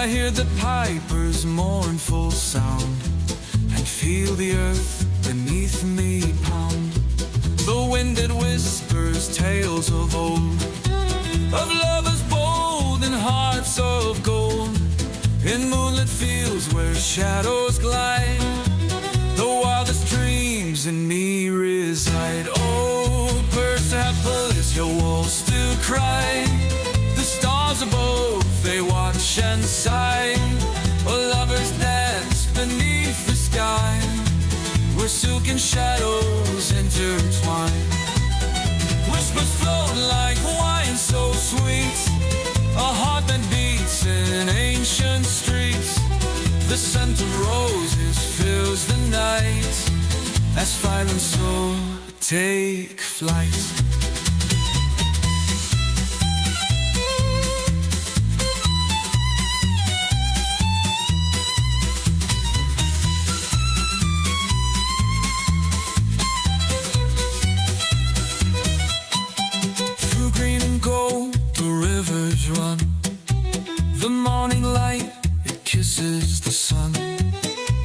I hear the piper's mournful sound and feel the earth beneath me pound. The wind it whispers tales of old, of lovers bold and hearts of gold. In moonlit fields where shadows glide, the wildest dreams dreams in me reside. Oh, Persepolis, your walls still cry. The stars above, they watch and sigh. Oh, lovers dance beneath the sky, where silken shadows intertwine. Whispers float like wine so sweet, a heart that beats in ancient streets. The scent of roses fills the night, as fire and soul take flight. Through green and gold the rivers run, the morning light, it kisses the sun.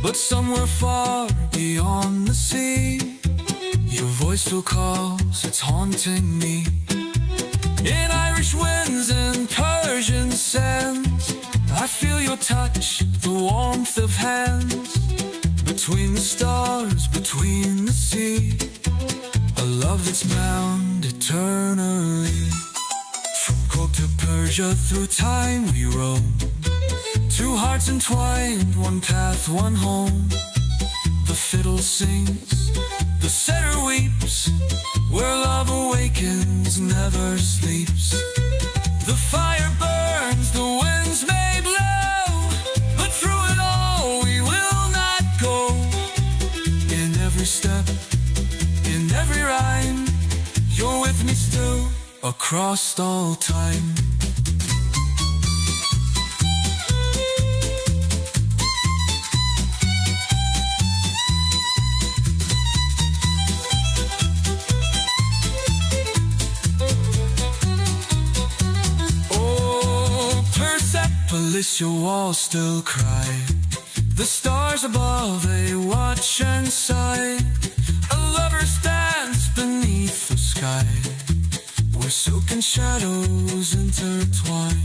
But somewhere far beyond the sea, your voice still calls, it's haunting me. In Irish winds and Persian sands, I feel your touch, the warmth of hands. Between the stars, between the sea, a love that's bound eternally. From Coke to Persia, through time we roam, two hearts entwined, one path, one home. The fiddle sings, the setter weeps, where love awakens, never sleeps. The fire burns, the winds may blow, but through it all we will not go. In every step, in every rhyme, you're with me still, across all time. Persepolis, your walls still cry. The stars above, they watch and sigh. A lover stands beneath the sky, where silken shadows intertwine.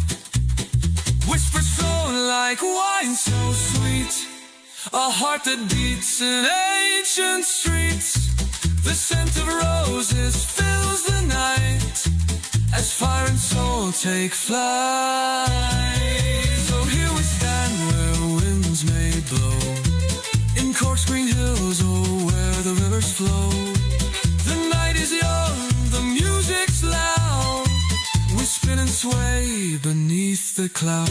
Whispers flow like wine so sweet, a heart that beats in ancient streets. The scent of roses fills the night, as fire and soul take flight. So here we stand where winds may blow, in Cork's green hills, oh, where the rivers flow. The night is young, the music's loud, we spin and sway beneath the cloud.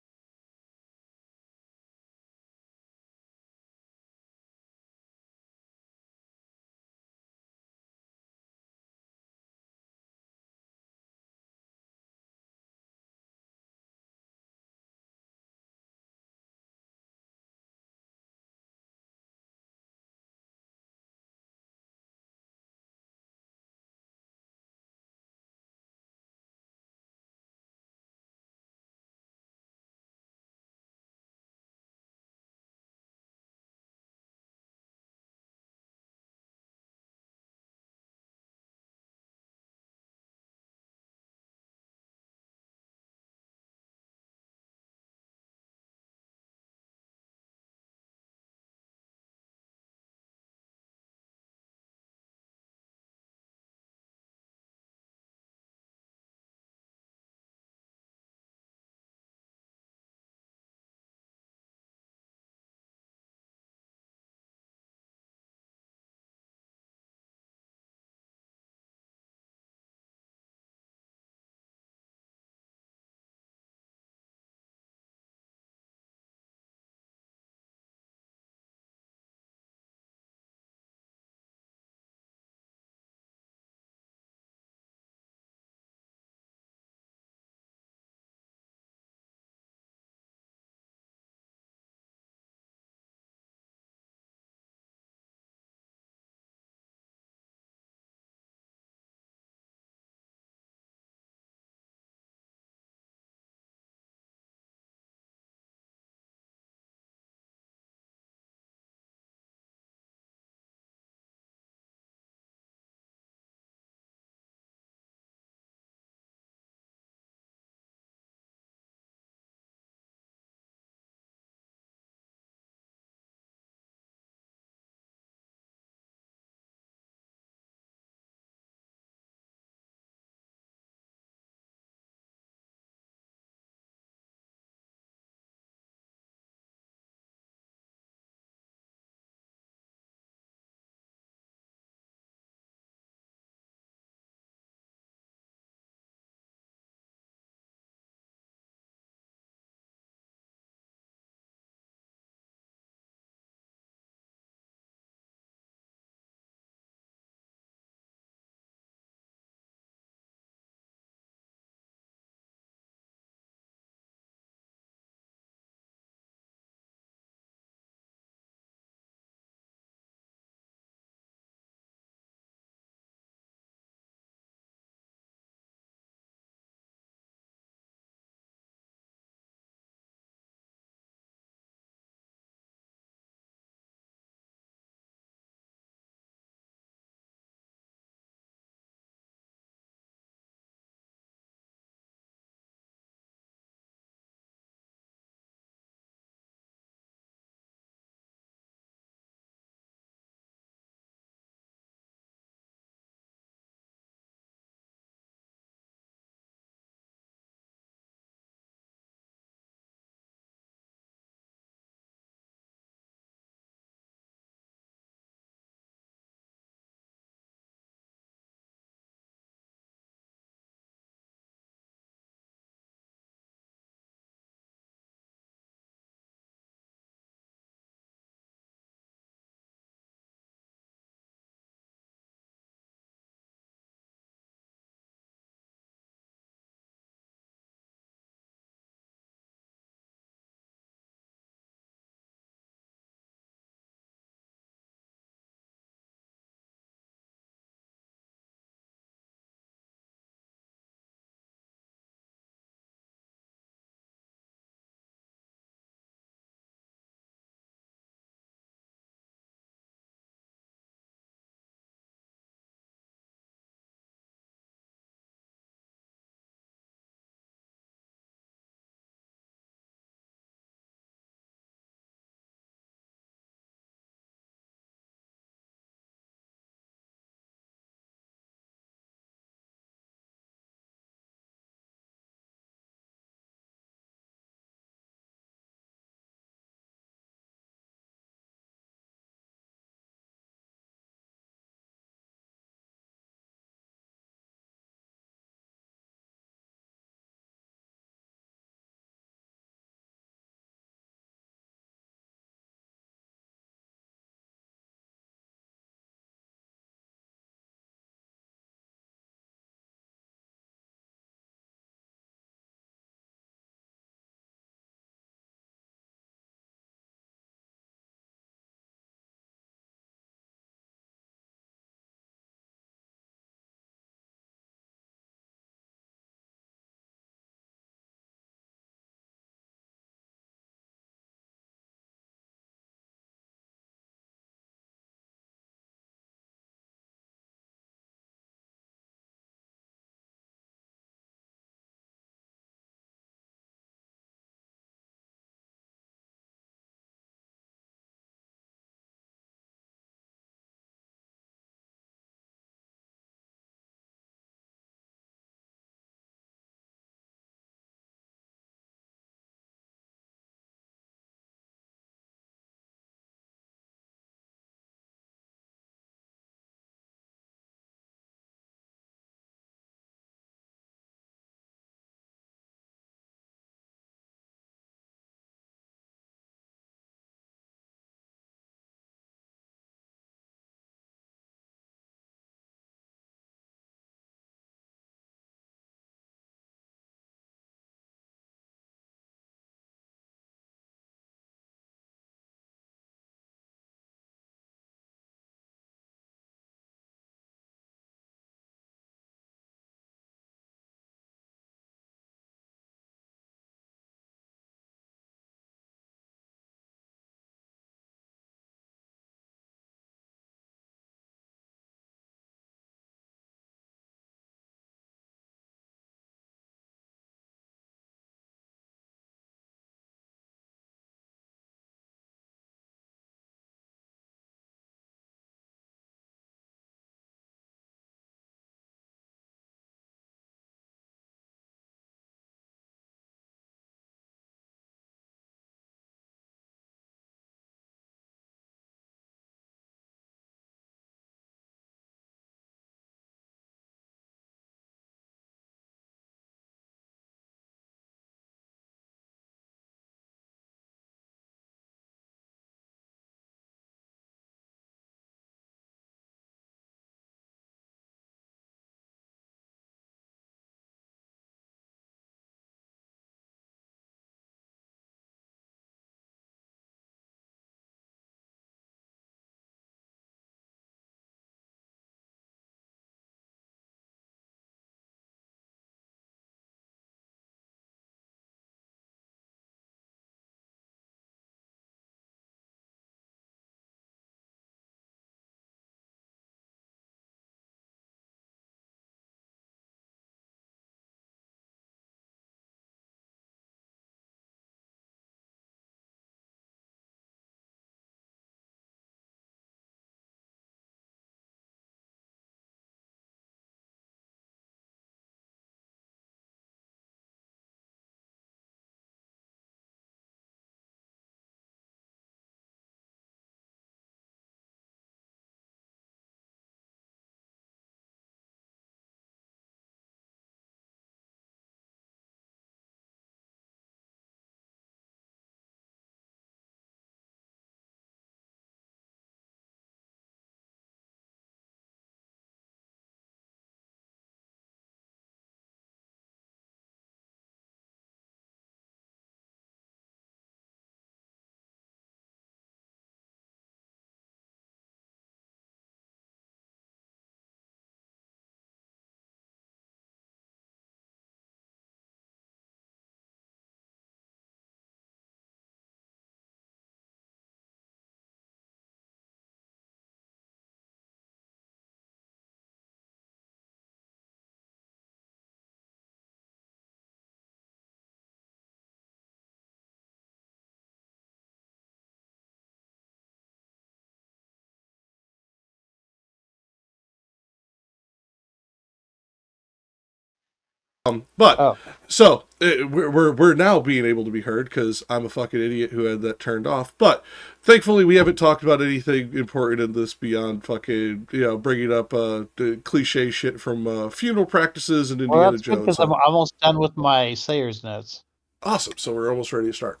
But Oh, so we're now being able to be heard because I'm a fucking idiot who had that turned off. But thankfully, we haven't talked about anything important in this beyond fucking bringing up the cliche shit from funeral practices and well, Indiana that's good Jones. because I'm So almost done with my Sayer's notes. awesome. So we're almost ready to start.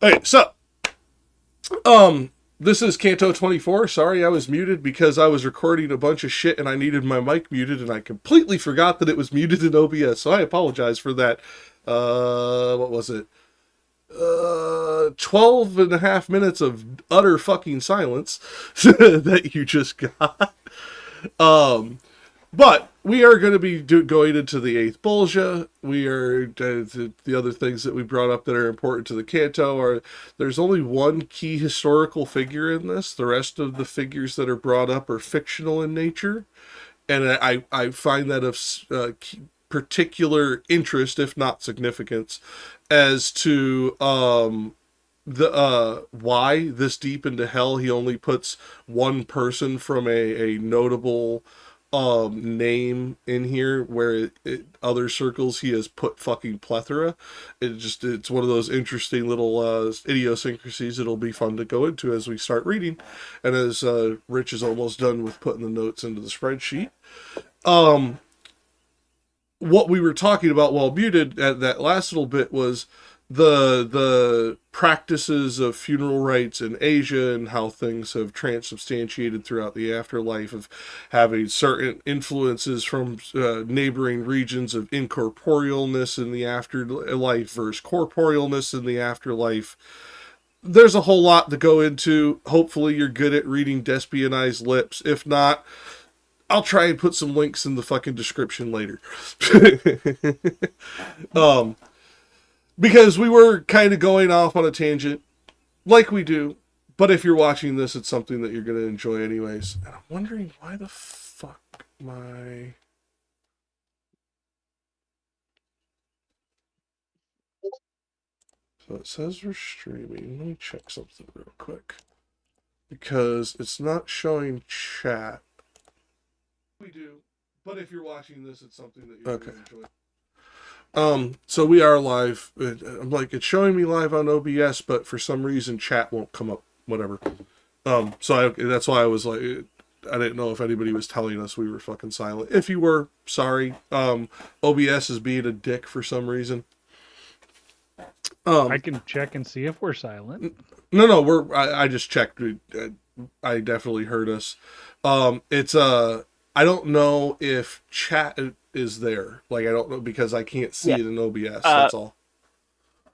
Okay, so um. This is Canto 24. Sorry, I was muted because I was recording a bunch of shit and I needed my mic muted and I completely forgot that it was muted in OBS. So I apologize for that. What was it? 12 and a half minutes of utter fucking silence that you just got. Um, but we are going to be going into the eighth Bolgia. We are the other things that we brought up that are important to the Canto are there's only one key historical figure in this. The rest of the figures that are brought up are fictional in nature, and I find that of particular interest, if not significance, as to the why this deep into hell he only puts one person from a notable name in here, where other circles he has put fucking plethora. It's one of those interesting little idiosyncrasies it'll be fun to go into as we start reading, and as Rich is almost done with putting the notes into the spreadsheet. What we were talking about while muted at that last little bit was the practices of funeral rites in Asia and how things have transubstantiated throughout the afterlife, of having certain influences from neighboring regions of incorporealness in the afterlife versus corporealness in the afterlife. There's a whole lot to go into. Hopefully you're good at reading Despionai's lips. If not, I'll try and put some links in the fucking description later. Because we were kind of going off on a tangent, like we do. But if you're watching this, it's something that you're going to enjoy anyways. And I'm wondering why the fuck my... So it says we're streaming. Let me check something real quick. Because it's not showing chat. We do. But if you're watching this, it's something that you're going to enjoy. So we are live. I'm like, it's showing me live on OBS, but for some reason chat won't come up, whatever. That's why I was like, I didn't know if anybody was telling us we were fucking silent. If you were, sorry. OBS is being a dick for some reason. I can check and see if we're silent. No, I just checked. I definitely heard us. It's I don't know if chat is there. Like, I don't know because I can't see it in OBS. That's all.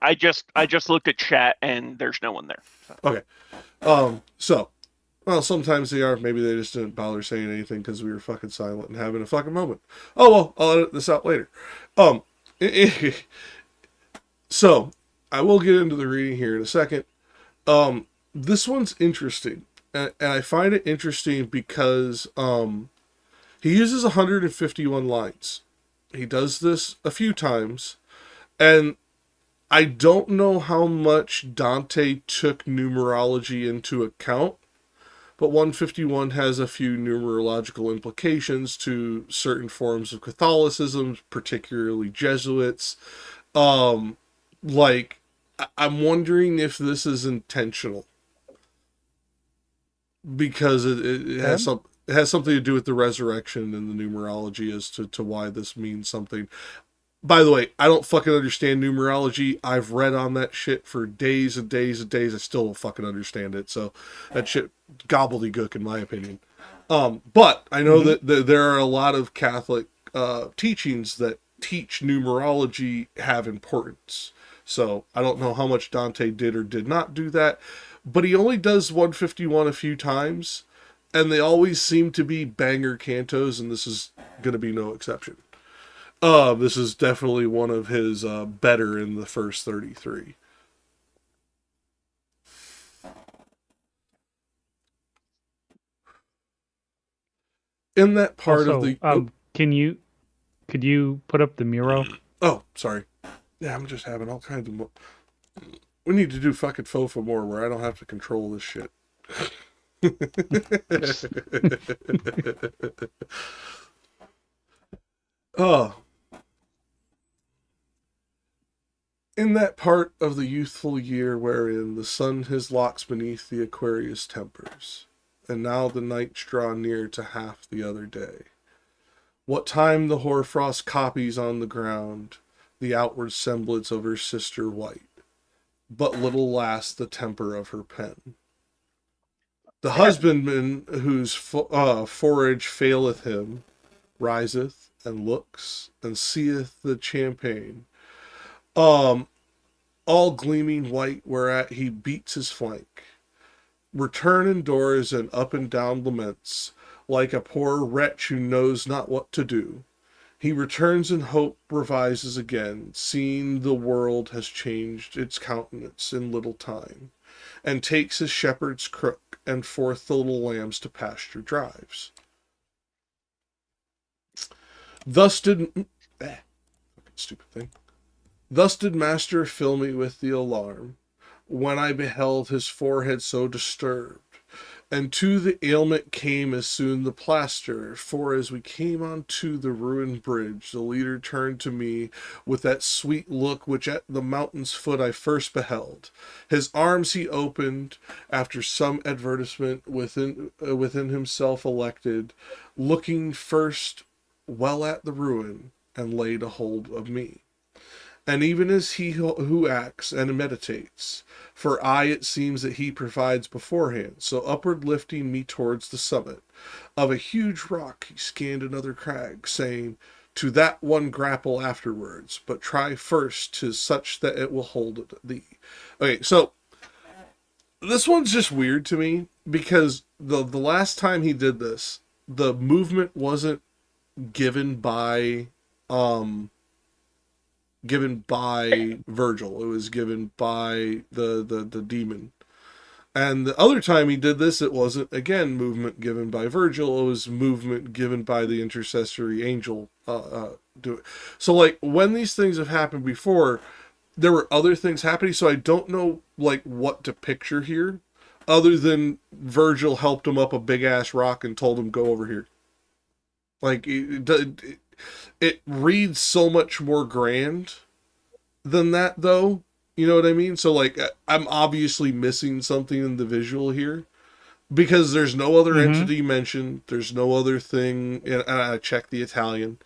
I just looked at chat and there's no one there. So. Okay. So, well, sometimes they are. Maybe they just didn't bother saying anything because we were fucking silent and having a fucking moment. Oh well, I'll edit this out later. So I will get into the reading here in a second. This one's interesting, and I find it interesting because he uses 151 lines. He does this a few times, and I don't know how much Dante took numerology into account, but 151 has a few numerological implications to certain forms of Catholicism, particularly Jesuits. Like, I'm wondering if this is intentional, because it has something to do with the resurrection and the numerology as to why this means something. By the way, I don't fucking understand numerology. I've read on that shit for days and days and days. I still don't fucking understand it. So that shit gobbledygook in my opinion. But I know that there are a lot of Catholic teachings that teach numerology have importance. So I don't know how much Dante did or did not do that. But he only does 151 a few times. And they always seem to be banger cantos. And this is going to be no exception. This is definitely one of his better in the first 33. In that part also, of the... could you put up the Miro? Oh, sorry. Yeah, I'm just having all kinds of... We need to do fucking FOFA more where I don't have to control this shit. Oh. In that part of the youthful year wherein the sun his locks beneath the Aquarius tempers, and now the nights draw near to half the other day. What time the hoarfrost copies on the ground the outward semblance of her sister white, but little lasts the temper of her pen. The husbandman whose forage faileth him riseth and looks and seeth the champaign, all gleaming white, whereat he beats his flank. Return indoors and up and down laments, like a poor wretch who knows not what to do. He returns in hope, revises again, seeing the world has changed its countenance in little time, and takes his shepherd's crook, and forth the little lambs to pasture drives. Thus did stupid thing. Thus did master fill me with the alarm, when I beheld his forehead so disturbed, and to the ailment came as soon the plaster, for as we came unto the ruined bridge, the leader turned to me with that sweet look which at the mountain's foot I first beheld. His arms he opened, after some advertisement within himself elected, looking first well at the ruin, and laid a hold of me. And even as he who acts and meditates, for I it seems that he provides beforehand, so upward lifting me towards the summit of a huge rock, he scanned another crag, saying, to that one grapple afterwards, but try first 'tis such that it will hold thee. Okay, so this one's just weird to me, because the last time he did this, the movement wasn't given by Virgil. It was given by the demon. And the other time he did this, it wasn't, again, movement given by Virgil. It was movement given by the intercessory angel. Do it. So, like, when these things have happened before, there were other things happening, so I don't know, like, what to picture here, other than Virgil helped him up a big-ass rock and told him, go over here. Like, it reads so much more grand than that, though. You know what I mean? So, like, I'm obviously missing something in the visual here, because there's no other entity mentioned. There's no other thing. And I checked the Italian.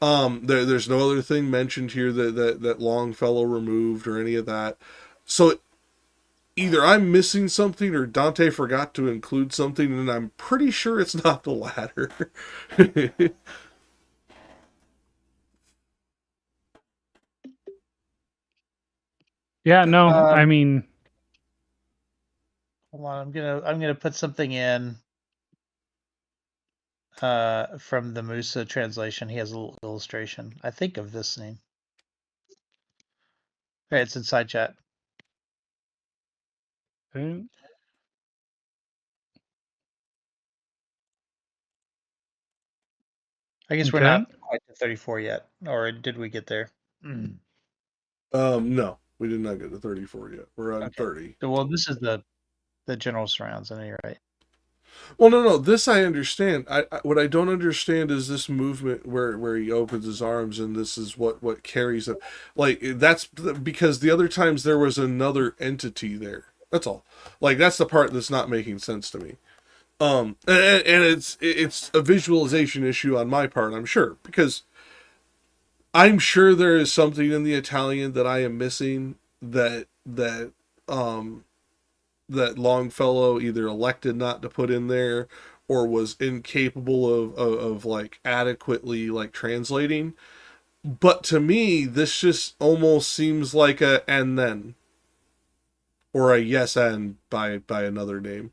There's no other thing mentioned here that Longfellow removed or any of that. So either I'm missing something or Dante forgot to include something, and I'm pretty sure it's not the latter. Yeah, no, I mean, Hold on, I'm gonna put something in from the Musa translation. He has a little illustration, I think, of this scene. Okay, it's in side chat. eh, I guess we're Okay. not quite to 34 yet, or did we get there? No, we did not get to 34 yet. We're on Okay. 30. Well, this is the general surrounds. I know you're right. Well, no, this I understand. I what I don't understand is this movement where he opens his arms and this is what carries it. Like, that's because the other times there was another entity there. That's all. Like, that's the part that's not making sense to me. And it's a visualization issue on my part, I'm sure, because I'm sure there is something in the Italian that I am missing that Longfellow either elected not to put in there or was incapable of like adequately like translating. But to me, this just almost seems like a and then, or a yes and by another name.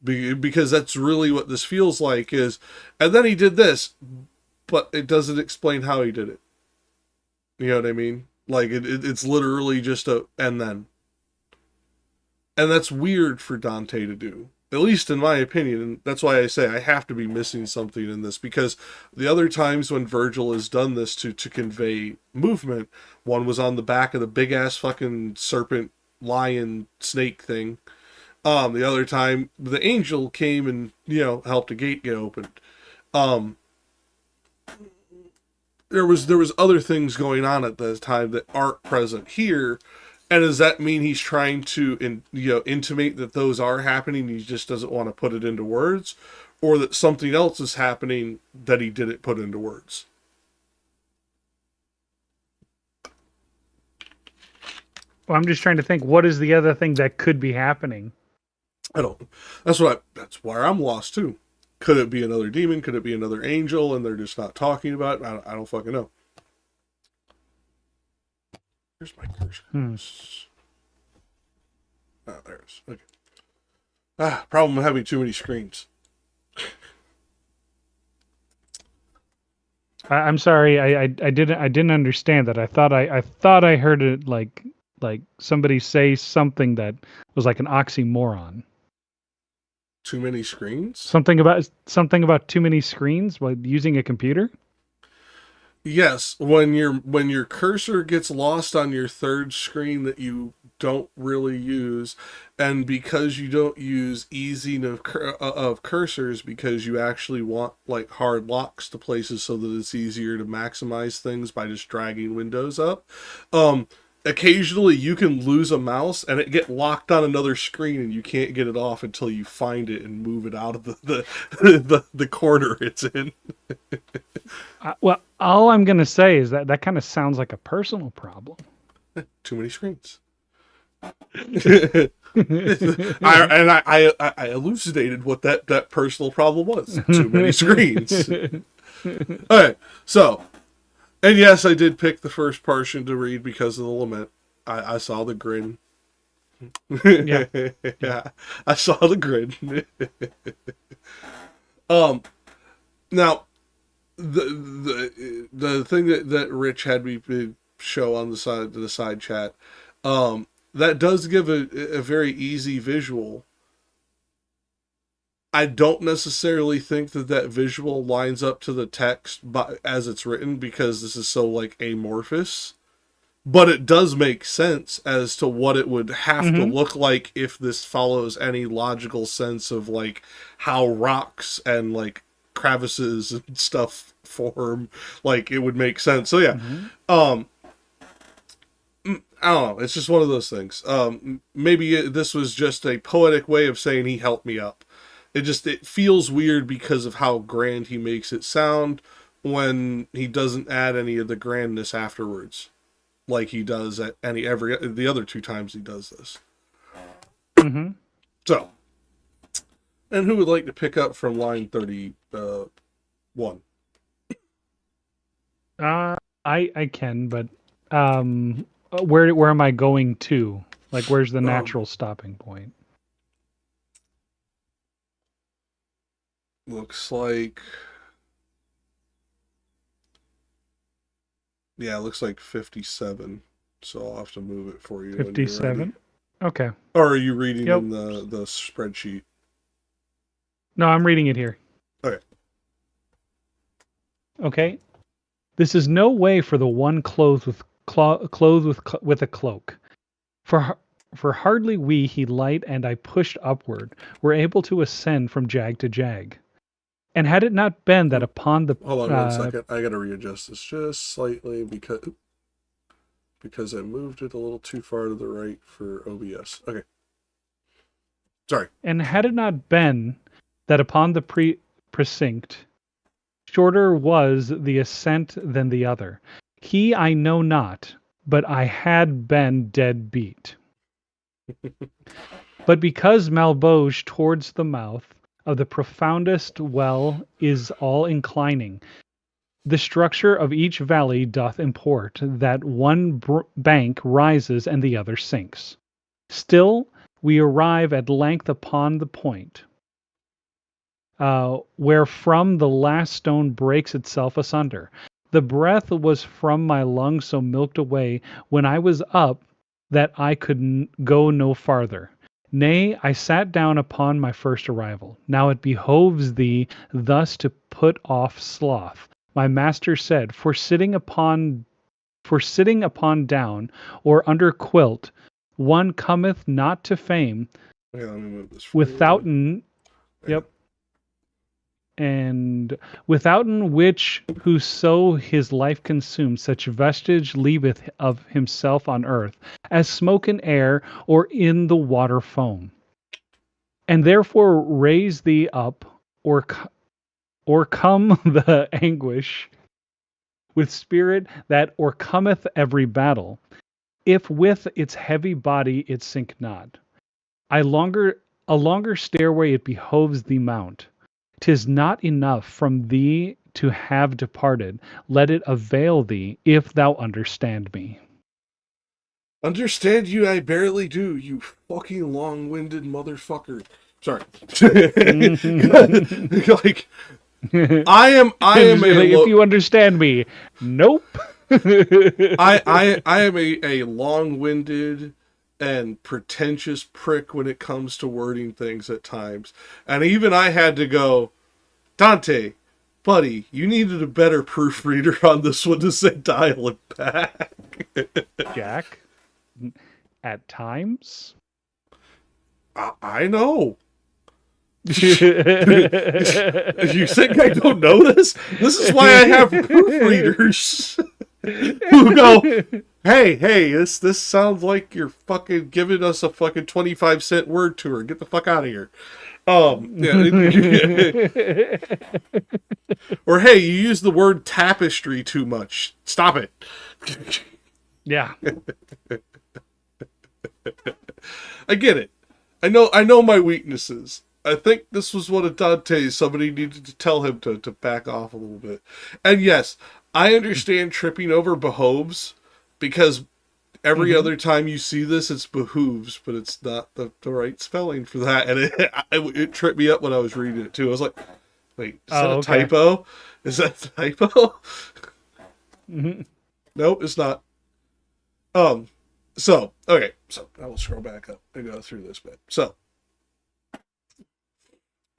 Because that's really what this feels like is, and then he did this, but it doesn't explain how he did it. You know what I mean? Like it's literally just a and then. And that's weird for Dante to do, at least in my opinion. And that's why I say I have to be missing something in this, because the other times when Virgil has done this to convey movement, one was on the back of the big ass fucking serpent, lion, snake thing. The other time the angel came and, helped a gate get opened. there was other things going on at the time that aren't present here. And does that mean he's trying to intimate that those are happening, he just doesn't want to put it into words, or that something else is happening that he didn't put into words? Well, I'm just trying to think, what is the other thing that could be happening? I don't. That's where I'm lost too. Could it be another demon? Could it be another angel, and they're just not talking about it? I don't fucking know. Here's my cursor. Oh, there it is. Okay. Problem of having too many screens. I'm sorry, I didn't understand that. I thought I heard it like somebody say something that was like an oxymoron. Too many screens? Something about too many screens while using a computer? Yes, when your cursor gets lost on your third screen that you don't really use, and because you don't use easing of cursors, because you actually want like hard locks to places so that it's easier to maximize things by just dragging windows up. Occasionally you can lose a mouse and it get locked on another screen and you can't get it off until you find it and move it out of the corner it's in. Well, all I'm going to say is that kind of sounds like a personal problem. Too many screens. I elucidated what that personal problem was. Too many screens. All right, so, and yes, I did pick the first portion to read because of the lament. I saw the grin. Yeah. Yeah, I saw the grin. Now, the thing that Rich had me show on the side chat, that does give a very easy visual. I don't necessarily think that visual lines up to the text as it's written, because this is so like amorphous, but it does make sense as to what it would have to look like if this follows any logical sense of like how rocks and like crevices and stuff form. Like, it would make sense. So yeah, I don't know. It's just one of those things. Maybe this was just a poetic way of saying he helped me up. It feels weird because of how grand he makes it sound when he doesn't add any of the grandness afterwards, like he does at the other two times he does this. So, and who would like to pick up from line 31? I can, but where am I going to? Like, where's the natural stopping point? Looks like, yeah, it looks like 57. So I'll have to move it for you. 57. Okay. Or are you reading in the spreadsheet? No, I'm reading it here. Okay. Okay. This is no way for the one clothed with a cloak. For hardly we he light and I pushed upward, were able to ascend from jag to jag. And had it not been that upon the hold on 1 second, I gotta readjust this just slightly because I moved it a little too far to the right for OBS. Okay. Sorry. And had it not been that upon the precinct shorter was the ascent than the other, he I know not, but I had been dead beat. But because Malboge towards the mouth of the profoundest well is all inclining, the structure of each valley doth import that one bank rises and the other sinks. Still, we arrive at length upon the point, where from the last stone breaks itself asunder. The breath was from my lungs so milked away when I was up that I could go no farther. Nay, I sat down upon my first arrival. Now it behoves thee thus to put off sloth. My master said, for sitting upon down or under quilt, one cometh not to fame Okay, let me move this without and withouten which whoso his life consumes, such vestige leaveth of himself on earth, as smoke in air or in the water foam. And therefore raise thee up, or come the anguish with spirit that o'ercometh every battle, if with its heavy body it sink not. A longer stairway it behoves thee mount. 'Tis not enough from thee to have departed. Let it avail thee, if thou understand me. Understand you, I barely do, you fucking long-winded motherfucker. Sorry. Like, I am if you understand me, nope. I am a long-winded and pretentious prick when it comes to wording things at times. And even I had to go, Dante, buddy, you needed a better proofreader on this one to say dial it back. Jack, at times. I know. You think I don't know this? This is why I have proofreaders who go, hey, this sounds like you're fucking giving us a fucking 25-cent word tour. Get the fuck out of here. Or hey, you use the word tapestry too much. Stop it. Yeah. I get it. I know my weaknesses. I think this was one of Dante's. Somebody needed to tell him to back off a little bit. And yes, I understand tripping over behoves, because every other time you see this, it's behooves, but it's not the right spelling for that. And it tripped me up when I was reading it too. I was like, wait, is that a typo? Is that a typo? Nope, it's not. So I will scroll back up and go through this bit.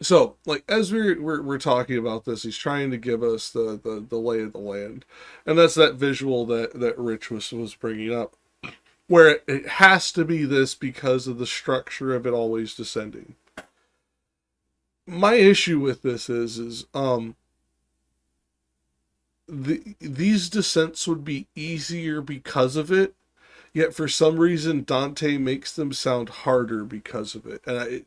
So, like, as we're talking about this, he's trying to give us the lay of the land, and that's that visual that Rich was bringing up, where it has to be this because of the structure of it always descending. My issue with this is these descents would be easier because of it, yet for some reason Dante makes them sound harder because of it, and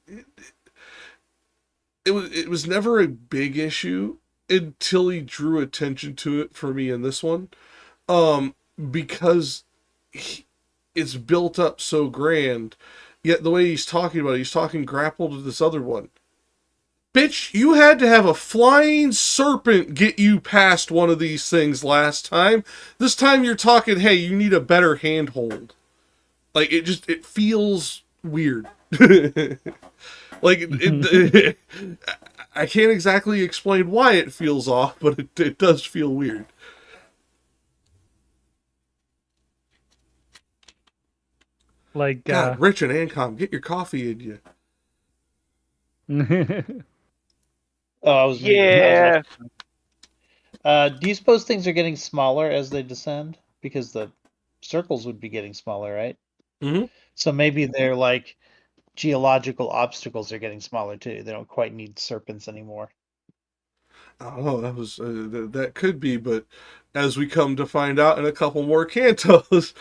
it was never a big issue until he drew attention to it for me in this one, because it's built up so grand, yet the way he's talking about it, he's talking grapple to this other one. Bitch, you had to have a flying serpent get you past one of these things last time. This time you're talking, hey, you need a better handhold. Like, it feels weird. Like, I can't exactly explain why it feels off, but it does feel weird. Like, God, Rich and Ancom, get your coffee in you. Yeah. Do you suppose things are getting smaller as they descend? Because the circles would be getting smaller, right? Mm-hmm. So maybe they're like geological obstacles are getting smaller too. They don't quite need serpents anymore. Oh, that was that could be, but as we come to find out in a couple more cantos,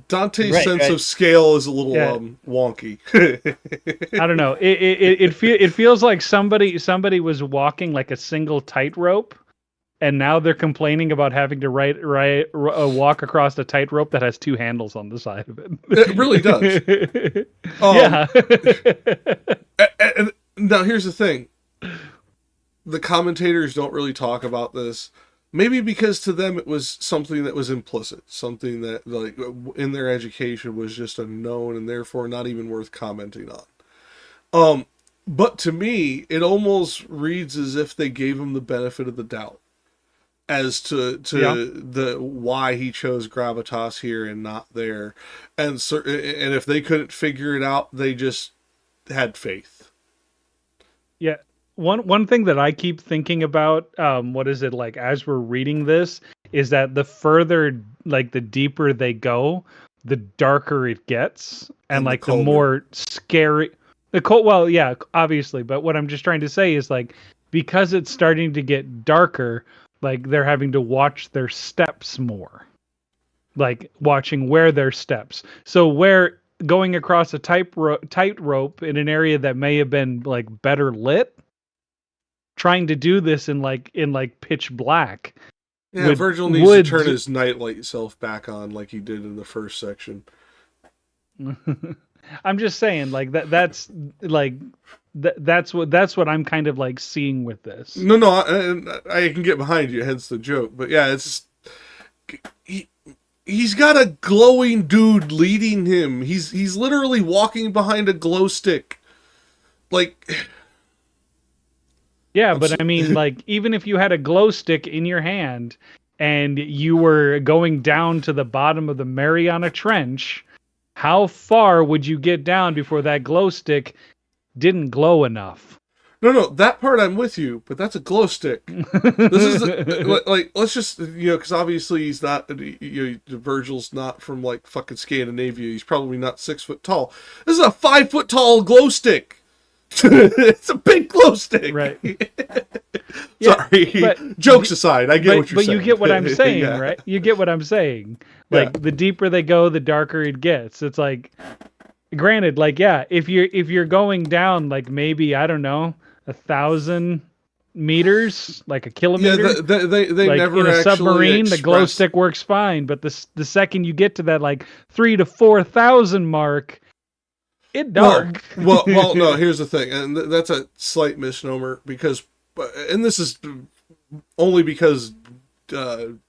Dante's sense of scale is a little wonky. I don't know. It feels like somebody was walking like a single tightrope, and now they're complaining about having to walk across a tightrope that has two handles on the side of it. It really does. Yeah. And now here's the thing. The commentators don't really talk about this. Maybe because to them it was something that was implicit, something that, like, in their education was just a known and therefore not even worth commenting on. But to me, it almost reads as if they gave him the benefit of the doubt as to the why he chose gravitas here and not there, and if they couldn't figure it out, they just had faith. Yeah. One thing that I keep thinking about, what is it, like, as we're reading this, is that the further, like, the deeper they go, the darker it gets, and like the more scary. Well, yeah, obviously, but what I'm just trying to say is, like, because it's starting to get darker, like they're having to watch their steps more. Like watching where their steps. So where going across a tightrope in an area that may have been like better lit, trying to do this in like pitch black. Yeah, Virgil needs to turn his nightlight self back on like he did in the first section. I'm just saying, like that's what I'm kind of like seeing with this. No, I can get behind you, hence the joke. But yeah, it's he's got a glowing dude leading him. He's literally walking behind a glow stick. Like, yeah, but I mean, like, even if you had a glow stick in your hand and you were going down to the bottom of the Mariana Trench, how far would you get down before that glow stick didn't glow enough? No, that part I'm with you, but that's a glow stick. This is like, let's just, because obviously he's not, Virgil's not from like fucking Scandinavia. He's probably not 6 foot tall. This is a 5 foot tall glow stick. It's a big glow stick. Right. Sorry. But, jokes aside, I get what you're saying. But you get what I'm saying, right? You get what I'm saying. Like, the deeper they go, the darker it gets. It's like, granted, like, yeah, if you're going down, like, maybe, I don't know, 1,000 meters, like a kilometer. Yeah, they like never in a actually submarine, the glow stick works fine. But the second you get to that like 3,000 to 4,000 mark, it dark. Well, no. Here's the thing, and that's a slight misnomer because, and this is only because. On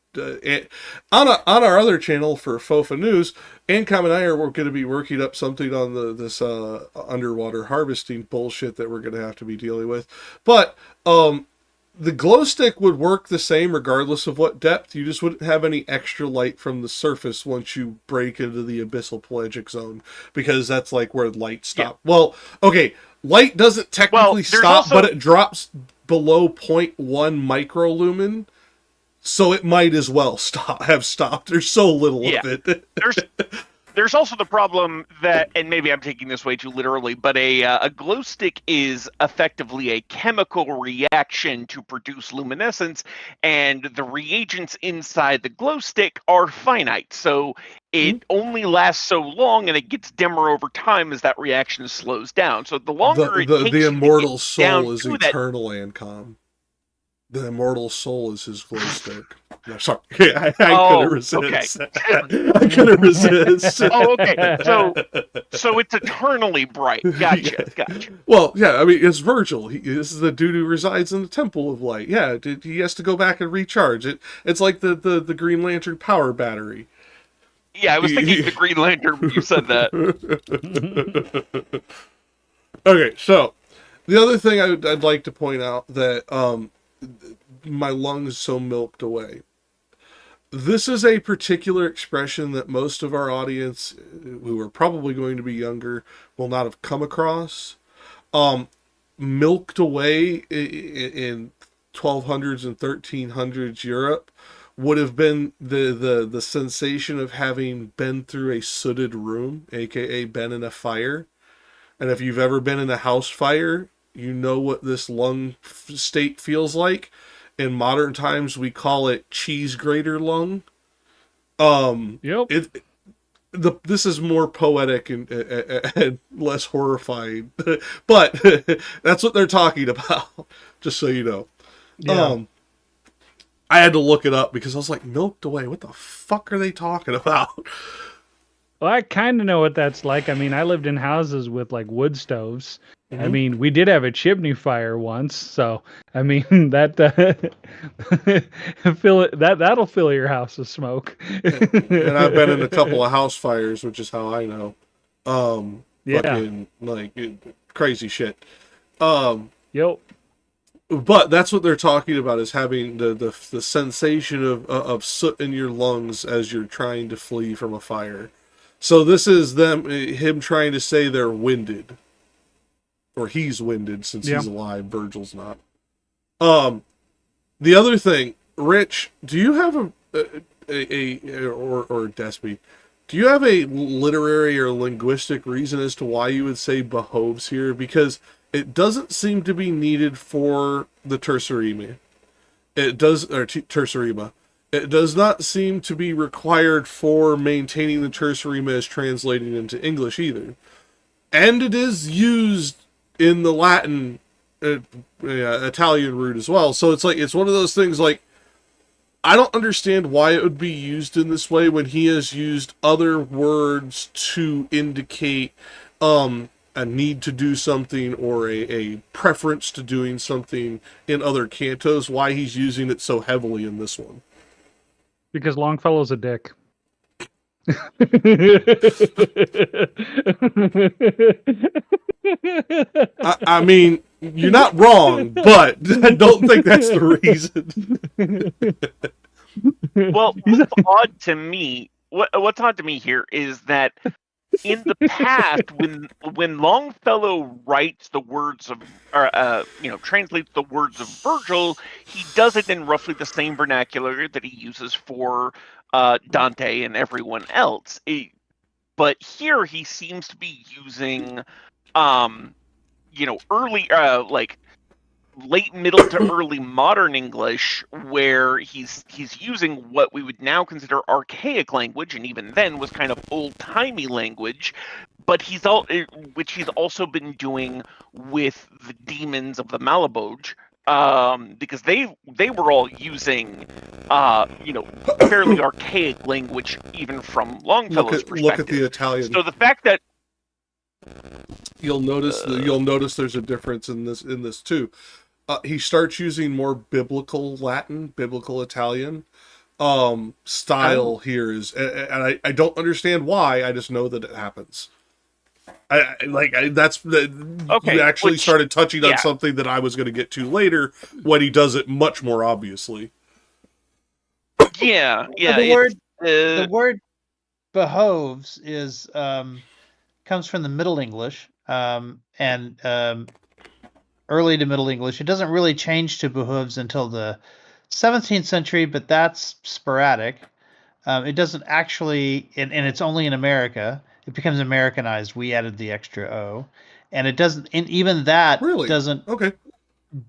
our other channel for FOFA News, Ancom and I are going to be working up something on this underwater harvesting bullshit that we're going to have to be dealing with. But the glow stick would work the same regardless of what depth. You just wouldn't have any extra light from the surface once you break into the abyssal pelagic zone, because that's like where light stops. Yeah. Well, okay, light doesn't technically stop, but it drops below 0.1 microlumen. So it might as well have stopped. There's so little of it. There's also the problem that, and maybe I'm taking this way too literally, but a glow stick is effectively a chemical reaction to produce luminescence, and the reagents inside the glow stick are finite. So it only lasts so long, and it gets dimmer over time as that reaction slows down. So the longer it takes the immortal to get soul down is to eternal, Ancom. The immortal soul is his glow stick. No, sorry. I couldn't resist. Okay. I couldn't resist. Oh, okay. So it's eternally bright. Gotcha. Well, yeah, I mean, it's Virgil. This is the dude who resides in the Temple of Light. Yeah, he has to go back and recharge it. It's like the Green Lantern power battery. Yeah, I was thinking the Green Lantern when you said that. Okay, so the other thing I'd like to point out that my lungs so milked away. This is a particular expression that most of our audience, who are probably going to be younger, will not have come across. Milked away in 1200s and 1300s Europe would have been the sensation of having been through a sooted room, aka been in a fire. And if you've ever been in a house fire, you know what this lung state feels like. In modern times, we call it cheese grater lung. Yep. This is more poetic and less horrifying, but that's what they're talking about. Just so you know. Yeah. I had to look it up because I was like, milked away. What the fuck are they talking about? Well, I kind of know what that's like. I mean, I lived in houses with like wood stoves. Mm-hmm. I mean, we did have a chimney fire once, so I mean that that'll fill your house with smoke. And I've been in a couple of house fires, which is how I know. Fucking like crazy shit. Yep. But that's what they're talking about, is having the sensation of soot in your lungs as you're trying to flee from a fire. So this is him trying to say they're winded. Or he's winded since he's alive. Virgil's not. The other thing, Rich, do you have or Despy, do you have a literary or linguistic reason as to why you would say behoves here? Because It doesn't seem to be needed for the tertiarrima. It does, or tertiarrima. It does not seem to be required for maintaining the tertiarrima as translating into English either. And it is used in the Latin, Italian root as well. So it's like, it's one of those things like, I don't understand why it would be used in this way when he has used other words to indicate a need to do something or a preference to doing something in other cantos, why he's using it so heavily in this one. Because Longfellow's a dick. I mean, you're not wrong, but I don't think that's the reason. Well, what's odd to me here is that in the past, when Longfellow writes the words of, translates the words of Virgil, he does it in roughly the same vernacular that he uses for Dante and everyone else. But here he seems to be using, early, late middle to early modern English, where he's using what we would now consider archaic language, and even then was kind of old-timey language, but which he's also been doing with the demons of the Malebolge, because they were all using fairly archaic language even from Longfellow's perspective. Look at the Italian. So the fact that you'll notice there's a difference in this too. He starts using more biblical Latin, biblical Italian style here is, and I don't understand why. I just know that it happens. You actually started touching on something that I was going to get to later when he does it much more obviously. Yeah. The word behoves is comes from the Middle English and early to Middle English. It doesn't really change to behooves until the 17th century, but that's sporadic. It doesn't actually, and it's only in America. It becomes Americanized. We added the extra O, and it doesn't. And even that doesn't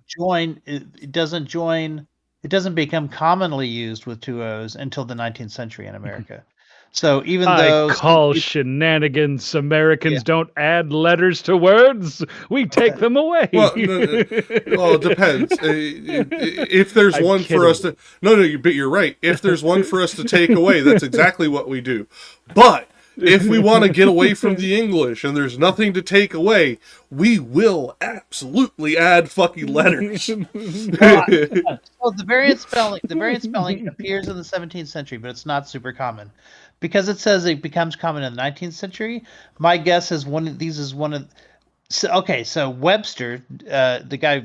join. It doesn't join. It doesn't become commonly used with two O's until the 19th century in America. So even though I call shenanigans, Americans don't add letters to words. We take them away. Well, it depends. If there's one for us to... No, but you're right. If there's one for us to take away, that's exactly what we do. But if we want to get away from the English and there's nothing to take away, we will absolutely add fucking letters. So the variant spelling appears in the 17th century, but it's not super common. Because it says it becomes common in the 19th century, my guess is so Webster, the guy,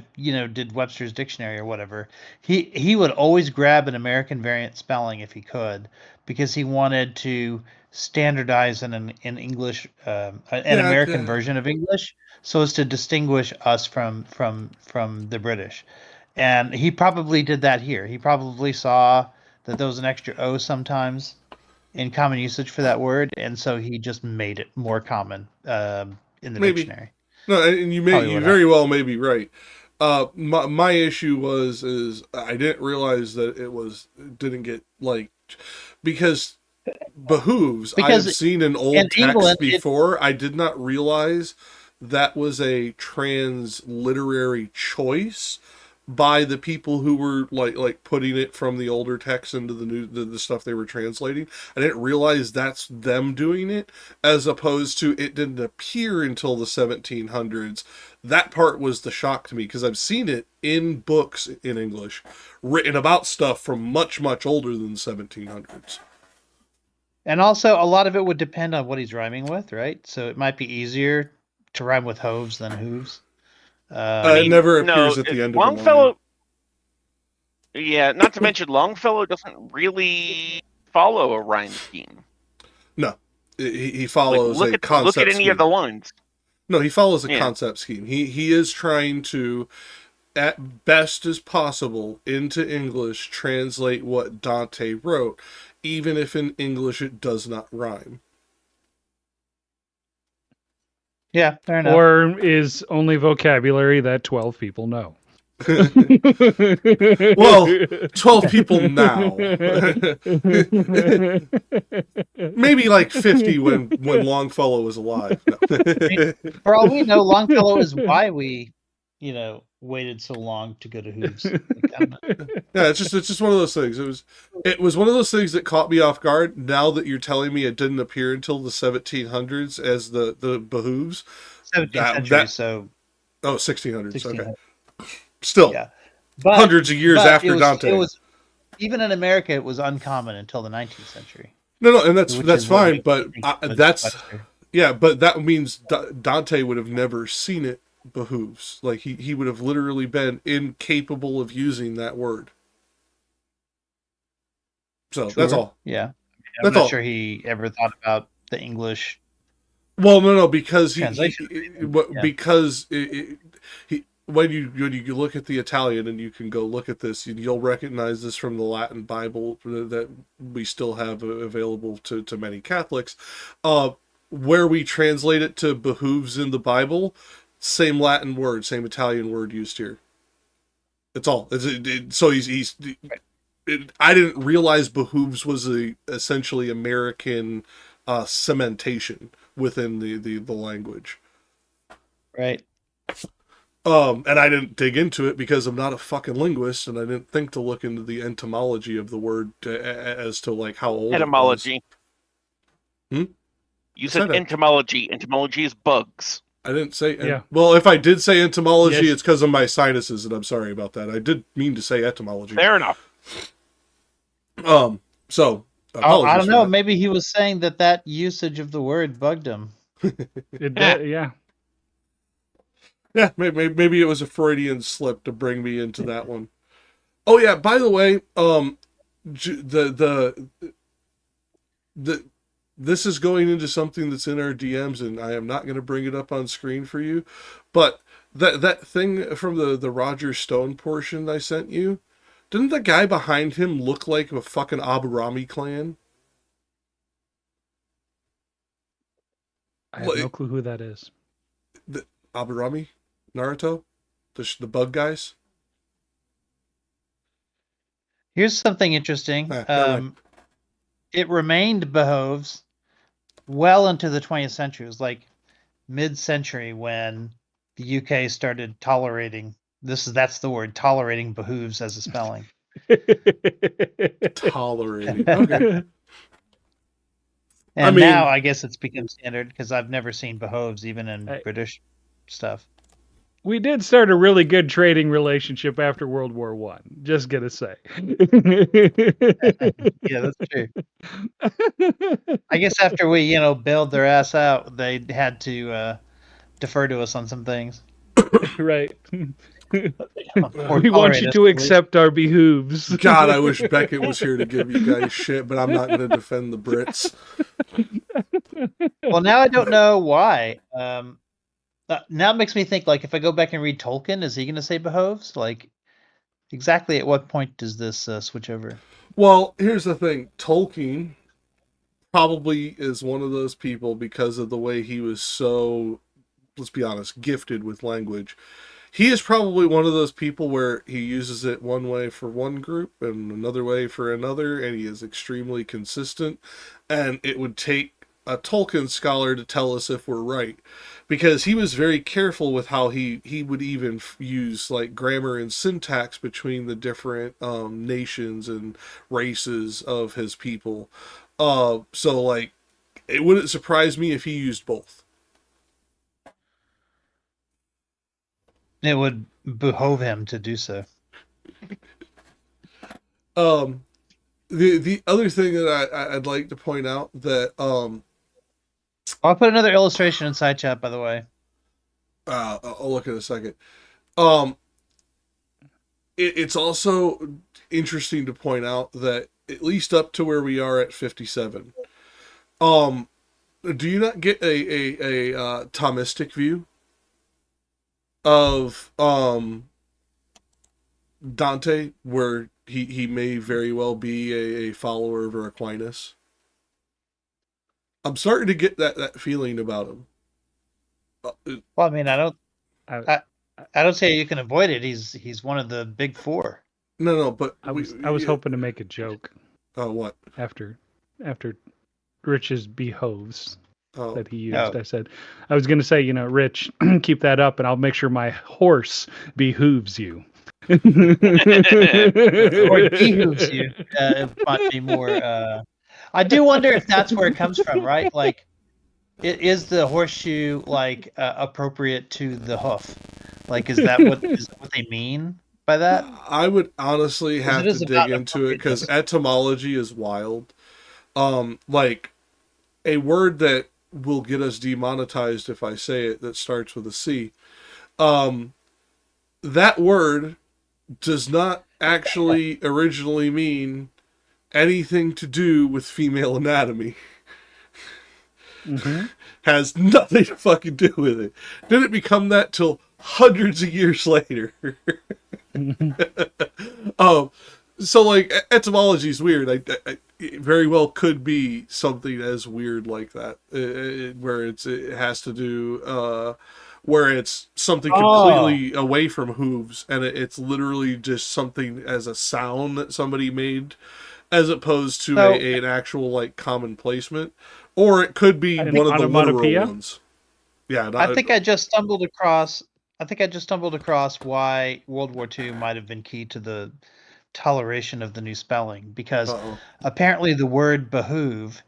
did Webster's dictionary or whatever, he would always grab an American variant spelling if he could, because he wanted to standardize an English, American version of English, so as to distinguish us from the British. And he probably did that here. He probably saw that there was an extra O sometimes in common usage for that word, and so he just made it more common in the dictionary. No, and you very well may be right. My issue is I didn't realize that it didn't get because behooves I've seen in old text England, before. I did not realize that was a transliterary choice by the people who were like putting it from the older text into the stuff they were translating. I didn't realize that's them doing it, as opposed to it didn't appear until the 1700s. That part was the shock to me, because I've seen it in books in English written about stuff from much, much older than the 1700s. And also, a lot of it would depend on what he's rhyming with, right? So it might be easier to rhyme with hoves than hooves. It never appears at the end of Longfellow. Yeah, not to mention Longfellow doesn't really follow a rhyme scheme. No, he follows a concept. Look at any scheme. of the lines. No, he follows a concept scheme. He is trying to, at best as possible, into English translate what Dante wrote, even if in English it does not rhyme. Yeah, fair enough. Or is only vocabulary that 12 people know. Well, 12 people now. Maybe like 50 when Longfellow was alive. No. For all we know, Longfellow is why we, waited so long to go to Hooves. Yeah, it's just one of those things. It was one of those things that caught me off guard. Now that you're telling me it didn't appear until the 1700s as the behooves. 17th century, so 1600s. 1600s. Okay. Still, yeah. hundreds of years after Dante. It was, even in America, it was uncommon until the 19th century. No, and that's fine, but but that means Dante would have never seen it behooves. Like he would have literally been incapable of using that word. So that's all. Yeah, I'm not sure he ever thought about the English. Well, no, because when you look at the Italian, and you can go look at this, you'll recognize this from the Latin Bible that we still have available to many Catholics. Where we translate it to behooves in the Bible, same Latin word, same Italian word used here. That's all. So he's. I didn't realize behooves was essentially American cementation within the language. Right. And I didn't dig into it because I'm not a fucking linguist, and I didn't think to look into the etymology of the word as to like how old etymology. It was. You said entomology. Entomology is bugs. I didn't say. Well, if I did say entomology, it's because of my sinuses, and I'm sorry about that. I did mean to say etymology. Fair enough. So I don't know. Maybe he was saying that usage of the word bugged him. Yeah. Yeah, maybe it was a Freudian slip to bring me into that one. Oh yeah, by the way, this is going into something that's in our DMs, and I am not going to bring it up on screen for you, but that thing from the Roger Stone portion I sent you, didn't the guy behind him look like a fucking Aburami clan? I have no clue who that is. The Aburami? Naruto? The bug guys? Here's something interesting. It remained behoves well into the 20th century. It was like mid-century when the UK started tolerating. That's the word, tolerating behooves as a spelling. Tolerating. Okay. And now I guess it's become standard because I've never seen behoves even in British stuff. We did start a really good trading relationship after World War I. Just gonna say. Yeah, that's true. I guess after we, bailed their ass out, they had to defer to us on some things. Right. We want you to accept our behooves. God, I wish Beckett was here to give you guys shit, but I'm not going to defend the Brits. Well, now I don't know why. Now it makes me think, like, if I go back and read Tolkien, is he going to say behoves? Like, exactly at what point does this switch over? Well, here's the thing. Tolkien probably is one of those people because of the way he was so, let's be honest, gifted with language. He is probably one of those people where he uses it one way for one group and another way for another, and he is extremely consistent. And it would take a Tolkien scholar to tell us if we're right, because he was very careful with how he would even use like grammar and syntax between the different nations and races of his people. So like, it wouldn't surprise me if he used both. It would behove him to do so. The other thing that I'd like to point out that I'll put another illustration in side chat, by the way. I'll look in a second. It's also interesting to point out that at least up to where we are at 57, do you not get a Thomistic view of Dante, where he may very well be a follower of Aquinas? I'm starting to get that feeling about him. Well, I mean, I I, don't say you can avoid it. He's one of the big four. No, but I was hoping to make a joke Oh, what? after Rich's behoves Oh, that he used. Oh. I was going to say, Rich, keep that up, and I'll make sure my horse behooves you. Or behooves you. It might be more. I do wonder if that's where it comes from, right? Like, is the horseshoe like appropriate to the hoof? Like, is that what they mean by that? I would honestly have it is to dig about into it because appropriateness. etymology is wild. Like a word that will get us demonetized if I say it that starts with a C. That word does not actually originally mean anything to do with female anatomy. Mm-hmm. Has nothing to fucking do with it. Didn't become that till hundreds of years later. So like etymology is weird. I it very well could be something as weird like that, where it has to do where it's something completely away from hooves, and it's literally just something as a sound that somebody made, as opposed to an actual like common placement, or it could be one of the literal ones. Yeah, I think I just stumbled across. Why World War II might have been key to the toleration of the new spelling, because apparently the word behoove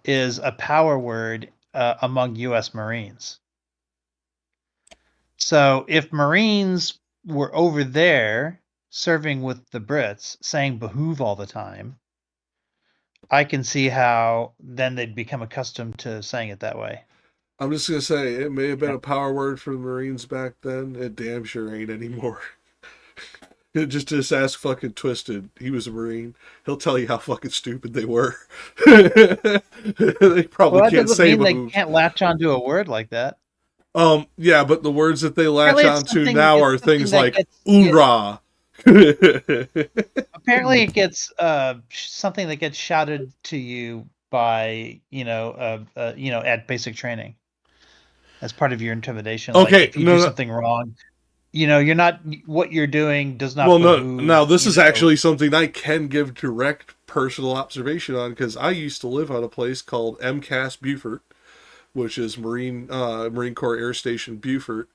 is a power word among U.S. Marines. So if Marines were over there serving with the Brits saying behoove all the time, I can see how then they'd become accustomed to saying it that way. I'm just gonna say it may have been a power word for the Marines back then. It damn sure ain't anymore. Just ask fucking Twisted. He was a Marine. He'll tell you how fucking stupid they were. They probably can't say they can't latch onto a word like that. Yeah, but the words that they latch onto now are things like "oorah." Apparently, it gets something that gets shouted to you by at basic training as part of your intimidation. Okay, like if you do something wrong, you're not, what you're doing does not. Well, now this is actually something I can give direct personal observation on, because I used to live on a place called MCAS Beaufort, which is Marine Corps Air Station Beaufort,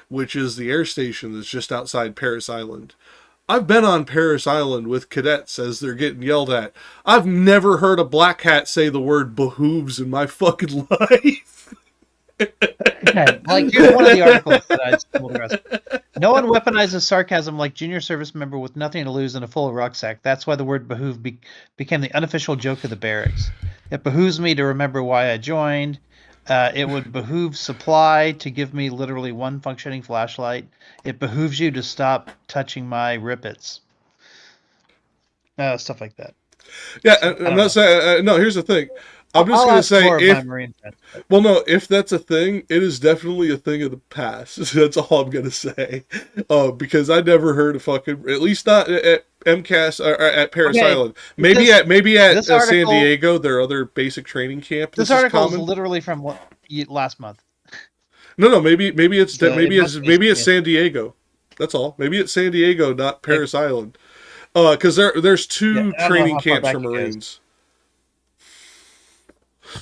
which is the air station that's just outside Parris Island. I've been on Parris Island with cadets as they're getting yelled at. I've never heard a black hat say the word behooves in my fucking life. Okay, like here's one of the articles that I stumbled across. No one weaponizes sarcasm like junior service member with nothing to lose and a full rucksack. That's why the word behoove became the unofficial joke of the barracks. It behooves me to remember why I joined. It would behoove supply to give me literally one functioning flashlight. It behooves you to stop touching my rippets. Stuff like that. Yeah, I'm not saying. No, here's the thing. I'm just going to say, if that's a thing, it is definitely a thing of the past. That's all I'm going to say. Because I never heard of fucking, at least not at MCAS or at Parris Island. Maybe at San Diego, their other basic training camp. This article is literally from last month. No, maybe it's San Diego. That's all. Maybe it's San Diego, not Parris Island. Because there's two training camps for Marines.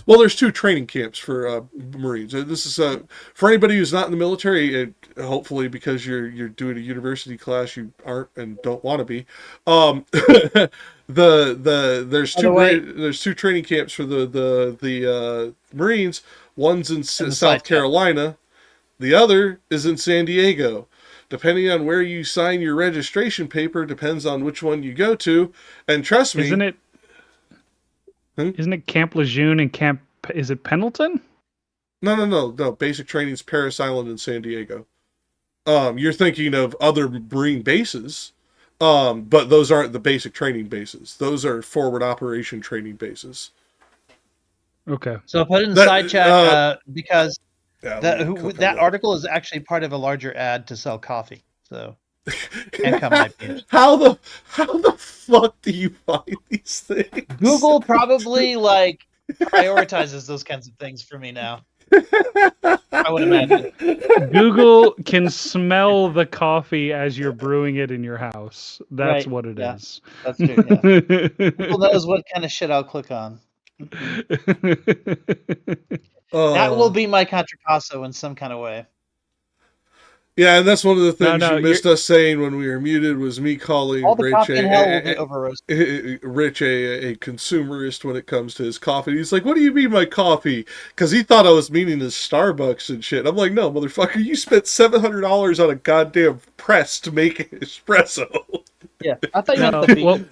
Well, there's two training camps for Marines. This is for anybody who's not in the military. Hopefully, because you're doing a university class, you aren't and don't want to be. There's two training camps for the Marines. One's in South Carolina, the other is in San Diego. Depending on where you sign your registration paper, depends on which one you go to. And trust me, Isn't it Camp Lejeune and Camp? Is it Pendleton? No. Basic training's Parris Island and San Diego. You're thinking of other Marine bases, but those aren't the basic training bases. Those are forward operation training bases. Okay. So I put it in the side chat because that article is actually part of a larger ad to sell coffee. So. How the fuck do you find these things? Google probably prioritizes those kinds of things for me now. I would imagine. Google can smell the coffee as you're brewing it in your house. That's Right, what it yeah. is. That's true. Yeah. Google knows what kind of shit I'll click on. That will be my contrapasso in some kind of way. Yeah, and that's one of the things No, you missed us saying when we were muted was me calling All the Rich coffee in hell will be over roasted. Rich a consumerist when it comes to his coffee. He's like, "What do you mean my coffee?" Because he thought I was meaning his Starbucks and shit. I'm like, "No, motherfucker, you spent $700 on a goddamn press to make an espresso." Yeah, I thought you meant the bean.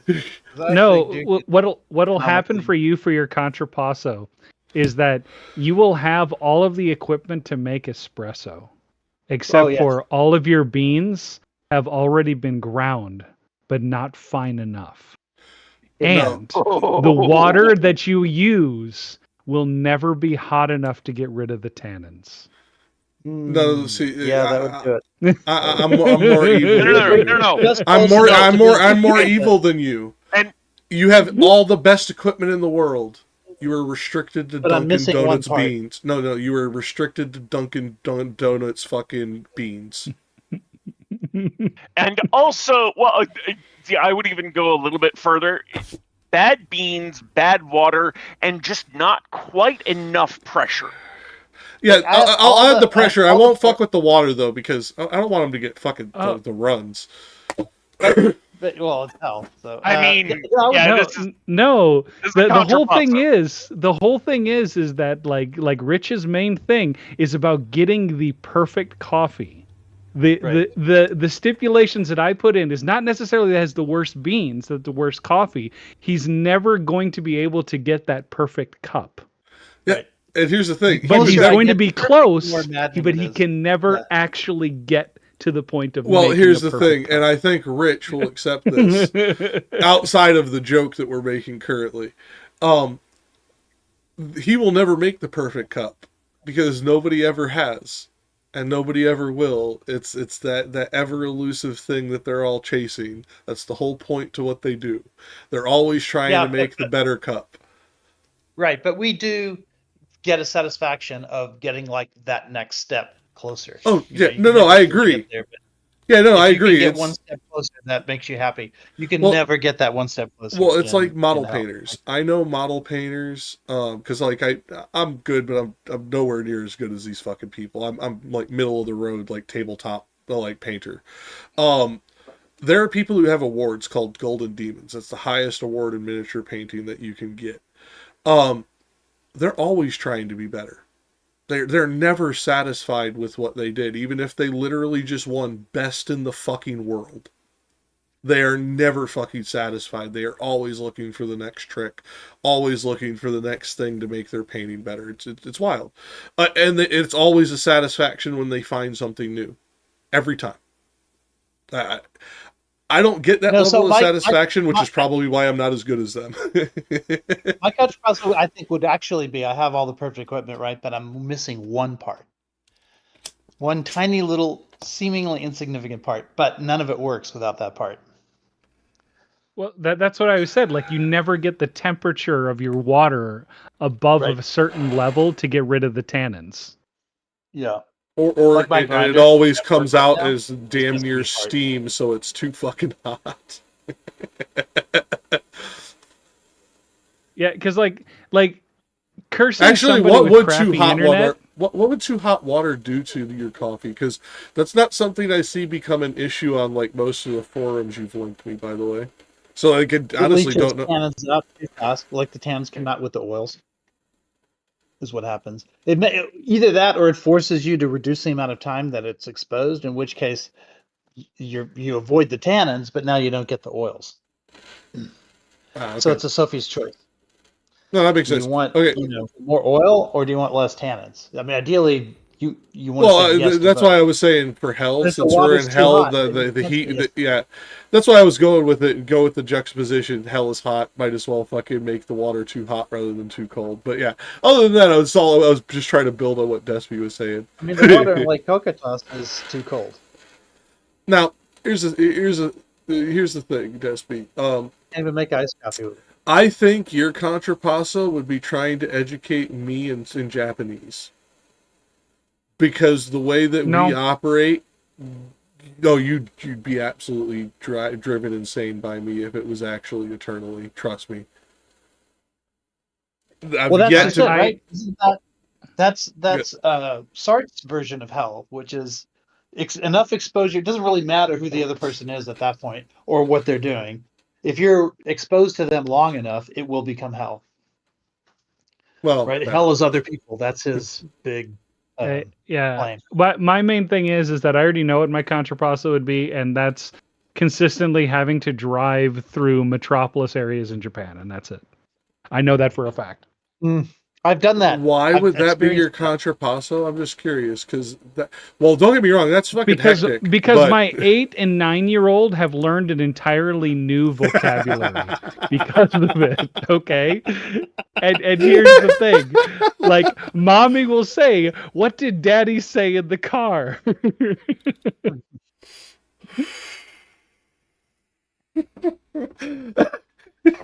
No, what'll happen for you for your contrapasso is that you will have all of the equipment to make espresso, except for all of your beans have already been ground, but not fine enough. And the water that you use will never be hot enough to get rid of the tannins. No, see, that would do it. I'm more evil. No. I'm more evil than you. And you have all the best equipment in the world. You are restricted to Dunkin' Donuts beans. No, you are restricted to Dunkin' Donuts fucking beans. And also, well, I would even go a little bit further. Bad beans, bad water, and just not quite enough pressure. Yeah, I'll add the pressure. I won't fuck with the water, though, because I don't want them to get fucking the runs. But, well, no. So, I mean, no. The whole thing is that like Rich's main thing is about getting the perfect coffee. The stipulations that I put in is not necessarily that has the worst beans, that the worst coffee. He's never going to be able to get that perfect cup. Yeah. Right. And here's the thing. But he's going to be close, but he can never actually get to the point of here's the thing, and I think Rich will accept this outside of the joke that we're making currently. He will never make the perfect cup because nobody ever has and nobody ever will. It's that ever elusive thing that they're all chasing. That's the whole point to what they do. They're always trying to make the better cup. Right, but we do get a satisfaction of getting like that next step closer. Oh, yeah. No, I agree. I agree. Get one step closer, that makes you happy. You can never get that one step closer. Well, it's like model painters. I know model painters because like I'm good, but I'm nowhere near as good as these fucking people. I'm like middle of the road, like tabletop, like painter. There are people who have awards called Golden Demons. That's the highest award in miniature painting that you can get. They're always trying to be better. They're never satisfied with what they did, even if they literally just won best in the fucking world. They are never fucking satisfied. They are always looking for the next trick, always looking for the next thing to make their painting better. It's wild, and it's always a satisfaction when they find something new, every time. I don't get that level of satisfaction, which is probably why I'm not as good as them. My contrapasso, I think, would actually be I have all the perfect equipment, right, but I'm missing one part. One tiny little, seemingly insignificant part, but none of it works without that part. Well, that's what I said. Like, you never get the temperature of your water above a certain level to get rid of the tannins. Yeah. Or like it always comes out as damn near steam, so it's too fucking hot. Yeah, because like cursing. Actually, what would too hot water? What would too hot water do to your coffee? Because that's not something I see become an issue on like most of the forums you've linked me. By the way, so I honestly don't know. Tannins up too fast, like the tannins come out with the oils. Is what happens. Either that or it forces you to reduce the amount of time that it's exposed, in which case you avoid the tannins, but now you don't get the oils. Okay. So it's a Sophie's choice. No, that makes sense. Do you want more oil or do you want less tannins? I mean, ideally, you want to say yes that's why I was saying for hell, since we're in hell, the heat, that's why I was going with it. Go with the juxtaposition. Hell is hot. Might as well fucking make the water too hot rather than too cold. But yeah, other than that, I was just trying to build on what Despy was saying. I mean, the water in Lake Cocatos is too cold. Now, here's the thing, Despy. Can't even make iced coffee with it. I think your contrapasso would be trying to educate me in Japanese. because the way that No. we operate, no, you'd be absolutely driven insane by me if it was actually eternally. Trust me. Well, that's just it, right? Isn't that's Sartre's version of hell, which is enough exposure. It doesn't really matter who the other person is at that point or what they're doing. If you're exposed to them long enough, it will become hell. Well, right? Hell is other people. That's his big claim. But my main thing is that I already know what my contrapasso would be, and that's consistently having to drive through metropolis areas in Japan, and that's it. I know that for a fact. I've done that. Why would that be your contrapasso? I'm just curious, because well, don't get me wrong, that's fucking hectic. Because my 8 and 9-year-old have learned an entirely new vocabulary because of it. Okay, and here's the thing, like mommy will say, "What did Daddy say in the car?" Do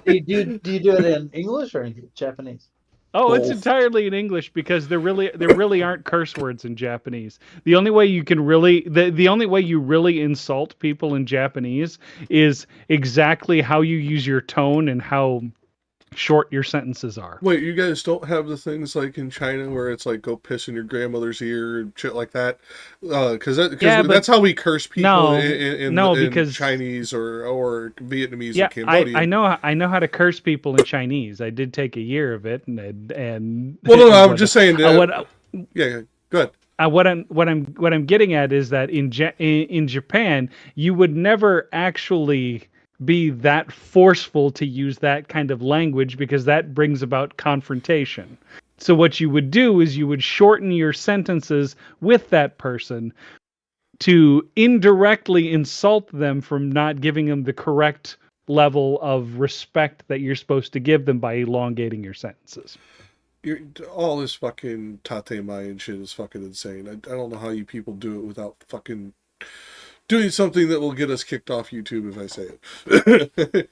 you do it in English or in Japanese? Oh, it's entirely in English because there really aren't curse words in Japanese. The only way you can really the only way you really insult people in Japanese is exactly how you use your tone and how short your sentences are. Wait, you guys don't have the things like in China where it's like go piss in your grandmother's ear and shit like that? Because that's how we curse people in Chinese or Vietnamese or Cambodian. I know how to curse people in Chinese. I did take a year of it, and well, no, I'm just saying. Yeah, good. What I'm getting at is that in Japan, you would never actually be that forceful to use that kind of language because that brings about confrontation. So what you would do is you would shorten your sentences with that person to indirectly insult them from not giving them the correct level of respect that you're supposed to give them by elongating your sentences. All this fucking Tate Mayan shit is fucking insane. I don't know how you people do it without fucking doing something that will get us kicked off YouTube if I say it.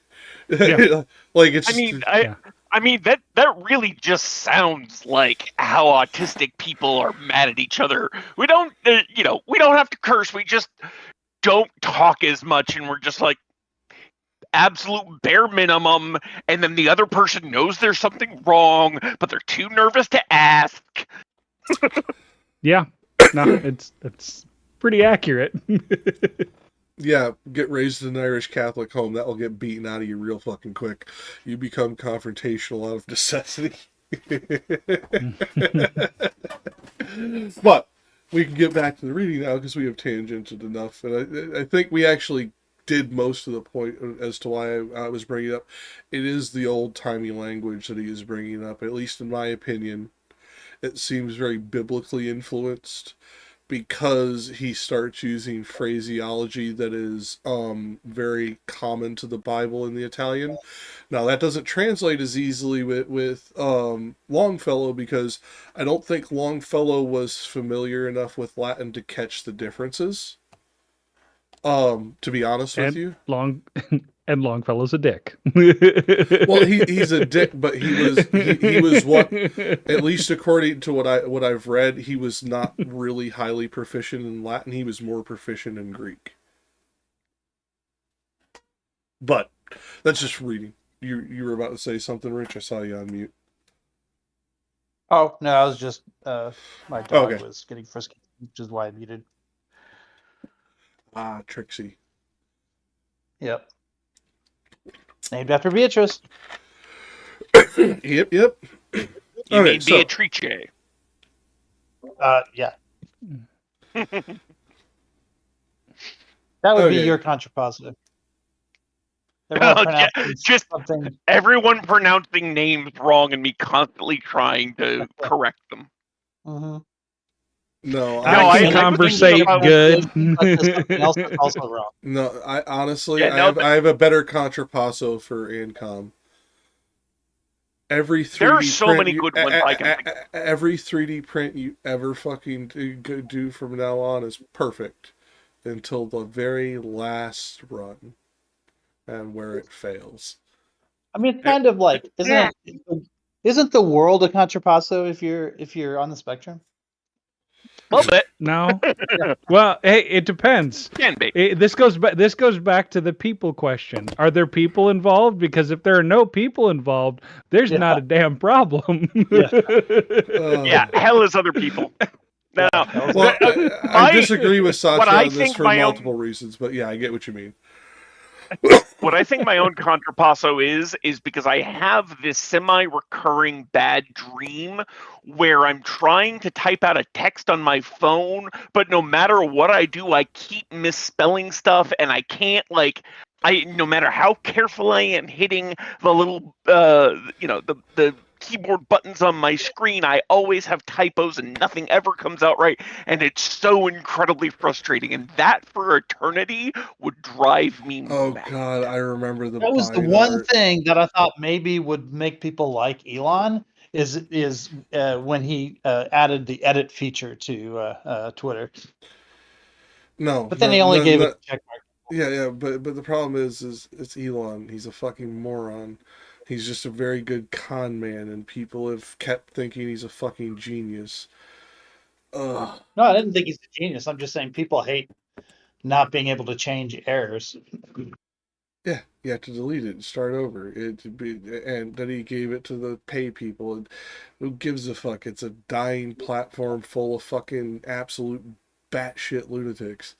Yeah. Like it's. I mean that really just sounds like how autistic people are mad at each other. We don't, we don't have to curse. We just don't talk as much, and we're just like absolute bare minimum. And then the other person knows there's something wrong, but they're too nervous to ask. Yeah, no, it's pretty accurate. Yeah, get raised in an Irish Catholic home. That will get beaten out of you real fucking quick. You become confrontational out of necessity. But we can get back to the reading now because we have tangented enough. And I think we actually did most of the point as to why I was bringing it up. It is the old-timey language that he is bringing up, at least in my opinion. It seems very biblically influenced, because he starts using phraseology that is very common to the Bible in the Italian. Now, that doesn't translate as easily with Longfellow, because I don't think Longfellow was familiar enough with Latin to catch the differences. To be honest with you. Longfellow's a dick. Well, he's a dick, but he was what, at least according to what I've read, he was not really highly proficient in Latin. He was more proficient in Greek. But that's just reading. You were about to say something, Rich. I saw you on mute. Oh no, I was just my dog was getting frisky, which is why I muted. Ah, Trixie. Yep. Named after Beatrice. Yep. You mean Beatrice? Yeah. That would be your contrapositive. Just everyone pronouncing names wrong and me constantly trying to correct them. Mm-hmm. No, I can conversate good. Else is also wrong. No, I honestly, I have a better contrapasso for Ancom. Every 3D there are so many good ones I can think of. Every 3D print you ever fucking do from now on is perfect until the very last run, and where it fails. I mean, kind of like isn't the world a contrapasso if you're on the spectrum? A little bit. No. Well, hey, it depends. Can be. This goes back to the people question. Are there people involved? Because if there are no people involved, there's not a damn problem. Yeah, hell is other people. No. Well, I disagree with Sasha on this for multiple reasons, but yeah, I get what you mean. What I think my own contrapasso is because I have this semi-recurring bad dream where I'm trying to type out a text on my phone, but no matter what I do, I keep misspelling stuff, and I can't, like, no matter how careful I am hitting the little, the keyboard buttons on my screen, I always have typos and nothing ever comes out right, and it's so incredibly frustrating, and that for eternity would drive me mad. God, I remember that was the one thing that I thought maybe would make people like Elon is when he added the edit feature to Twitter. No, but then he only gave it a check mark. Yeah, but the problem is it's Elon. He's a fucking moron. He's just a very good con man, and people have kept thinking he's a fucking genius. No, I didn't think he's a genius. I'm just saying people hate not being able to change errors. Yeah, you have to delete it and start over. And then he gave it to the pay people. And who gives a fuck? It's a dying platform full of fucking absolute batshit lunatics.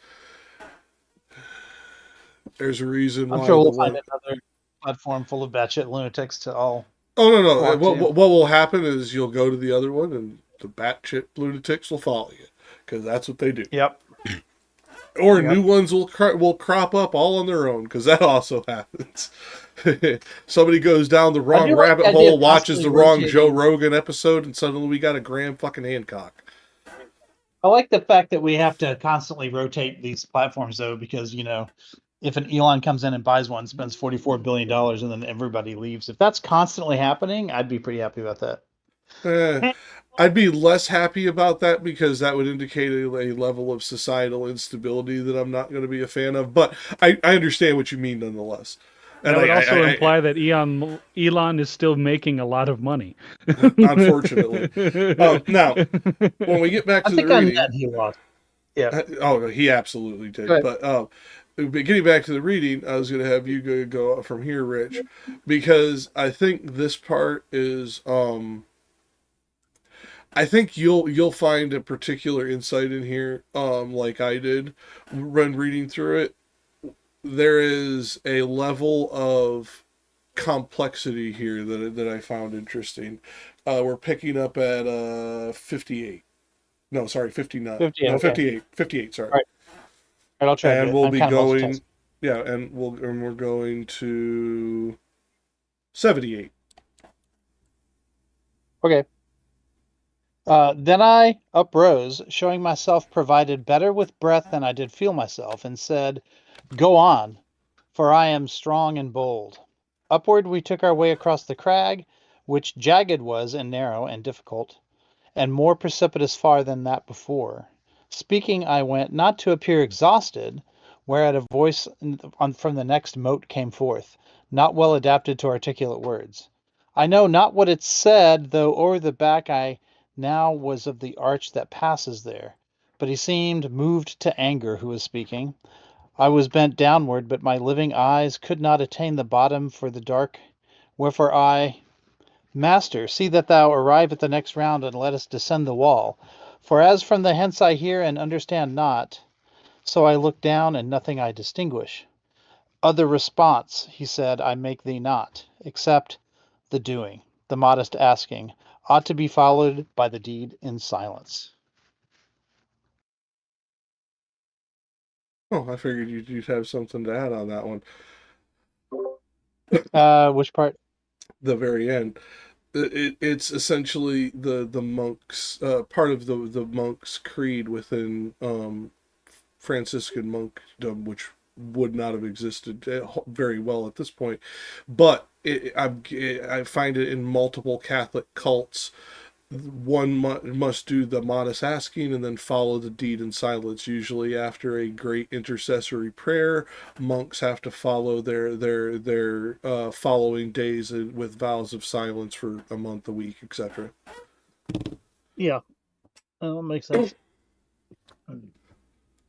There's a reason why. I'm sure we'll find another platform full of batshit lunatics to all. Oh, no. What will happen is you'll go to the other one and the batshit lunatics will follow you. Because that's what they do. Yep. Or new ones will crop up all on their own, because that also happens. Somebody goes down the wrong rabbit hole, watches the wrong Joe Rogan episode, and suddenly we got a Graham fucking Hancock. I like the fact that we have to constantly rotate these platforms, though, because, if an Elon comes in and buys one, spends $44 billion, and then everybody leaves. If that's constantly happening, I'd be pretty happy about that. I'd be less happy about that because that would indicate a level of societal instability that I'm not going to be a fan of. But I understand what you mean nonetheless. And that would also imply that Elon is still making a lot of money. Unfortunately. Now, when we get back to the reading... I think on that he lost. Yeah. Oh, he absolutely did. But getting back to the reading, I was going to have you go from here, Rich, because I think this part is... I think you'll find a particular insight in here, like I did when reading through it. There is a level of complexity here that I found interesting. We're picking up at 58. No, sorry, 59. 58, no, 58. Okay. 58, sorry. All right, I'll try. And we'll be going. Yeah, and we're going to 78. Okay. Then I uprose, showing myself provided better with breath than I did feel myself, and said, "Go on, for I am strong and bold." Upward we took our way across the crag, which jagged was and narrow and difficult, and more precipitous far than that before. Speaking I went, not to appear exhausted, whereat a voice from the next moat came forth, not well adapted to articulate words. I know not what it said, though o'er the back I now was of the arch that passes there, but he seemed moved to anger who was speaking. I was bent downward, but my living eyes could not attain the bottom for the dark, wherefore I, "Master, see that thou arrive at the next round, and let us descend the wall, for as from the hence I hear and understand not, so I look down and nothing I distinguish. Other response," he said, "I make thee not, except the doing, the modest asking, ought to be followed by the deed in silence." Oh, I figured you'd have something to add on that one. Which part? The very end. It's essentially the monks, part of the monks' creed within Franciscan monkedom, which would not have existed very well at this point. But I find it in multiple Catholic cults. One must do the modest asking and then follow the deed in silence. Usually after a great intercessory prayer, monks have to follow their following days with vows of silence for a month, a week, etc. Yeah, that makes sense.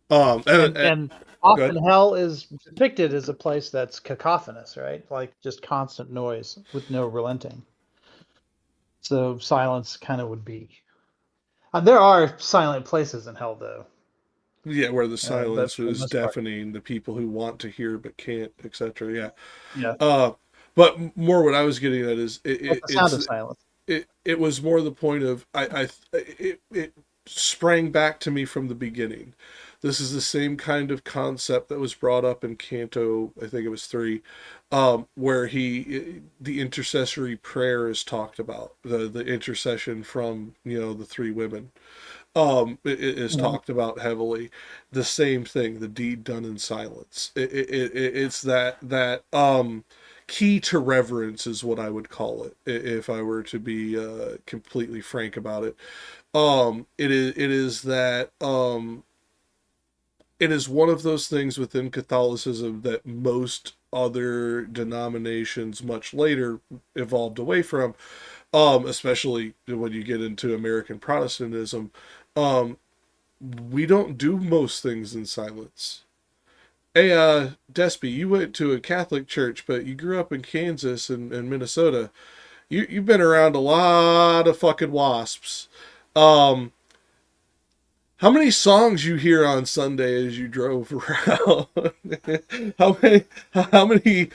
And often hell is depicted as a place that's cacophonous, right? Like just constant noise with no relenting. So silence kind of would be. There are silent places in hell, though. Yeah, where the silence for the is most part. deafening, the people who want to hear but can't, etc. Yeah. Yeah. But more what I was getting at is The sound of silence. it was more the point of it sprang back to me from the beginning. This is the same kind of concept that was brought up in Canto, I think it was 3, where the intercessory prayer is talked about, the intercession from the 3 women. It is talked about heavily. The same thing, the deed done in silence. It's that key to reverence is what I would call it, if I were to be completely frank about it. It is that it is one of those things within Catholicism that most other denominations much later evolved away from, especially when you get into American Protestantism. We don't do most things in silence. Hey, Despy, you went to a Catholic church, but you grew up in Kansas and Minnesota. You've been around a lot of fucking wasps. How many songs you hear on Sunday as you drove around? how many,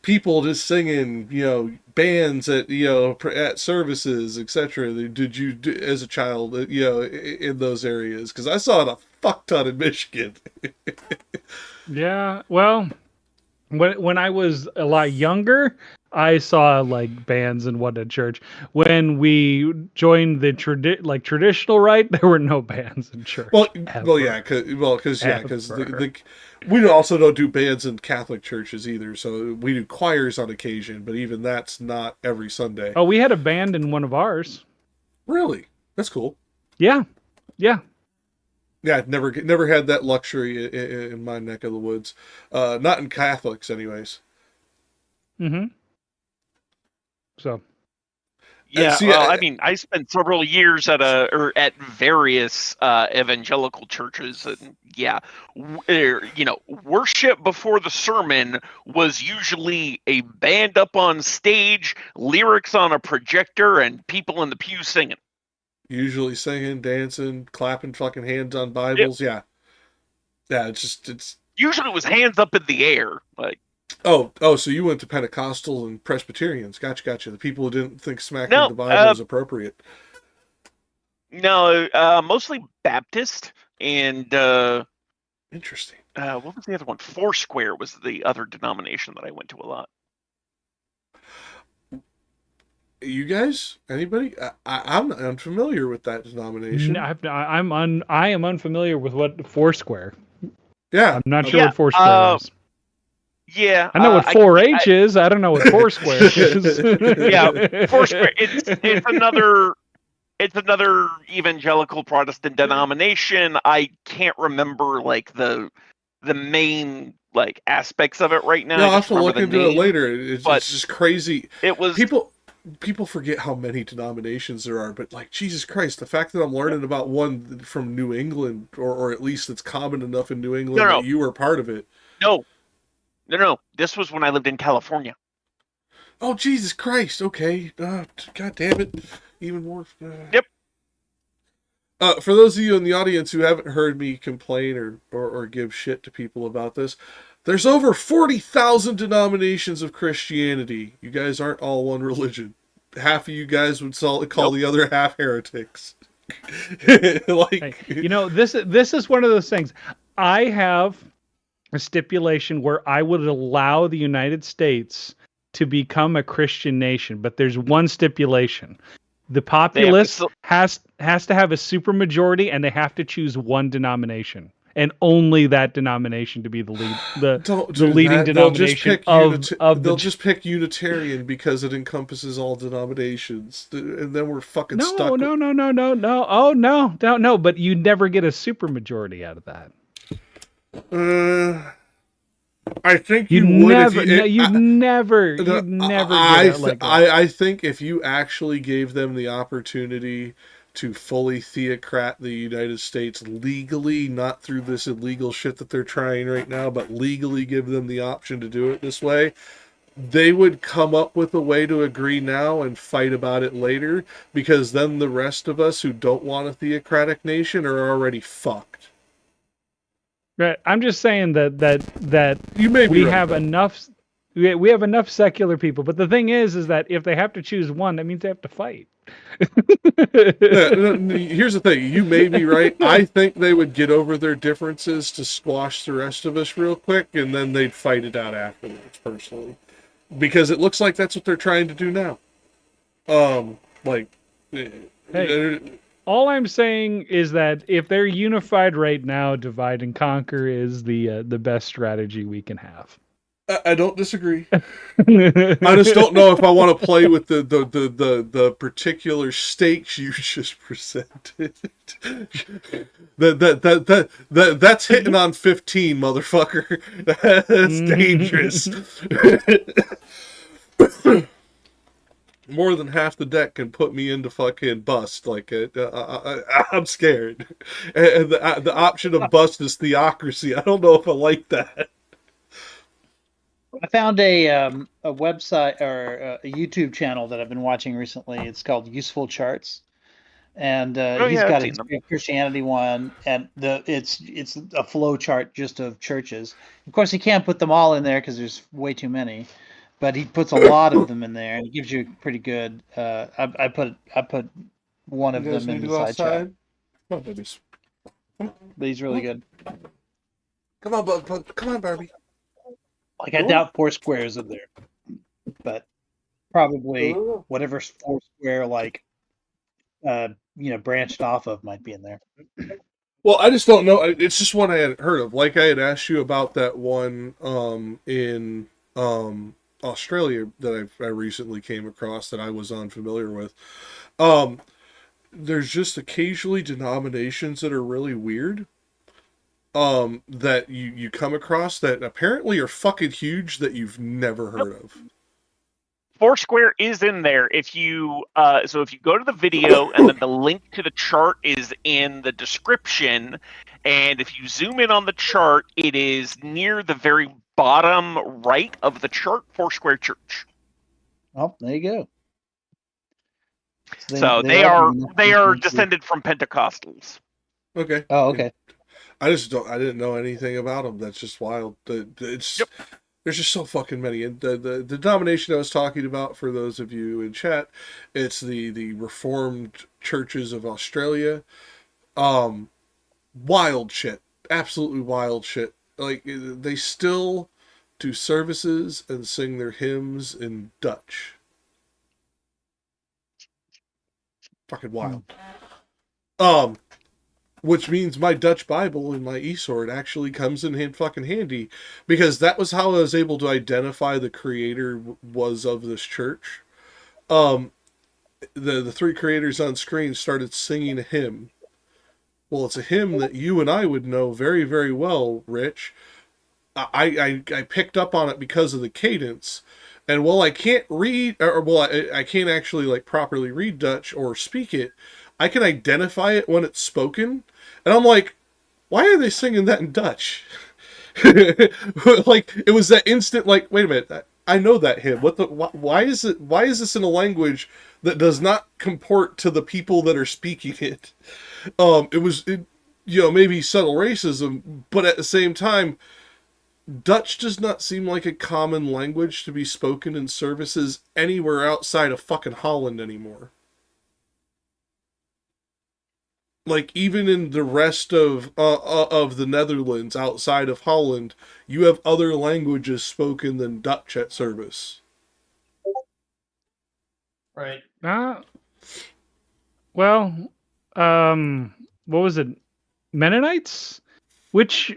people just singing, bands at services, etc. Did you do as a child, in those areas? Because I saw it a fuck ton in Michigan. Yeah, well, when I was a lot younger, I saw like bands and what at church. When we joined the traditional rite, there were no bands in church. Well, ever. yeah, because we also don't do bands in Catholic churches either. So we do choirs on occasion, but even that's not every Sunday. Oh, we had a band in one of ours. Really? That's cool. Yeah. Yeah, never had that luxury in my neck of the woods. Not in Catholics, anyways. Mm-hmm. So. Yeah, I mean, I spent several years at various evangelical churches, and worship before the sermon was usually a band up on stage, lyrics on a projector, and people in the pew singing. Usually singing, dancing, clapping fucking hands on Bibles. Yep. Yeah. It's usually it was hands up in the air, like. Oh, so you went to Pentecostal and Presbyterians. Gotcha. The people who didn't think smacking the Bible was appropriate. No, mostly Baptist and interesting. What was the other one? Foursquare was the other denomination that I went to a lot. You guys? Anybody? I'm unfamiliar with that denomination. I am unfamiliar with what Foursquare. Yeah, I'm not sure what Foursquare is. Yeah, I know what 4-H is. I don't know what Foursquare is. Yeah, Foursquare. It's another evangelical Protestant denomination. I can't remember like the main like aspects of it right now. No, I'll have to look into it later. It's just crazy. It was people forget how many denominations there are, but like Jesus Christ, the fact that I'm learning about one from New England, or at least it's common enough in New England that you were part of it. No. This was when I lived in California. Oh, Jesus Christ. Okay. God damn it. Even more. Yep. For those of you in the audience who haven't heard me complain or give shit to people about this, there's over 40,000 denominations of Christianity. You guys aren't all one religion. Half of you guys would call the other half heretics. Like, this is one of those things. I have a stipulation where I would allow the United States to become a Christian nation, but there's one stipulation. The populace has to have a supermajority, and they have to choose one denomination, and only that denomination to be the lead, the leading denomination They'll just pick Unitarian because it encompasses all denominations, and then we're fucking stuck. No. Oh no. But you never get a supermajority out of that. I think you'd never. I think if you actually gave them the opportunity to fully theocrat the United States legally, not through this illegal shit that they're trying right now, but legally give them the option to do it this way, they would come up with a way to agree now and fight about it later, because then the rest of us who don't want a theocratic nation are already fucked. Right. I'm just saying that You may be we right, have though. enough. We have enough secular people, but the thing is that if they have to choose one, that means they have to fight. Here's the thing. You may be right. I think they would get over their differences to squash the rest of us real quick, and then they'd fight it out afterwards, personally. Because it looks like that's what they're trying to do now. Hey, all I'm saying is that if they're unified right now, divide and conquer is the best strategy we can have. I don't disagree. I just don't know if I want to play with the particular stakes you just presented. That's hitting on 15, motherfucker. That's dangerous. More than half the deck can put me into fucking bust. Like I'm scared. And the option of bust is theocracy. I don't know if I like that. I found a website or a YouTube channel that I've been watching recently. It's called Useful Charts, and he's got a Christianity one, and it's a flow chart just of churches. Of course, he can't put them all in there because there's way too many, but he puts a lot of them in there, and it gives you pretty good. I put one of them in the side chat. Come on, babies. But he's really good. Come on, come on, Barbie. Like, I doubt Foursquare is in there, but probably whatever Foursquare branched off of might be in there. Well, I just don't know. It's just one I hadn't heard of. Like I had asked you about that one in Australia that I recently came across that I was unfamiliar with. There's just occasionally denominations that are really weird. That you come across that apparently are fucking huge that you've never heard of. Foursquare is in there. If you if you go to the video and then the link to the chart is in the description, and if you zoom in on the chart, it is near the very bottom right of the chart, Foursquare Church. Oh, there you go. So they are descended from Pentecostals. Okay. Oh, okay. I didn't know anything about them. That's just wild. There's just so fucking many. And the denomination I was talking about, for those of you in chat, it's the Reformed Churches of Australia. Wild shit. Absolutely wild shit. Like, they still do services and sing their hymns in Dutch. Fucking wild. Which means my Dutch Bible and my eSword actually comes in fucking handy, because that was how I was able to identify the creator was of this church. The three creators on screen started singing a hymn. Well, it's a hymn that you and I would know very, very well, Rich. I picked up on it because of the cadence. And while I can't read, I can't actually like properly read Dutch or speak it, I can identify it when it's spoken. And I'm like, why are they singing that in Dutch? Like, it was that instant, like, wait a minute, I know that hymn. Why is this in a language that does not comport to the people that are speaking it? It was maybe subtle racism, but at the same time, Dutch does not seem like a common language to be spoken in services anywhere outside of fucking Holland anymore. Like, even in the rest of the Netherlands outside of Holland, you have other languages spoken than Dutch at service. Right. Well, what was it? Mennonites? Which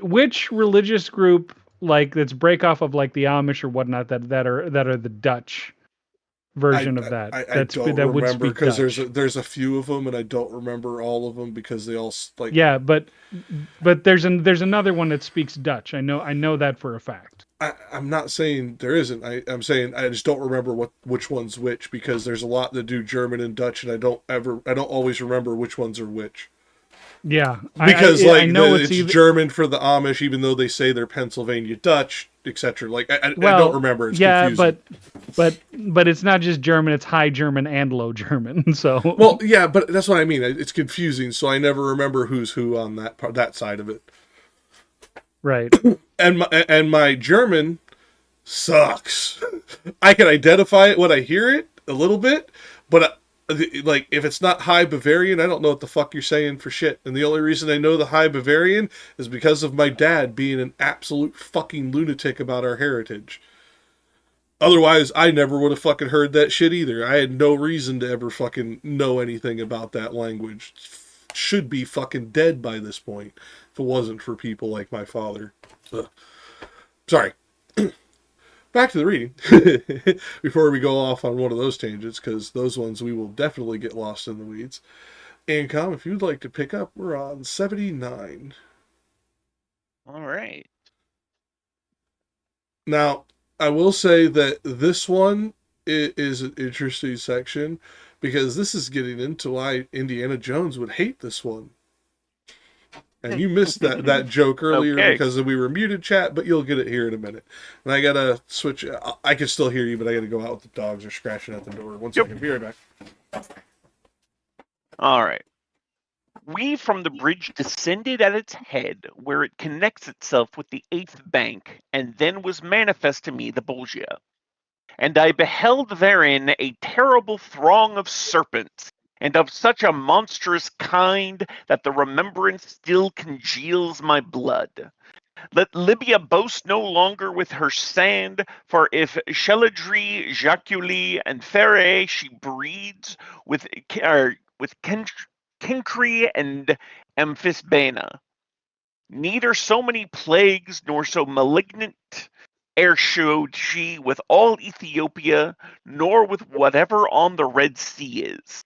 religious group, like, that's break off of like the Amish or whatnot that are the Dutch version of that? I don't remember, because there's a few of them, and I don't remember all of them because they all like. Yeah, but there's another one that speaks Dutch. I know that for a fact. I'm not saying there isn't. I'm saying I just don't remember which one's which, because there's a lot that do German and Dutch, and I don't always remember which ones are which. Yeah, Because I know it's German for the Amish, even though they say they're Pennsylvania Dutch, etc. Like I don't remember. It's confusing. but it's not just German; it's High German and Low German. So well, yeah, but that's what I mean. It's confusing, so I never remember who's who on that side of it. Right. And my German sucks. I can identify it when I hear it a little bit, but like if it's not High Bavarian, I don't know what the fuck you're saying for shit. And the only reason I know the High Bavarian is because of my dad being an absolute fucking lunatic about our heritage. Otherwise, I never would have fucking heard that shit either. I had no reason to ever fucking know anything about that language. Should be fucking dead by this point if it wasn't for people like my father. Ugh. Sorry. Back to the reading before we go off on one of those tangents, because those ones we will definitely get lost in the weeds. Ancom, if you'd like to pick up, we're on 79. All right. Now, I will say that this one is an interesting section, because this is getting into why Indiana Jones would hate this one. And you missed that joke earlier because we were muted, chat, but you'll get it here in a minute. And I gotta switch. I can still hear you, but I gotta go out with the dogs are scratching at the door. One second, be right back. All right. We from the bridge descended at its head, where it connects itself with the 8th bank, and then was manifest to me the Bolgia. And I beheld therein a terrible throng of serpents, and of such a monstrous kind that the remembrance still congeals my blood. Let Libya boast no longer with her sand, for if Sheladri, Jaculi, and Phere she breeds with Kincri and Amphisbena. Neither so many plagues nor so malignant ere showed she with all Ethiopia, nor with whatever on the Red Sea is.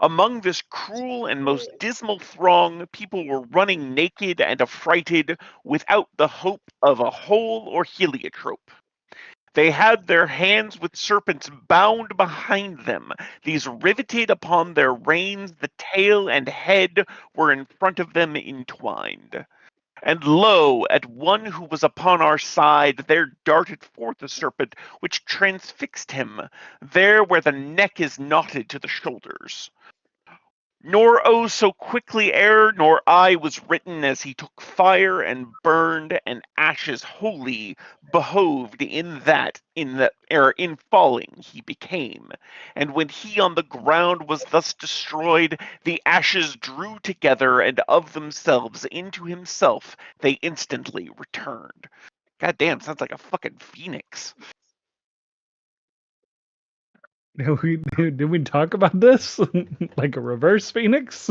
Among this cruel and most dismal throng, people were running naked and affrighted, without the hope of a hole or heliotrope. They had their hands with serpents bound behind them, these riveted upon their reins, the tail and head were in front of them entwined. And lo, at one who was upon our side, there darted forth a serpent, which transfixed him, there where the neck is knotted to the shoulders. Nor oh so quickly ere nor I was written as he took fire and burned and ashes wholly behoved in falling he became. And when he on the ground was thus destroyed, the ashes drew together, and of themselves into himself they instantly returned. God damn, sounds like a fucking phoenix. Did we talk about this? Like a reverse phoenix?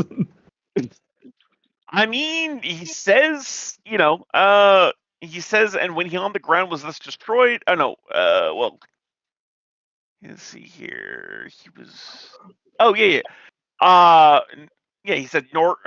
I mean, he says, he says, and when he on the ground was thus destroyed, well, let's see here, he was, oh, yeah, he said, nor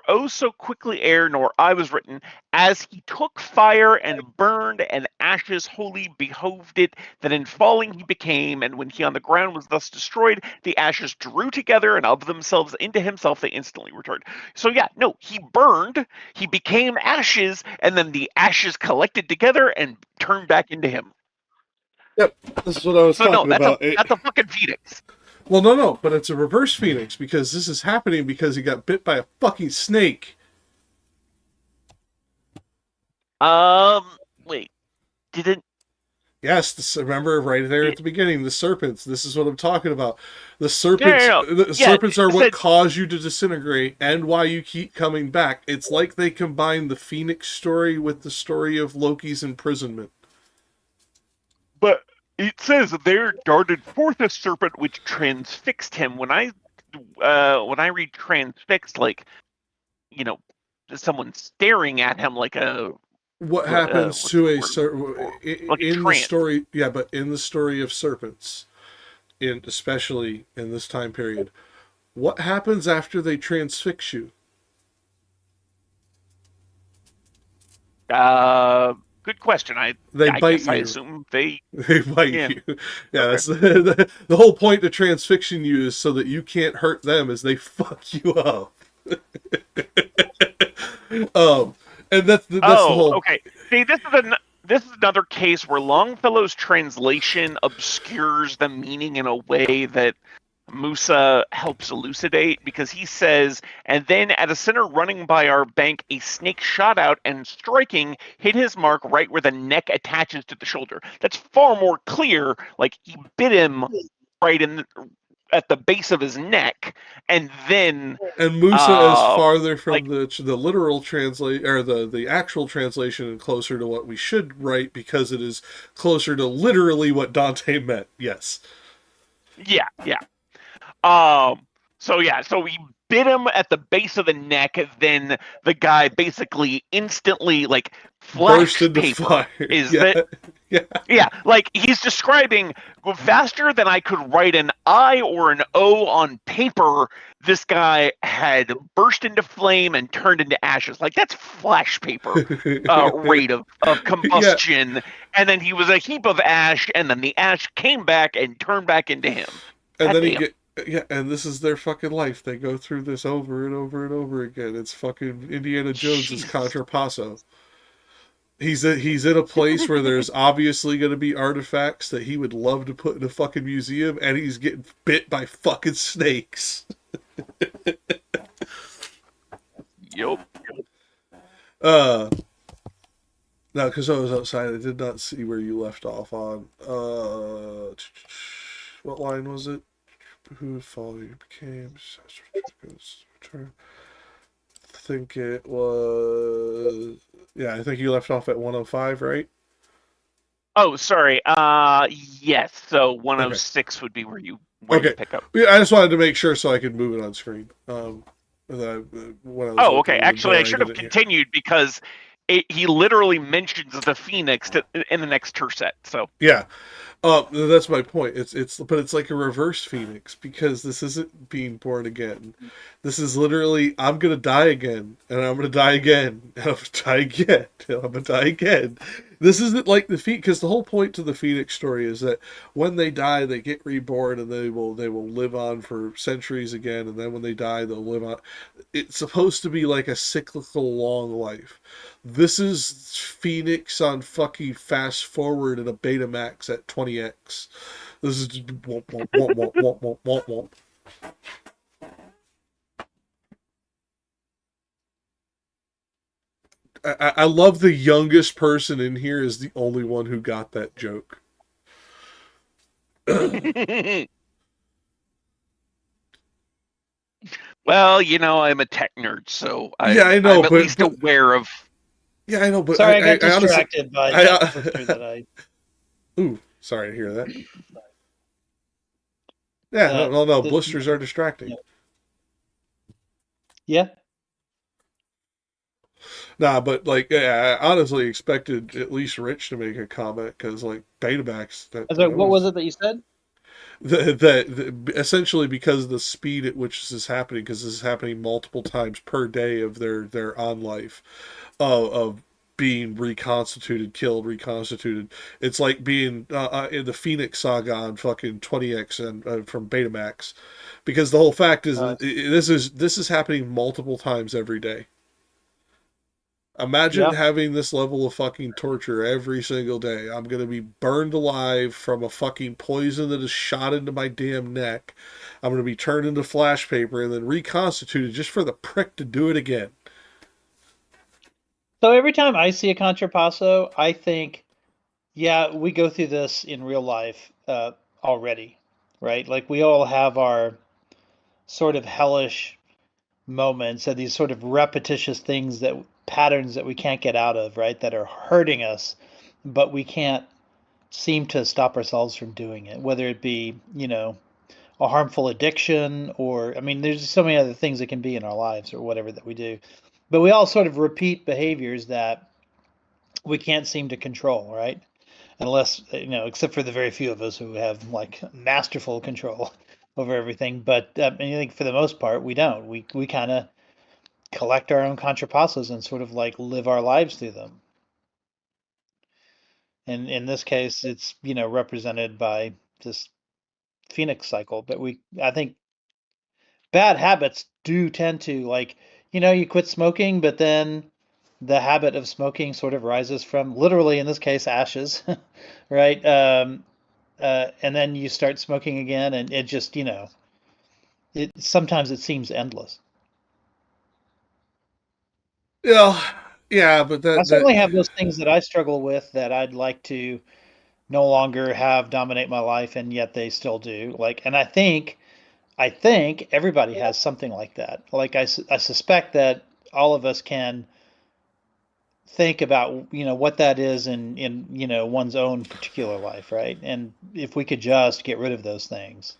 oh so quickly ere nor I was written, as he took fire and burned and ashes wholly behoved it, that in falling he became, and when he on the ground was thus destroyed, the ashes drew together, and of themselves into himself they instantly returned. So yeah, no, he burned, he became ashes, and then the ashes collected together and turned back into him. Yep, this is what I was talking about. That's a fucking phoenix. Well, no, but it's a reverse phoenix, because this is happening because he got bit by a fucking snake. Wait, didn't? Yes, remember right there at the beginning, the serpents. This is what I'm talking about. The serpents, The serpents are what cause you to disintegrate and why you keep coming back. It's like they combine the Phoenix story with the story of Loki's imprisonment. But it says there darted forth a serpent which transfixed him. When I read transfixed, like, someone staring at him like a. What happens to a serpent in the story? Yeah, but in the story of serpents, especially in this time period, what happens after they transfix you? Good question. They I bite guess I you. assume they. They bite Yeah. you. Yeah, Okay. that's the whole point of transfixion you is so that you can't hurt them as they fuck you up. And that's the Oh, whole. okay. See, this is another case where Longfellow's translation obscures the meaning in a way that Musa helps elucidate, because he says, and then at a sinner running by our bank, a snake shot out and striking hit his mark right where the neck attaches to the shoulder. That's far more clear. Like, he bit him right at the base of his neck, and then And Musa is uh farther like from the literal translate or the actual translation and closer to what we should write because it is closer to literally what Dante meant. Yes. yeah, yeah. So he bit him at the base of the neck. Then the guy basically instantly, like, Burst flash into paper fire. is Yeah. that. Yeah. Yeah, like, he's describing faster than I could write an I or an O on paper. This guy had burst into flame and turned into ashes. Like, that's flash paper rate of Yeah. combustion. And then he was a heap of ash, and then the ash came back and turned back into him. And God then he damn. yeah, and this is their fucking life. They go through this over and over and over again. It's fucking Indiana Jones's Jesus. Contrapasso. He's in a place where there's obviously going to be artifacts that he would love to put in a fucking museum, and he's getting bit by fucking snakes. Yup. No, because I was outside, I did not see where you left off on. What line was it? Who followed you became? I think it was. Yeah, I think you left off at 105, right? Oh, sorry. Yes. So 106 would be where you pick up. Yeah, I just wanted to make sure so I could move it on screen. When I was Oh, looking okay. at it, Actually, I though should have didn't hear. continued because he literally mentions the Phoenix in the next tercet. So Yeah, that's my point. But it's like a reverse Phoenix because this isn't being born again. This is literally I'm gonna die again, and I'm gonna die again, and I'm gonna die again, and I'm gonna die again. This isn't like the Phoenix, because the whole point to the Phoenix story is that when they die, they get reborn, and they will live on for centuries again, and then when they die, they'll live on. It's supposed to be like a cyclical long life. This is Phoenix on fucking fast forward in a Betamax at 20x. This is just womp, womp, womp, womp, womp, womp, womp, womp. I love the youngest person in here is the only one who got that joke. well, I'm a tech nerd, so Yeah, I know, I'm at least aware of. Yeah, I know, but sorry, I got distracted by that picture that I. Ooh, sorry to hear that. Yeah, no, blisters are distracting. Yeah. Nah, but like, yeah, I honestly expected at least Rich to make a comment because, like, Betamax. What was it that you said? That essentially because of the speed at which this is happening, because this is happening multiple times per day of their on life, of being reconstituted, killed, reconstituted. It's like being in the Phoenix saga on fucking 20x and from Betamax, because the whole fact is this is happening multiple times every day. Imagine having this level of fucking torture every single day. I'm going to be burned alive from a fucking poison that is shot into my damn neck. I'm going to be turned into flash paper and then reconstituted just for the prick to do it again. So every time I see a contrapasso, I think, yeah, we go through this in real life already, right? Like, we all have our sort of hellish moments and these sort of repetitious things, patterns that we can't get out of, right? That are hurting us, but we can't seem to stop ourselves from doing it, whether it be, a harmful addiction, or, I mean, there's so many other things that can be in our lives or whatever that we do. But we all sort of repeat behaviors that we can't seem to control, right? Unless, except for the very few of us who have like masterful control over everything. But I think for the most part, we don't. We kind of collect our own contrapassos and sort of like live our lives through them. And in this case, it's, represented by this phoenix cycle. But I think bad habits do tend to, like, you quit smoking, but then the habit of smoking sort of rises from, literally in this case, ashes, right? And then you start smoking again, and it just, sometimes it seems endless. Yeah, but I that certainly have those things that I struggle with that I'd like to no longer have dominate my life, and yet they still do. Like, and I think everybody has something like that. Like, I suspect that all of us can think about, what that is in one's own particular life, right? And if we could just get rid of those things,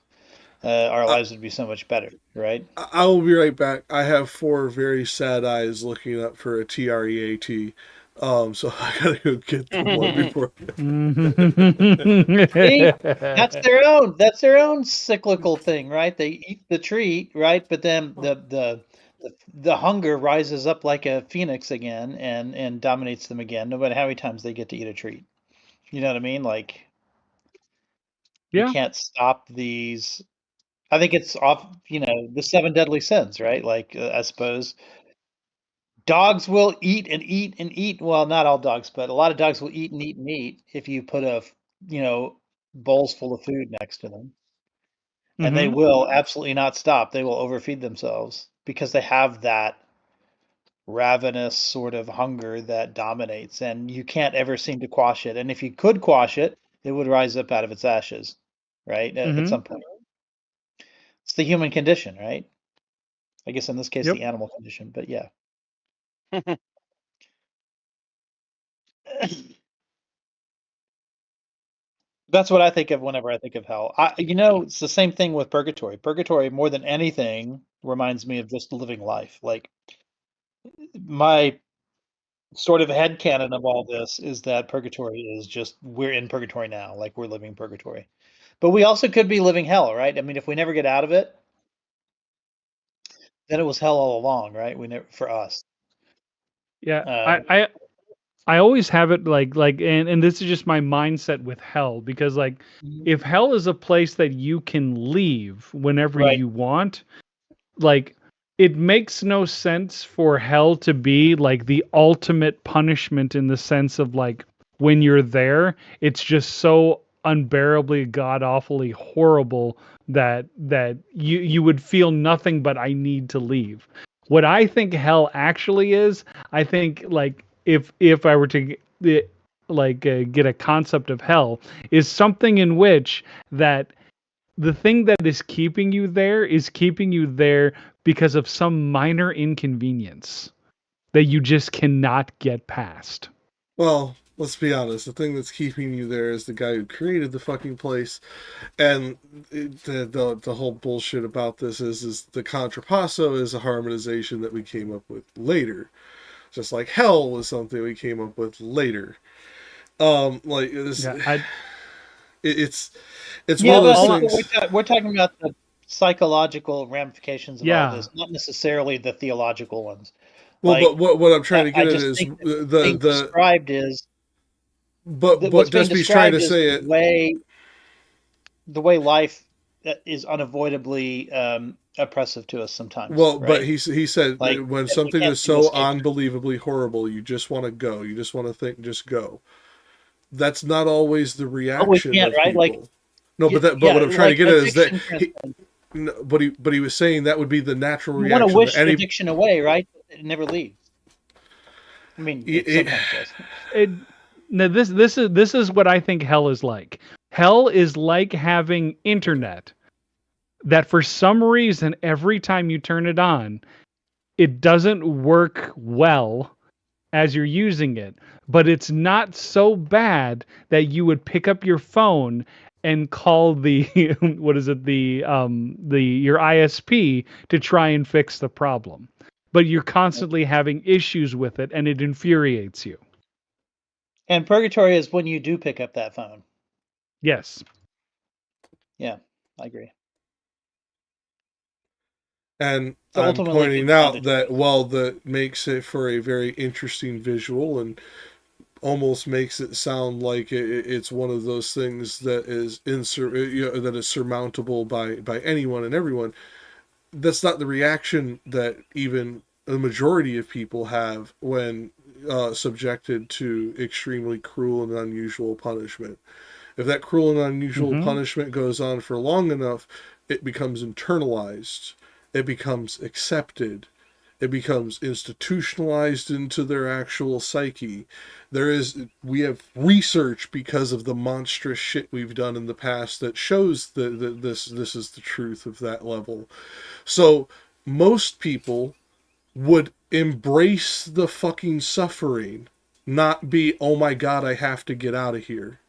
our lives would be so much better, right? I will be right back. I have 4 very sad eyes looking up for a TREAT. So I gotta go get them one before. See, that's their own cyclical thing, right? They eat the treat, right? But then the hunger rises up like a phoenix again and dominates them again, no matter how many times they get to eat a treat. You know what I mean? Like, you Yeah. can't stop these. I think it's off, the 7 deadly sins, right? Like, I suppose dogs will eat and eat and eat. Well, not all dogs, but a lot of dogs will eat and eat and eat if you put bowls full of food next to them. And they Hmm. will absolutely not stop. They will overfeed themselves because they have that ravenous sort of hunger that dominates, and you can't ever seem to quash it. And if you could quash it, it would rise up out of its ashes, right? At Hmm. some point. It's the human condition, right? I guess in this case, Yep. the animal condition, but yeah. That's what I think of whenever I think of hell. It's the same thing with purgatory. Purgatory, more than anything, reminds me of just living life. Like, my sort of headcanon of all this is that purgatory is just, we're in purgatory now, like we're living purgatory. But we also could be living hell, right? I mean, if we never get out of it, then it was hell all along, right? We never, for us. Yeah. Um, I always have it and this is just my mindset with hell, because like if hell is a place that you can leave whenever right. you want, like it makes no sense for hell to be like the ultimate punishment, in the sense of like when you're there, it's just so unbearably god awfully horrible that you would feel nothing but I need to leave. What I think hell actually is, I think like if I were to get a concept of hell, is something in which that the thing that is keeping you there because of some minor inconvenience that you just cannot get past. Well, let's be honest. The thing that's keeping you there is the guy who created the fucking place, and the whole bullshit about this is the contrapasso is a harmonization that we came up with later, just like hell was something we came up with later. Like this, Yeah, it's one Yeah, of but I those all think I, things. we're talking about the psychological ramifications of all yeah, this, not necessarily the theological ones. Well, but Like, what I'm trying to I get at just is think that being the described is but that what what's being Despy's trying to described is say it. the way life is unavoidably oppressive to us sometimes, Well, but right? he said Like, that when that we something can't is seem to so escape it. unbelievably horrible, you just want to go. You just want to think, just go. That's not always the But we reaction can't, of right? Like, people. No, but what yeah, I'm trying to like get at is that addiction transcends. but he was saying that would be the natural You want to reaction that wish any. addiction away, right? It never leaves. I mean, it It, sometimes does. it no, this is what I think hell is like. Hell is like having internet that for some reason every time you turn it on, it doesn't work well as you're using it, but it's not so bad that you would pick up your phone and call the what is it, the your ISP to try and fix the problem. But you're constantly having issues with it and it infuriates you. And purgatory is when you do pick up that phone. Yes. Yeah, I agree. and So I'm ultimately, it pointing gets down to out that choice. while that makes it for a very interesting visual, and almost makes it sound like it's one of those things that is that is surmountable by anyone and everyone. That's not the reaction that even the majority of people have when subjected to extremely cruel and unusual punishment. If that cruel and unusual punishment goes on for long enough, it becomes internalized, it becomes accepted, it becomes institutionalized into their actual psyche. We have research because of the monstrous shit we've done in the past that shows that this is the truth of that level. So most people would embrace the fucking suffering, not be, oh my god, I have to get out of here.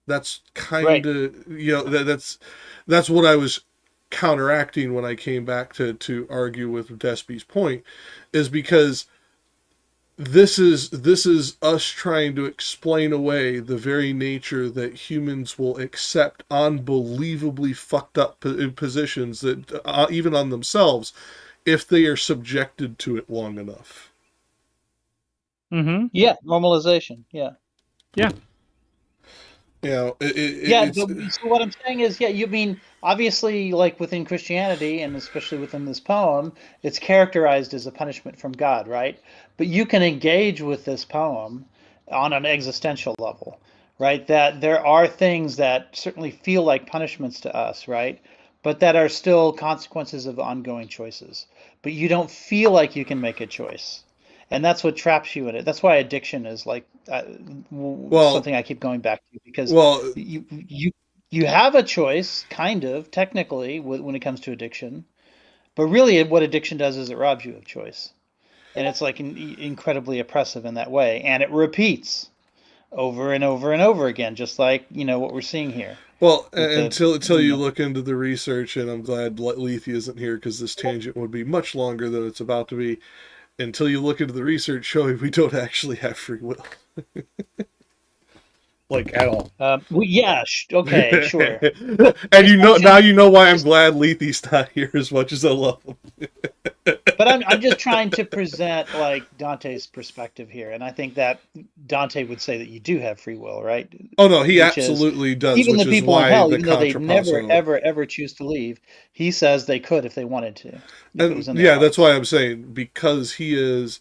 That's kind of, that's what I was counteracting when I came back to argue with Despy's point, is because this is us trying to explain away the very nature that humans will accept unbelievably fucked up positions that even on themselves, if they are subjected to it long enough. Yeah, normalization. Yeah. So what I'm saying is, you mean, obviously, like within Christianity, and especially within this poem, it's characterized as a punishment from God, right? But you can engage with this poem on an existential level, right? That there are things that certainly feel like punishments to us, right? But that are still consequences of ongoing choices. But you don't feel like you can make a choice. And that's what traps you in it. That's why addiction is like something I keep going back to, because you have a choice, kind of technically, when it comes to addiction, but really what addiction does is it robs you of choice, and it's like incredibly oppressive in that way, and it repeats over and over and over again, just like what we're seeing here. Well, until you look into the research, and I'm glad Lethe isn't here because this tangent would be much longer than it's about to be. Until you look into the research showing we don't actually have free will. Like, at all. Okay, sure. And now you know why I'm glad Lethe's not here as much as I love him. But I'm just trying to present like Dante's perspective here, and I think that Dante would say that you do have free will, right? Oh no, he absolutely does. Even the people in hell, even though they never ever choose to leave, he says they could if they wanted to. That's why I'm saying, because he is.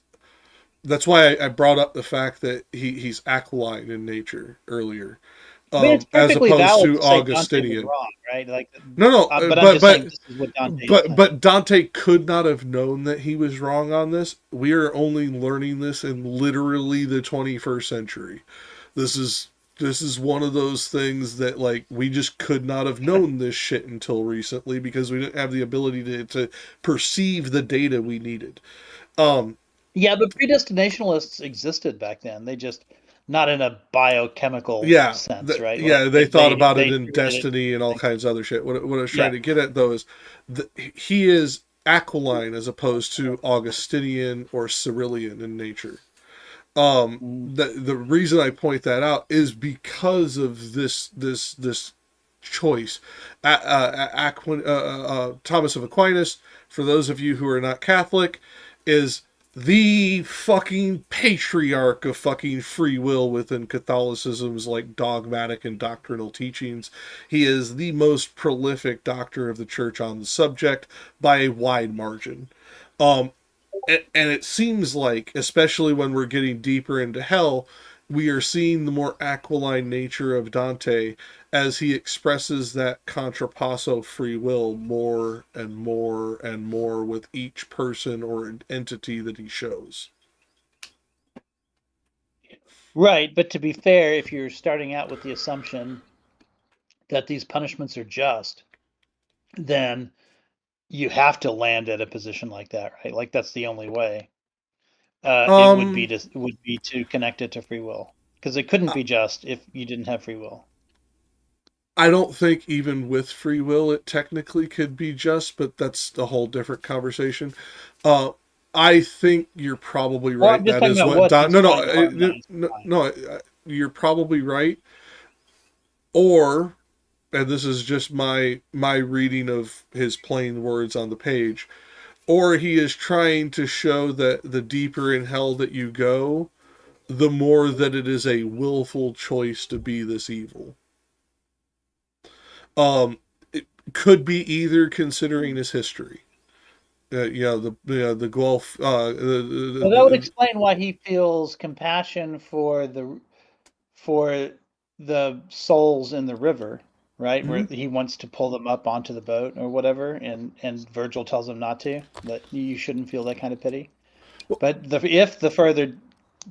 That's why I brought up the fact that he's aquiline in nature earlier, it's as opposed to say Augustinian. Wrong, right? Like, but Dante could not have known that he was wrong on this. We are only learning this in literally the 21st century. This is one of those things that, like, we just could not have known this shit until recently because we didn't have the ability to perceive the data we needed. Yeah, but predestinationalists existed back then. They just, not in a biochemical sense, right? They thought about it in destiny and all kinds of other shit. What I was trying to get at, though, is he is aquiline as opposed to Augustinian or Cyrillian in nature. The reason I point that out is because of this choice. Thomas of Aquinas, for those of you who are not Catholic, is the fucking patriarch of fucking free will within Catholicism's like dogmatic and doctrinal teachings. He is the most prolific doctor of the church on the subject by a wide margin. And it seems like, especially when we're getting deeper into hell, we are seeing the more aquiline nature of Dante as he expresses that contrapasso free will more and more and more with each person or entity that he shows. Right, but to be fair, if you're starting out with the assumption that these punishments are just, then you have to land at a position like that, right? Like, that's the only way. It would be to connect it to free will, because it couldn't be just if you didn't have free will. I don't think even with free will it technically could be just, but that's a whole different conversation. I think you're probably right. That is what you're probably right. Or, and this is just my reading of his plain words on the page, or he is trying to show that the deeper in hell that you go, the more that it is a willful choice to be this evil. It could be either considering his history. The Guelph. Well, that would explain why he feels compassion for the souls in the river, right? Where he wants to pull them up onto the boat or whatever, and Virgil tells him not to, that you shouldn't feel that kind of pity. But if the further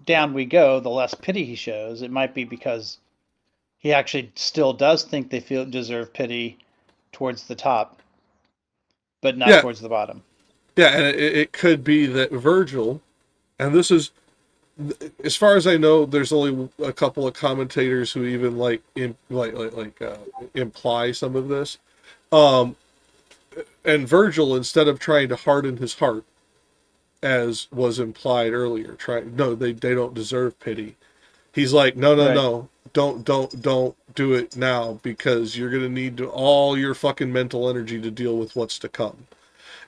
down we go, the less pity he shows. It might be because he actually still does think they deserve pity towards the top, but not towards the bottom. Yeah, and it could be that Virgil, and this is, as far as I know, there's only a couple of commentators who even imply some of this. And Virgil, instead of trying to harden his heart, as was implied earlier, they don't deserve pity. He's like, no, don't do it now, because you're gonna need all your fucking mental energy to deal with what's to come.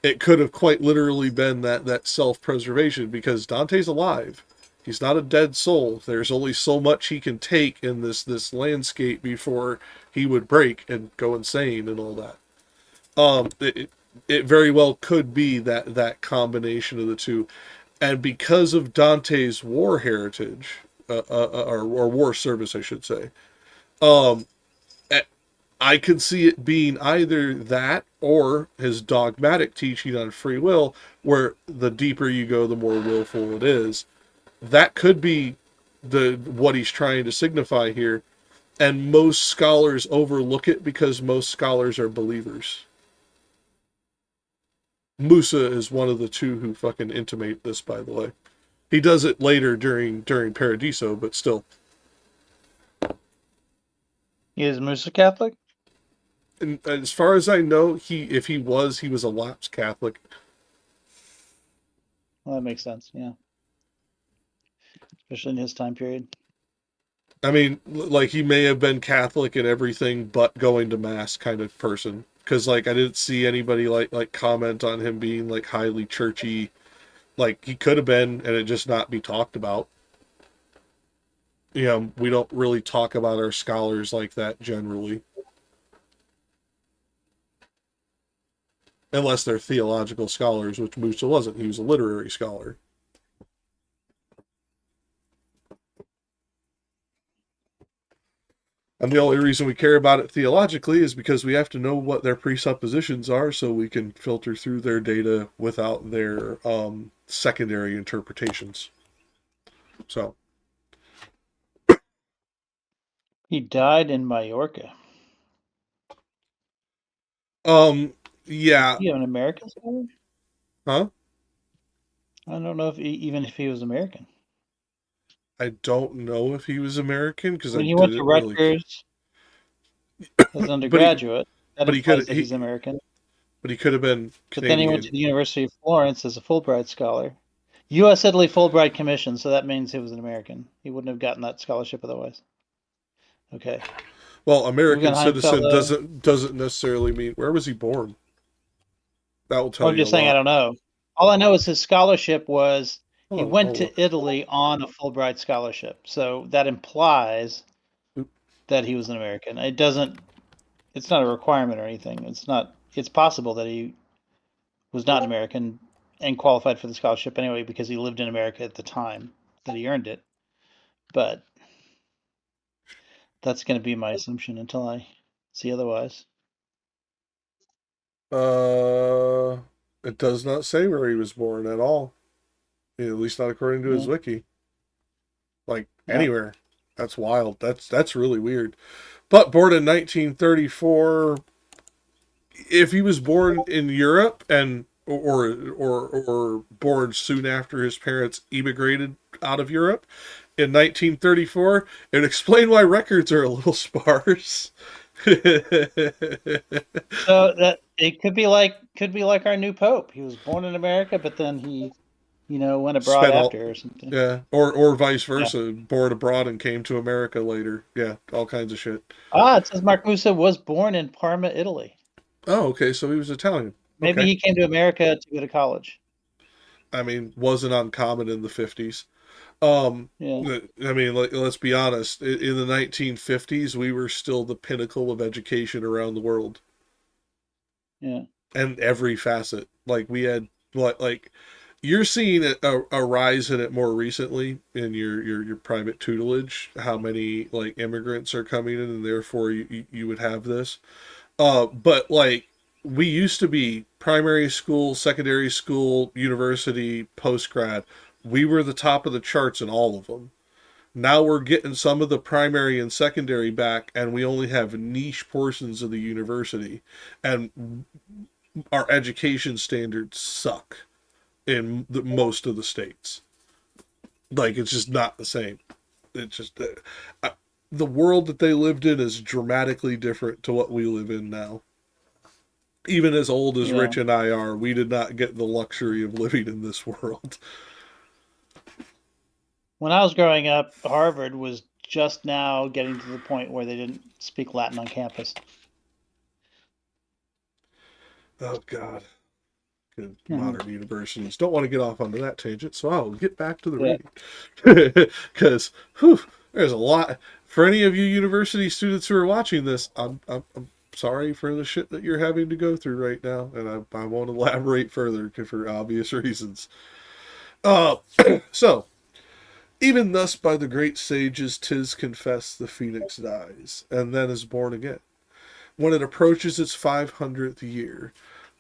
It could have quite literally been that self-preservation, because Dante's alive. He's not a dead soul. There's only so much he can take in this landscape before he would break and go insane and all that. It very well could be that combination of the two. And because of Dante's war heritage, or war service, I should say, I could see it being either that or his dogmatic teaching on free will, where the deeper you go, the more willful it is. That could be what he's trying to signify here. And most scholars overlook it because most scholars are believers. Musa is one of the two who fucking intimate this, by the way. He does it later during Paradiso, but still. Is Musa Catholic? And as far as I know, if he was a lapsed Catholic. Well, that makes sense, yeah. Especially in his time period. I mean, like, he may have been Catholic and everything but going to mass kind of person. Because, like, I didn't see anybody like comment on him being like highly churchy. Like, he could have been, and it just not be talked about. We don't really talk about our scholars like that generally. Unless they're theological scholars, which Musa wasn't. He was a literary scholar. And the only reason we care about it theologically is because we have to know what their presuppositions are so we can filter through their data without their secondary interpretations. So. He died in Mallorca. Yeah. Is he an American scholar? Huh? I don't know if he was American. I don't know if he was American, because when he went to Rutgers as an undergraduate, but he could he's American. But he could have been Canadian. But then he went to the University of Florence as a Fulbright scholar. U.S. Italy Fulbright Commission, so that means he was an American. He wouldn't have gotten that scholarship otherwise. Okay. Well, American citizen doesn't necessarily mean, where was he born? That will tell you. I'm just saying, I don't know. All I know is his scholarship was he went to Italy on a Fulbright scholarship. So that implies that he was an American. It's not a requirement or anything. It's possible that he was not an American and qualified for the scholarship anyway because he lived in America at the time that he earned it. But that's going to be my assumption until I see otherwise. It does not say where he was born at all. At least not according to his wiki. Like, anywhere. That's wild. That's really weird. But born in 1934, if he was born in Europe and or born soon after his parents immigrated out of Europe in 1934, it would explain why records are a little sparse. So that it could be like our new pope. He was born in America, but then he went abroad after or something. Yeah, or vice versa, born abroad and came to America later. Yeah, all kinds of shit. It says Mark Musa was born in Parma, Italy. Oh, okay, so he was Italian. Maybe he came to America to go to college. I mean, wasn't uncommon in the 50s. Yeah. I mean, like, let's be honest. In the 1950s, we were still the pinnacle of education around the world, Yeah. and every facet. Like we had, like you're seeing a rise in it more recently in your private tutelage. How many like immigrants are coming in, and therefore you would have this. But like we used to be primary school, secondary school, university, post grad. We were the top of the charts in all of them. Now we're getting some of the primary and secondary back, and we only have niche portions of the university, and our education standards suck in most of the states. Like it's just not the same. It's just the world that they lived in is dramatically different to what we live in now. Even as old as Rich and I are, we did not get the luxury of living in this world. When I was growing up, Harvard was just now getting to the point where they didn't speak Latin on campus. Oh, God. Good modern universities. Don't want to get off onto that tangent, so I'll get back to the reading. Because there's a lot. For any of you university students who are watching this, I'm sorry for the shit that you're having to go through right now, and I won't elaborate further for obvious reasons. So, even thus by the great sages 'tis confessed the phoenix dies, and then is born again. When it approaches its 500th year,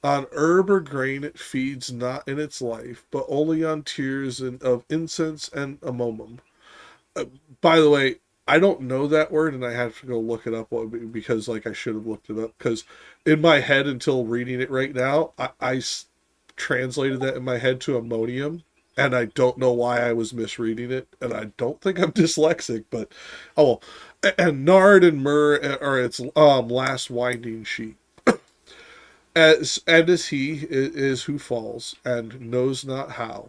on herb or grain it feeds not in its life, but only on tears of incense and amomum. By the way, I don't know that word, and I have to go look it up because, like, I should have looked it up. Because in my head, until reading it right now, I translated that in my head to ammonium, and I don't know why I was misreading it, and I don't think I'm dyslexic, but oh well. And nard and myrrh are its last winding sheet. As he is who falls and knows not how,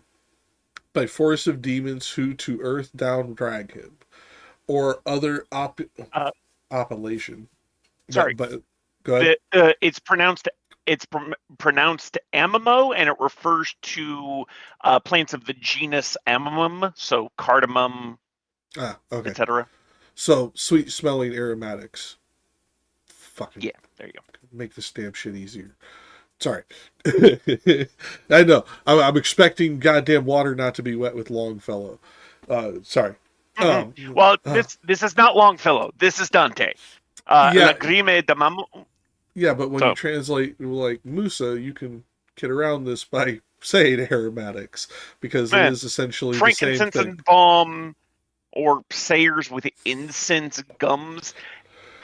by force of demons who to earth down drag him, or other appellation. Sorry, but go ahead. It's pronounced amamo, and it refers to plants of the genus amomum, so cardamom, okay, etc. So sweet smelling aromatics. Fucking yeah, there you go. Make this damn shit easier. Sorry. I know. I'm expecting goddamn water not to be wet with Longfellow. Sorry. Well, this is not Longfellow. This is Dante. Lagrime de Mamo. Yeah, but when you translate like Musa, you can get around this by saying aromatics because it is essentially the same thing. Frankincense and balm, or Sayers with incense gums.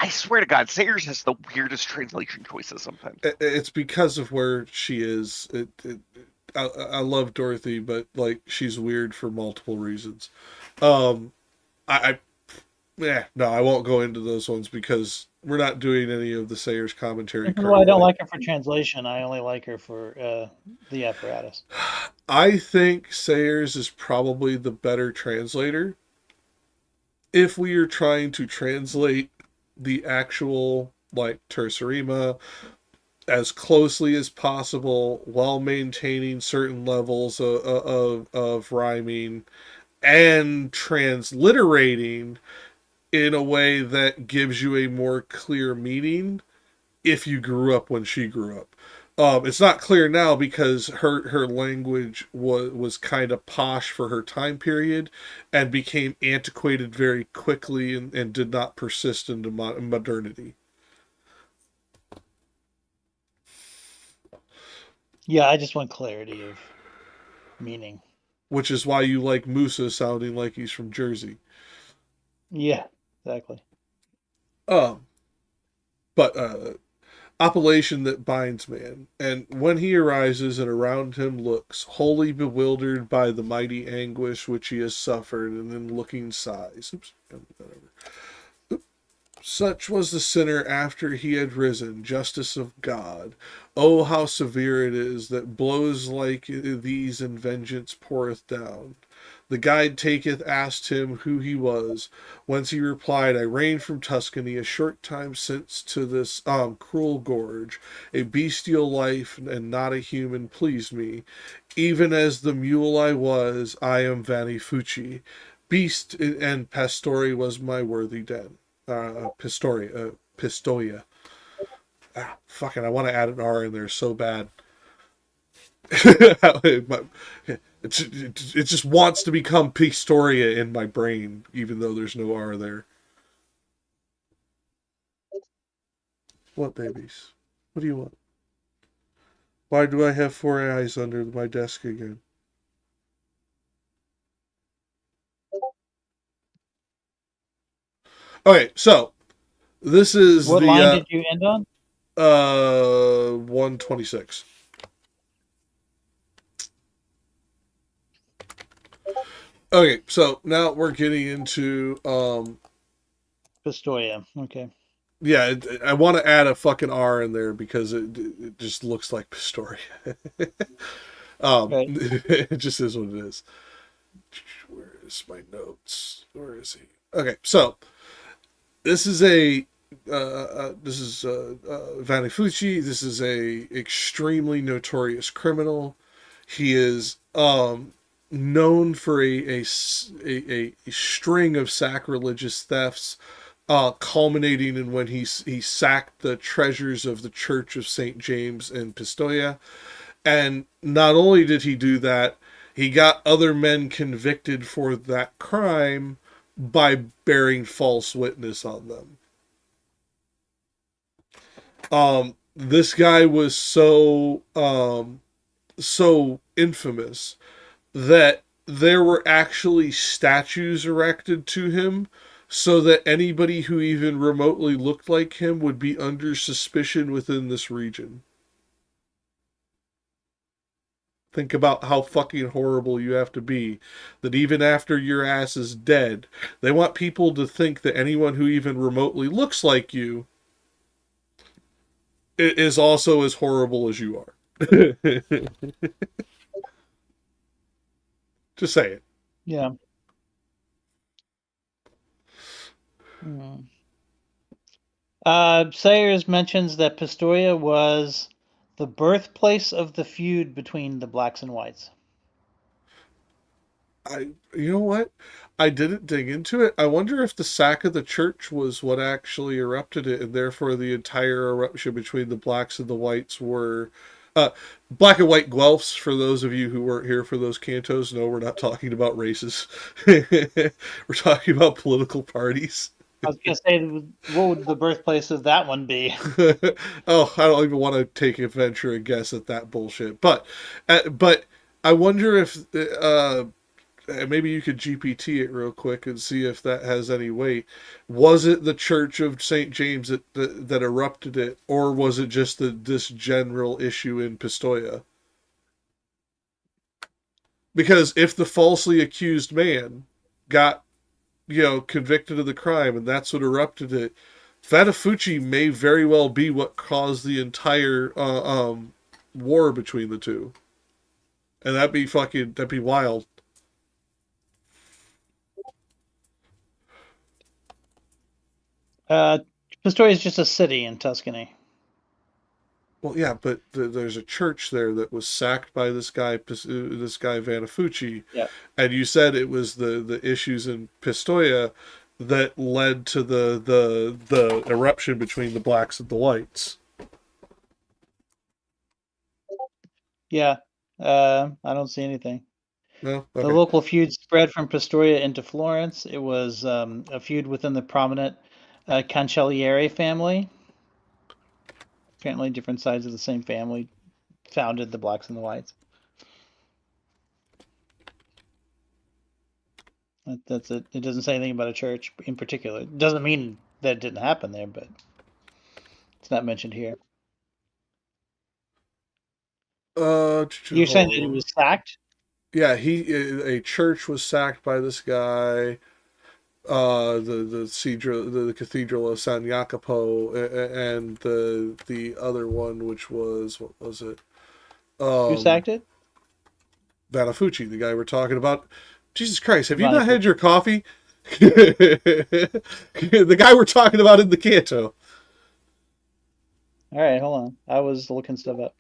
I swear to God, Sayers has the weirdest translation choices sometimes. It's because of where she is. I love Dorothy, but like she's weird for multiple reasons. No, I won't go into those ones because we're not doing any of the Sayers commentary. Well, I don't like her for translation. I only like her for the apparatus. I think Sayers is probably the better translator. If we are trying to translate the actual like tercerima as closely as possible while maintaining certain levels of rhyming and transliterating in a way that gives you a more clear meaning if you grew up when she grew up. It's not clear now because her language was kind of posh for her time period and became antiquated very quickly and did not persist into modernity. Yeah, I just want clarity of meaning. Which is why you like Musa sounding like he's from Jersey. Yeah, exactly. But appellation that binds man, and when he arises and around him looks, wholly bewildered by the mighty anguish which he has suffered, and then looking sighs. Such was the sinner after he had risen, justice of God. Oh, how severe it is that blows like these in vengeance poureth down. The guide taketh asked him who he was, whence he replied, I reigned from Tuscany a short time since to this cruel gorge. A bestial life and not a human pleased me. Even as the mule I was, I am Vanifucci. Beast and Pastori was my worthy den. Pistoia. Fucking, I want to add an R in there so bad. it just wants to become Pistoria in my brain, even though there's no R there. What babies? What do you want? Why do I have 4 eyes under my desk again? Okay, so this is what line did you end on? 126. Okay, so now we're getting into Pistoia. Okay. Yeah, I want to add a fucking R in there because it just looks like Pistoria. Right. It just is what it is. Where is my notes? Where is he? Okay, so this is Vanifucci. This is a extremely notorious criminal. He is known for a string of sacrilegious thefts, culminating in when he sacked the treasures of the Church of St. James in Pistoia. And not only did he do that, he got other men convicted for that crime by bearing false witness on them. This guy was so infamous that there were actually statues erected to him so that anybody who even remotely looked like him would be under suspicion within this region. Think about how fucking horrible you have to be, that even after your ass is dead, they want people to think that anyone who even remotely looks like you is also as horrible as you are. Just say it. Yeah. Sayers mentions that Pistoia was the birthplace of the feud between the blacks and whites. You know what? I didn't dig into it. I wonder if the sack of the church was what actually erupted it, and therefore the entire eruption between the blacks and the whites were black and white Guelphs. For those of you who weren't here for those cantos, no, we're not talking about races. We're talking about political parties. I was going to say, what would the birthplace of that one be? Oh, I don't even want to take a venture a guess at that bullshit. But I wonder if maybe you could GPT it real quick and see if that has any weight. Was it the Church of St. James that erupted it, or was it just this general issue in Pistoia? Because if the falsely accused man got, convicted of the crime and that's what erupted it, Vanifucci may very well be what caused the entire war between the two. And that'd be wild. Pistoia is just a city in Tuscany. Well, yeah, but there's a church there that was sacked by this guy Vanifucci, yeah. And you said it was the issues in Pistoia that led to the eruption between the blacks and the whites. Yeah, I don't see anything. No? Okay. The local feud spread from Pistoia into Florence. It was a feud within the prominent Cancellieri family. Apparently different sides of the same family founded the blacks and the whites. That's it. It doesn't say anything about a church in particular. It doesn't mean that it didn't happen there, but it's not mentioned here. You're saying that he was sacked? Yeah, a church was sacked by this guy. The Cathedral of San Jacopo, and the other one, which was, what was it? Who sacked it? Vanifucci, the guy we're talking about. Jesus Christ, have you not had your coffee? The guy we're talking about in the Canto. All right, hold on. I was looking stuff up.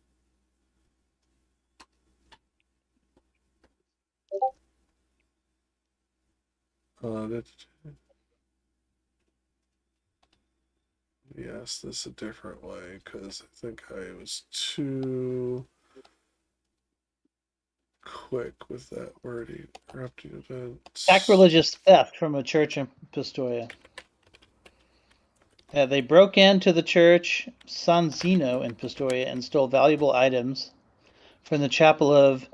Yes, this a different way, because I think I was too quick with that wording. Erupting events. Sacrilegious theft from a church in Pistoia. They broke into the church San Zeno in Pistoia and stole valuable items from the chapel of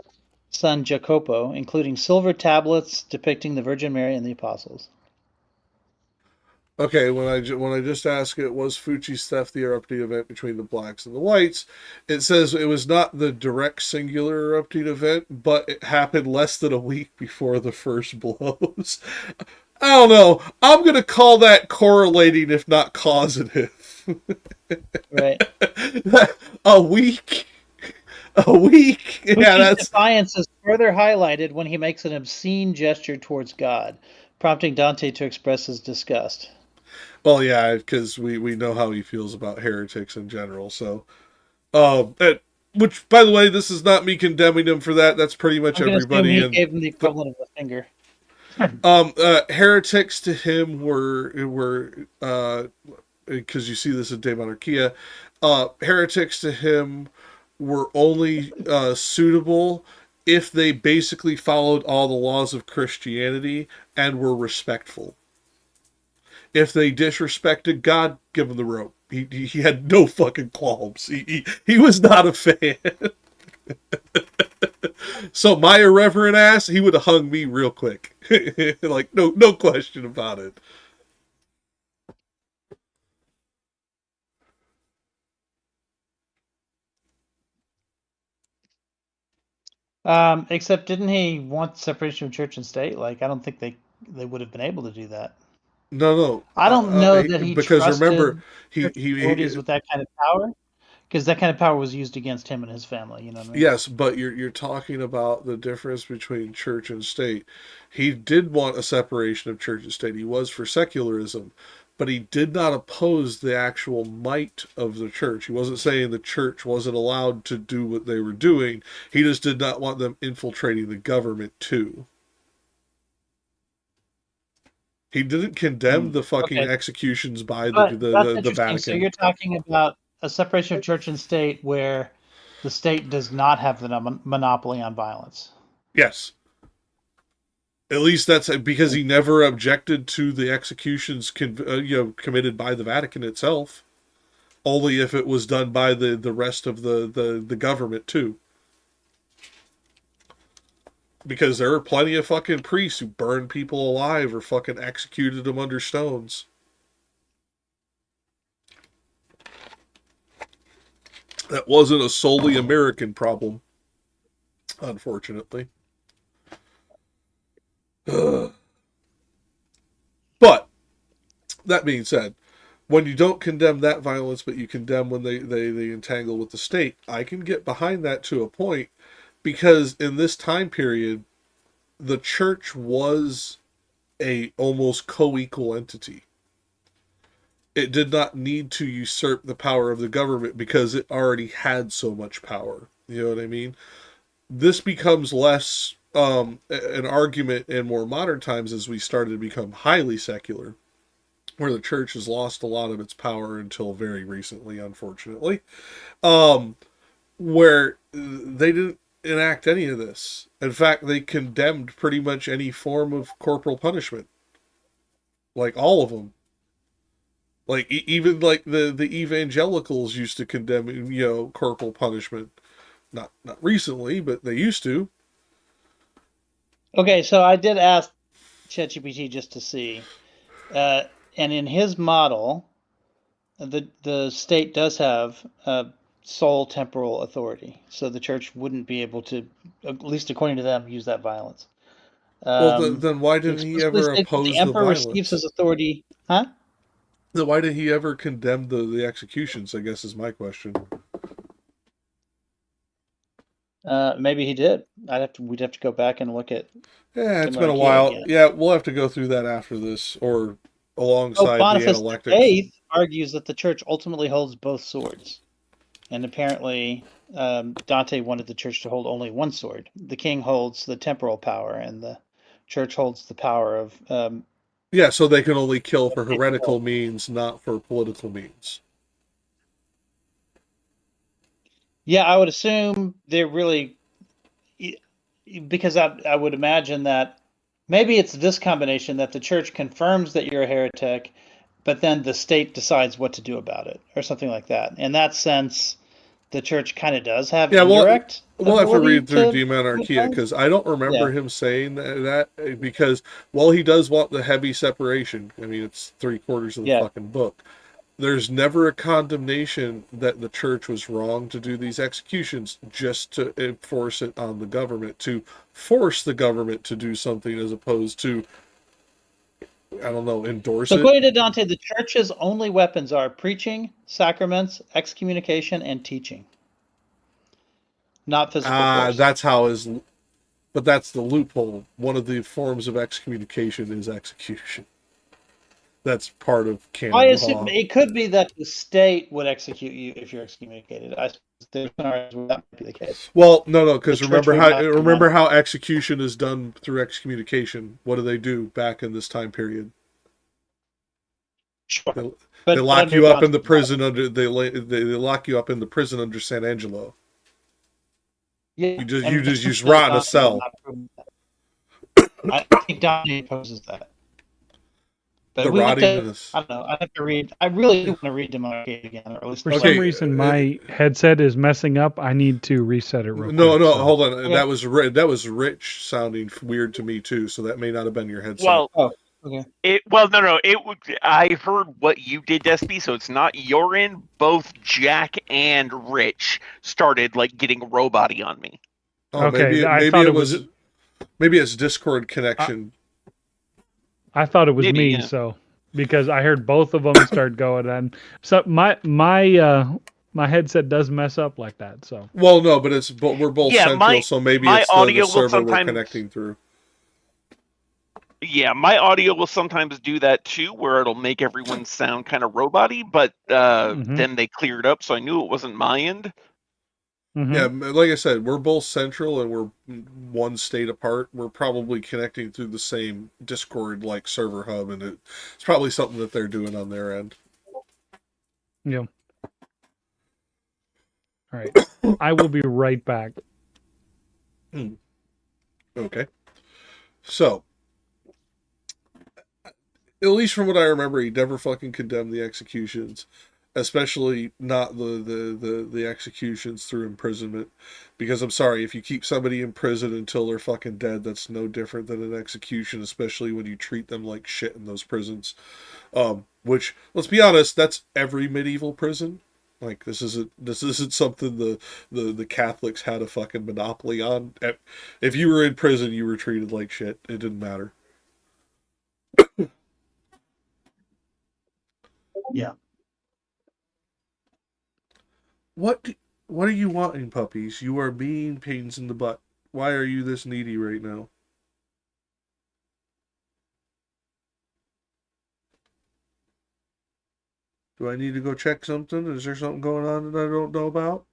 San Jacopo, including silver tablets depicting the Virgin Mary and the Apostles. Okay, when I just asked it, was Fuchi's theft the erupting event between the blacks and the whites? It says it was not the direct singular erupting event, but it happened less than a week before the first blows. I don't know. I'm going to call that correlating, if not causative. Right. A week. A week. Yeah, that's defiance is further highlighted when he makes an obscene gesture towards God, prompting Dante to express his disgust. Well, yeah, because we know how he feels about heretics in general. So, which, by the way, this is not me condemning him for that. That's pretty much everybody. He gave him the equivalent of a finger. Heretics to him were because you see this in De Monarchia. Heretics to him were only suitable if they basically followed all the laws of Christianity and were respectful. If they disrespected God, give him the rope. He had no fucking qualms. He was not a fan. So my irreverent ass, he would have hung me real quick. Like, no question about it. Except didn't he want separation of church and state? Like, I don't think they would have been able to do that. No. I don't know that he because trusted remember he with that kind of power, because that kind of power was used against him and his family. You know what I mean? Yes, but you're talking about the difference between church and state. He did want a separation of church and state. He was for secularism, but he did not oppose the actual might of the church. He wasn't saying the church wasn't allowed to do what they were doing. He just did not want them infiltrating the government too. He didn't condemn the fucking executions by the Vatican. So you're talking about a separation of church and state where the state does not have the monopoly on violence. Yes. At least that's because he never objected to the executions committed by the Vatican itself. Only if it was done by the rest of the government too. Because there are plenty of fucking priests who burned people alive or fucking executed them under stones. That wasn't a solely American problem, unfortunately. But, that being said, when you don't condemn that violence, but you condemn when they entangle with the state, I can get behind that to a point, because in this time period, the church was a almost co-equal entity. It did not need to usurp the power of the government because it already had so much power. You know what I mean? This becomes less an argument in more modern times as we started to become highly secular, where the church has lost a lot of its power until very recently, unfortunately, where they didn't enact any of this. In fact, they condemned pretty much any form of corporal punishment. Like, all of them. Like, even like the evangelicals used to condemn, corporal punishment. Not recently, but they used to. Okay, so I did ask ChatGPT just to see, and in his model, the state does have sole temporal authority, so the church wouldn't be able to, at least according to them, use that violence. Well, then why didn't he ever oppose the emperor violence? receives his authority, huh? Then why did he ever condemn the executions, I guess is my question. Maybe he did. We'd have to go back and look at. Yeah, it's De been a Monarchia while. again. Yeah, we'll have to go through that after this, or alongside the Boniface analectics. VIII argues that the church ultimately holds both swords, and apparently Dante wanted the church to hold only one sword. The king holds the temporal power, and the church holds the power of. Yeah, so they can only kill for heretical means, not for political means. Yeah, I would assume they're really, because I would imagine that maybe it's this combination that the church confirms that you're a heretic, but then the state decides what to do about it, or something like that. In that sense, the church kind of does have indirect. We'll have to read through De to Monarchia, because I don't remember him saying that, because while he does want the heavy separation, I mean, it's 3/4 of the fucking book. There's never a condemnation that the church was wrong to do these executions, just to enforce it on the government, to force the government to do something as opposed to, I don't know, endorse it. According to Dante, the church's only weapons are preaching, sacraments, excommunication, and teaching. Not physical force. But that's the loophole. One of the forms of excommunication is execution. That's part of canon law. I assume it could be that the state would execute you if you're excommunicated. I suppose that might be the case. Well, no, because remember how execution is done through excommunication. What do back in this time period? Sure. They lock you up in the prison under they lock you up in the prison under San Angelo. Yeah, you just rot in a cell. I think Dante opposes that. But I don't know. I have to read. I really want to read De Monarchia again, or at least for some reason my headset is messing up. I need to reset it real quick. No, hold on. Yeah. That was Rich sounding weird to me too. So that may not have been your headset. Well, okay. No. I heard what you did, Despy. So it's not your end. Both Jack and Rich started getting robot-y on me. Oh, okay, maybe it's Discord connection. I thought it was me, so because I heard both of them start going, and so my headset does mess up like that. So well, no, but we're both central, so maybe it's the server we're connecting through. Yeah, my audio will sometimes do that too, where it'll make everyone sound kind of robot-y, but then they cleared up, so I knew it wasn't my end. Mm-hmm. Yeah, like I said, we're both central and we're one state apart. We're probably connecting through the same Discord server hub, and it's probably something that they're doing on their end. Yeah. All right. I will be right back. Okay. So, at least from what I remember, he never fucking condemned the executions. Especially not the executions through imprisonment, because I'm sorry, if you keep somebody in prison until they're fucking dead, that's no different than an execution, especially when you treat them like shit in those prisons. Which, let's be honest, that's every medieval prison. This isn't something the Catholics had a fucking monopoly on. If you were in prison, you were treated like shit. It didn't matter. Yeah. What are you wanting, puppies? You are being pains in the butt. Why are you this needy right now? Do I need to go check something? Is there something going on that I don't know about?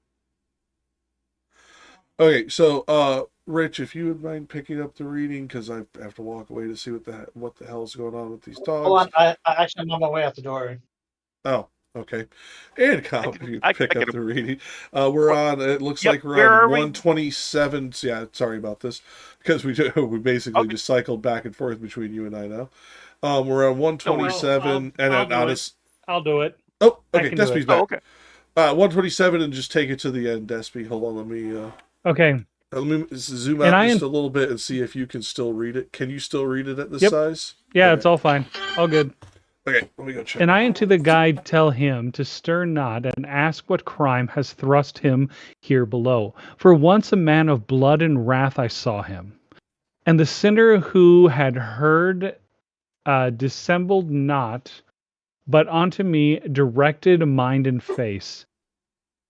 Okay, so Rich, if you would mind picking up the reading, because I have to walk away to see what the hell's going on with these dogs. Hold on, I'm on my way out the door. Oh. Okay. And if you pick up the reading. We're on, it looks like we're on 127. Yeah, sorry about this. Because we basically just cycled back and forth between you and I now. We're on 127 I'll do it. Oh, okay. Despy's back. Oh, okay. 127 and just take it to the end, Despy. Hold on, let me zoom out just a little bit and see if you can still read it. Can you still read it at this size? Yeah, okay. It's all fine. All good. Okay, let me go check. And I unto the guide tell him to stir not and ask what crime has thrust him here below. For once a man of blood and wrath I saw him. And the sinner who had heard dissembled not, but unto me directed mind and face.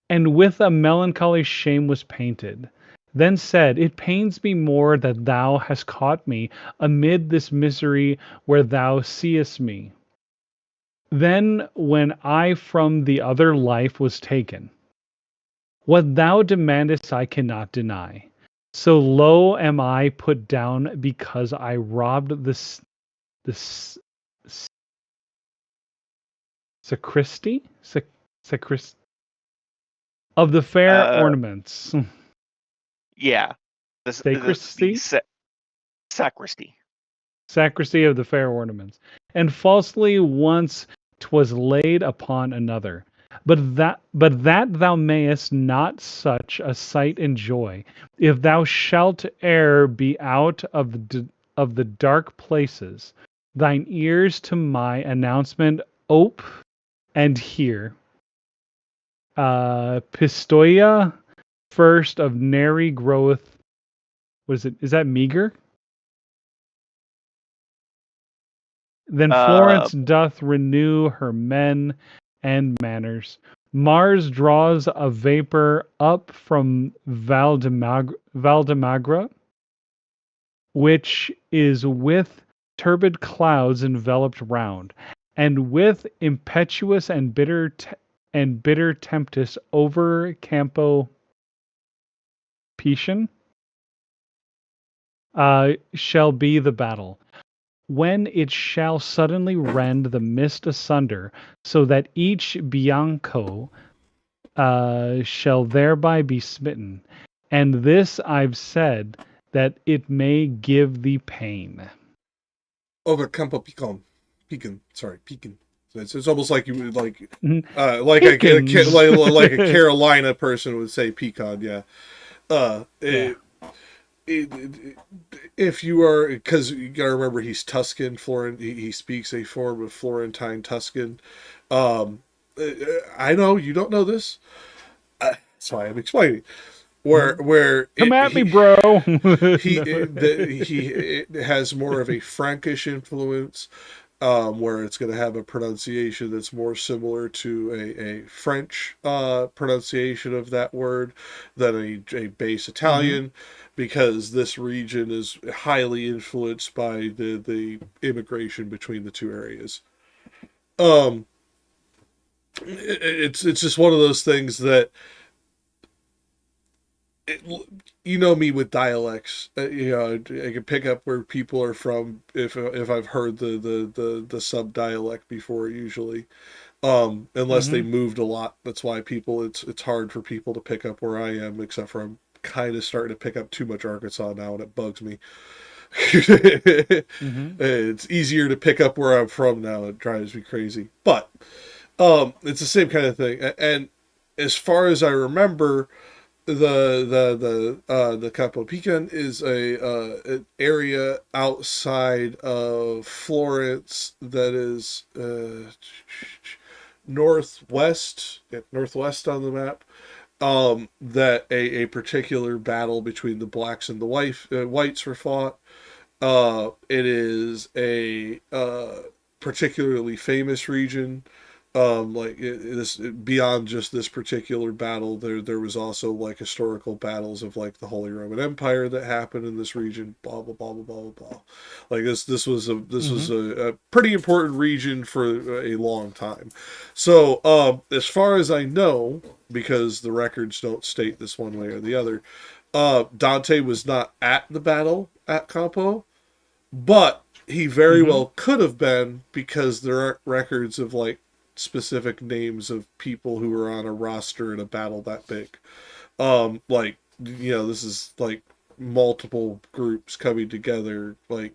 And with a melancholy shame was painted. then said, "It pains me more that thou hast caught me amid this misery where thou seest me. Then when I from the other life was taken, what thou demandest I cannot deny. So low am I put down because I robbed the sacristy? Sacrist of the fair ornaments." Yeah. Sacristy? Sacristy. Sacristy of the fair ornaments. And falsely once 'twas laid upon another. But that thou mayest not such a sight enjoy, if thou shalt e'er be out of the dark places, thine ears to my announcement ope and hear. Pistoia first of nary groweth. What is it? Is that meager? Then Florence doth renew her men and manners. Mars draws a vapor up from Valdemagra, which is with turbid clouds enveloped round, and with impetuous and bitter tempest over Campo Petian shall be the battle, when it shall suddenly rend the mist asunder, so that each Bianco shall thereby be smitten. And this I've said, that it may give thee pain. Over Campo Pecan. So it's almost like you would like like a Carolina person would say pecan, yeah. If you are, because you gotta remember he's Tuscan, he speaks a form of Florentine Tuscan. I know you don't know this, that's why I'm explaining. Where come at me, bro. He has more of a Frankish influence, where it's going to have a pronunciation that's more similar to a French pronunciation of that word than a base Italian, because this region is highly influenced by the immigration between the two areas. It's just one of those things that you know me with dialects. I can pick up where people are from if I've heard the sub dialect before. Usually, unless they moved a lot. That's why it's hard for people to pick up where I am. Except for I'm kind of starting to pick up too much Arkansas now, and it bugs me. It's easier to pick up where I'm from now. It drives me crazy, but it's the same kind of thing. And as far as I remember, the Campo Pecan is an area outside of Florence that is northwest on the map. That a particular battle between the blacks and the whites were fought. It is a particularly famous region. Beyond just this particular battle, there was also like historical battles of like the Holy Roman Empire that happened in this region. Blah blah blah blah blah blah. Like this was a pretty important region for a long time. So as far as I know, because the records don't state this one way or the other, Dante was not at the battle at Campo, but he very well could have been, because there aren't records of like specific names of people who were on a roster in a battle that big. This is like multiple groups coming together. Like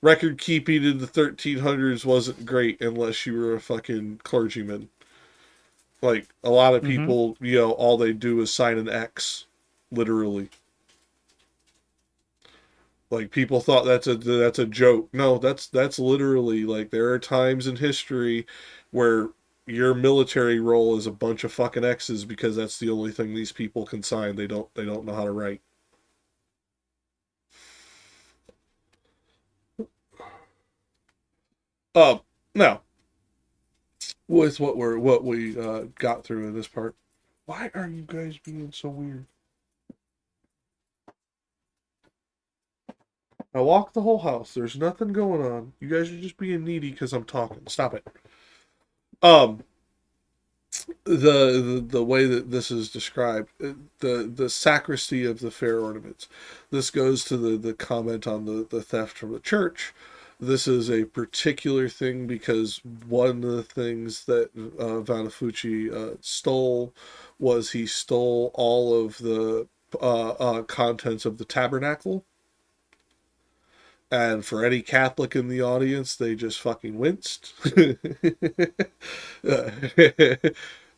record keeping in the 1300s wasn't great unless you were a fucking clergyman. Like a lot of people, all they do is sign an X, literally. Like people thought that's a joke. No, that's literally, like, there are times in history where your military role is a bunch of fucking X's because that's the only thing these people can sign. They don't know how to write. Now, with what we got through in this part, why are you guys being so weird? I walked the whole house. There's nothing going on. You guys are just being needy because I'm talking. Stop it. Um, the way that this is described, the sacristy of the fair ornaments. This goes to the comment on the theft from the church. This is a particular thing because one of the things that Vanafucci stole was he stole all of the contents of the tabernacle. And for any Catholic in the audience, they just fucking winced.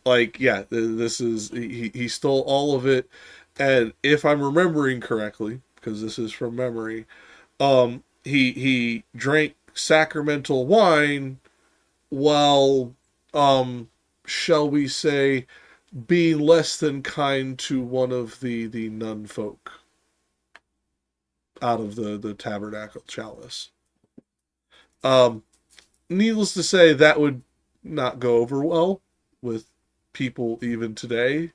Like, yeah, this is he stole all of it, and if I'm remembering correctly, because this is from memory, he drank sacramental wine while, shall we say, being less than kind to one of the nun folk out of the tabernacle chalice. Needless to say, that would not go over well with people even today.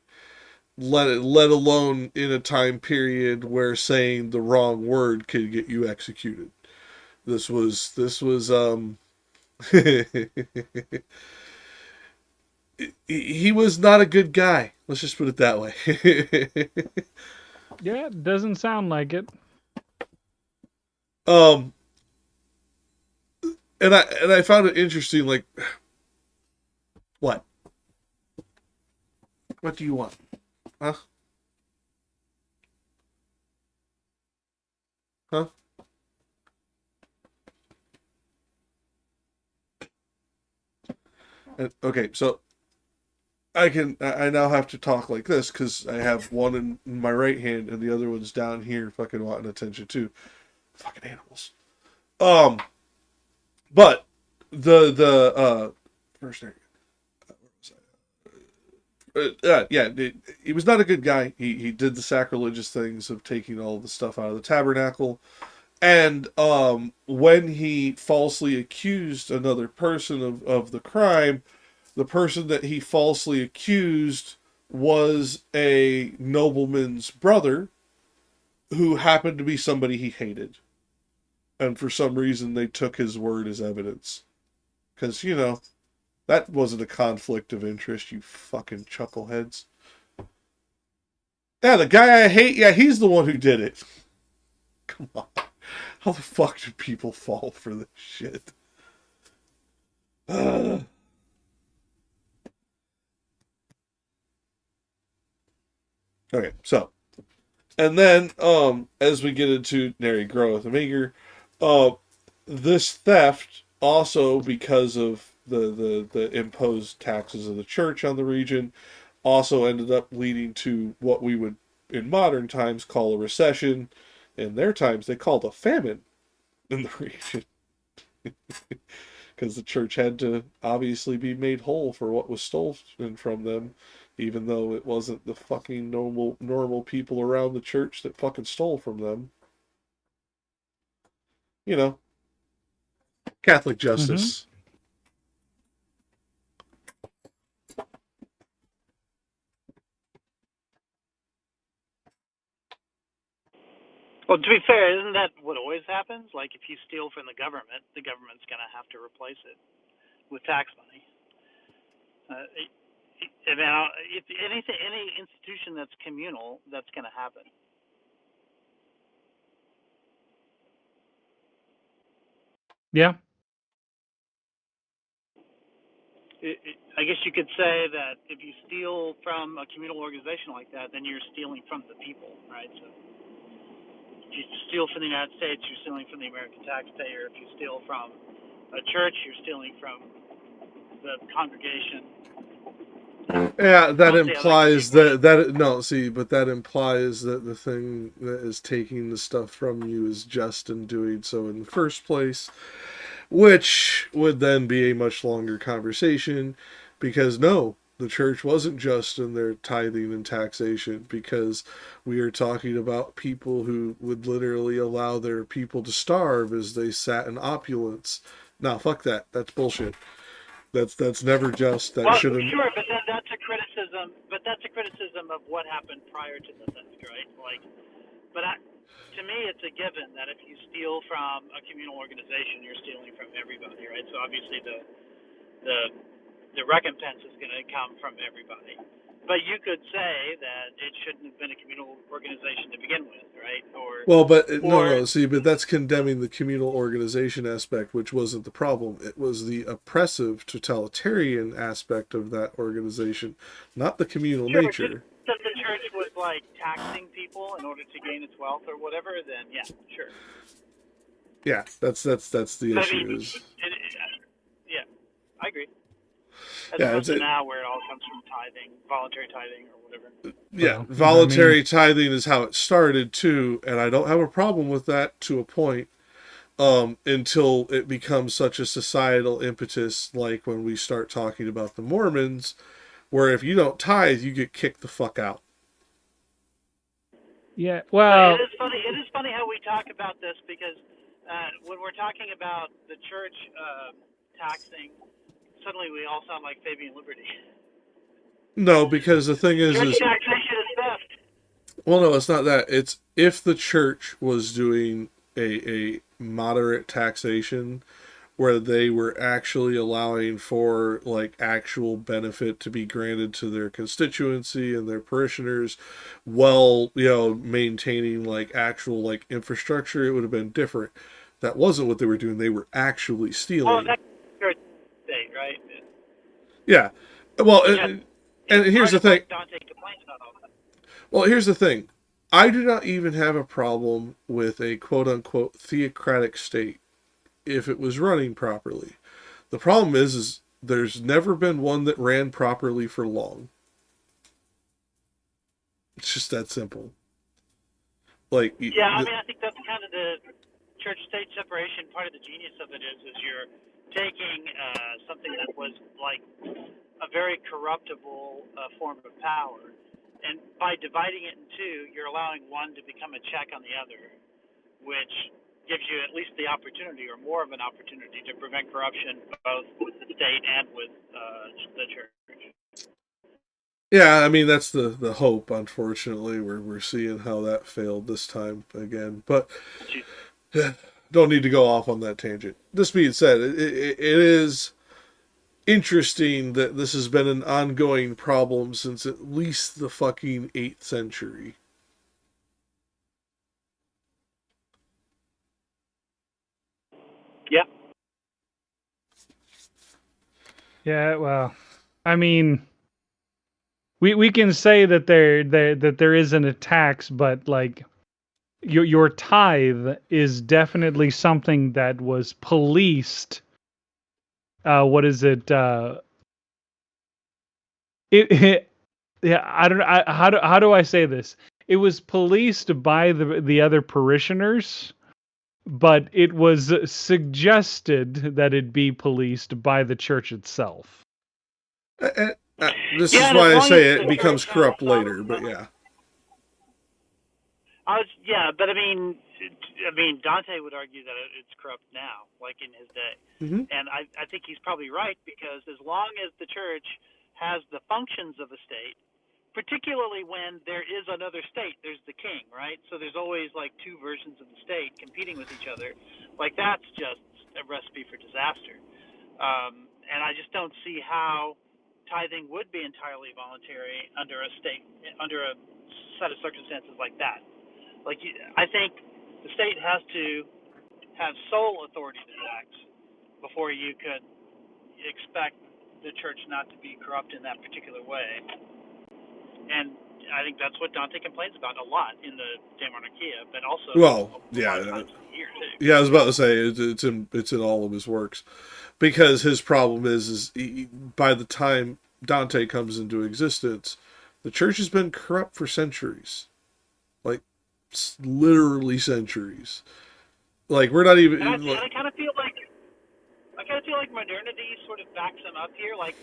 Let alone in a time period where saying the wrong word could get you executed. This was he was not a good guy. Let's just put it that way. Yeah, it doesn't sound like it. And I found it interesting, like, what? What do you want? Huh? Huh? And, okay, so I now have to talk like this because I have one in my right hand and the other one's down here fucking wanting attention too. Fucking animals. But the first thing, yeah, he was not a good guy. He did the sacrilegious things of taking all the stuff out of the tabernacle, and when he falsely accused another person of the crime, the person that he falsely accused was a nobleman's brother who happened to be somebody he hated. And for some reason, they took his word as evidence. Because, that wasn't a conflict of interest, you fucking chuckleheads. Yeah, the guy I hate, yeah, he's the one who did it. Come on. How the fuck do people fall for this shit? Okay, so. And then, as we get into Nary Growth and Meager, this theft also, because of the imposed taxes of the church on the region, also ended up leading to what we would in modern times call a recession. In their times, they called a famine in the region. Because the church had to obviously be made whole for what was stolen from them, even though it wasn't the fucking normal people around the church that fucking stole from them. Catholic justice. Well, to be fair, isn't that what always happens? Like, if you steal from the government's going to have to replace it with tax money. If any institution that's communal, that's going to happen. Yeah. I guess you could say that if you steal from a communal organization like that, then you're stealing from the people, right? So if you steal from the United States, you're stealing from the American taxpayer. If you steal from a church, you're stealing from the congregation. Yeah, that implies that implies that the thing that is taking the stuff from you is just in doing so in the first place, which would then be a much longer conversation, because no, the church wasn't just in their tithing and taxation, because we are talking about people who would literally allow their people to starve as they sat in opulence. Now, fuck that. That's bullshit. That's never just. That shouldn't. Sure, but that's a criticism. But that's a criticism of what happened prior to the theft, right? Like, but to me, it's a given that if you steal from a communal organization, you're stealing from everybody, right? So obviously the recompense is going to come from everybody. But you could say that it shouldn't have been a communal organization to begin with, right? Well, but no, see, but that's condemning the communal organization aspect, which wasn't the problem. It was the oppressive, totalitarian aspect of that organization, not the communal nature. If the church was like taxing people in order to gain its wealth or whatever, then yeah, sure. Yeah, that's the issue. Yeah, I agree. As Yeah, opposed to now where it all comes from tithing, voluntary tithing or whatever. Yeah, voluntary tithing is how it started too, and I don't have a problem with that to a point, until it becomes such a societal impetus, like when we start talking about the Mormons, where if you don't tithe, you get kicked the fuck out. Yeah, well, it is funny how we talk about this, because when we're talking about the church taxing, suddenly we all sound like Fabian Liberty. No, because the thing is taxation is best. Well, no, it's not that. It's if the church was doing a moderate taxation where they were actually allowing for like actual benefit to be granted to their constituency and their parishioners, while maintaining like actual like infrastructure, it would have been different. That wasn't what they were doing. They were actually stealing. Well, that's your state, right? Yeah. Well, and here's the thing. Dante complains about all that. Well, here's the thing. I do not even have a problem with a quote-unquote theocratic state if it was running properly. The problem is there's never been one that ran properly for long. It's just that simple. Like, yeah, I think that's kind of the church-state separation. Part of the genius of it is you're taking something that was like a very corruptible form of power, and by dividing it in two, you're allowing one to become a check on the other, which gives you at least the opportunity, or more of an opportunity, to prevent corruption both with the state and with the church. Yeah, I mean, that's the hope. Unfortunately, we're seeing how that failed this time again, but don't need to go off on that tangent. This being said, it is interesting that this has been an ongoing problem since at least the fucking 8th century. Yeah. Yeah, well, I mean, we can say that there isn't a tax, but like your tithe is definitely something that was policed. What is it? Yeah, I don't know. How do I say this? It was policed by the other parishioners, but it was suggested that it be policed by the church itself. This is why I say it becomes corrupt later, but yeah. But I mean, Dante would argue that it's corrupt now, like in his day. Mm-hmm. And I think he's probably right, because as long as the church has the functions of a state, particularly when there is another state, there's the king, right? So there's always like two versions of the state competing with each other. Like, that's just a recipe for disaster. And I just don't see how tithing would be entirely voluntary under a set of circumstances like that. Like, I think the state has to have sole authority to act before you could expect the church not to be corrupt in that particular way. And I think that's what Dante complains about a lot in the De Monarchia, but also a lot of times here too. Yeah, I was about to say it's in all of his works, because his problem is by the time Dante comes into existence, the church has been corrupt for centuries, like literally centuries. Like, we're not even. And I kind of feel like modernity sort of backs him up here. Like,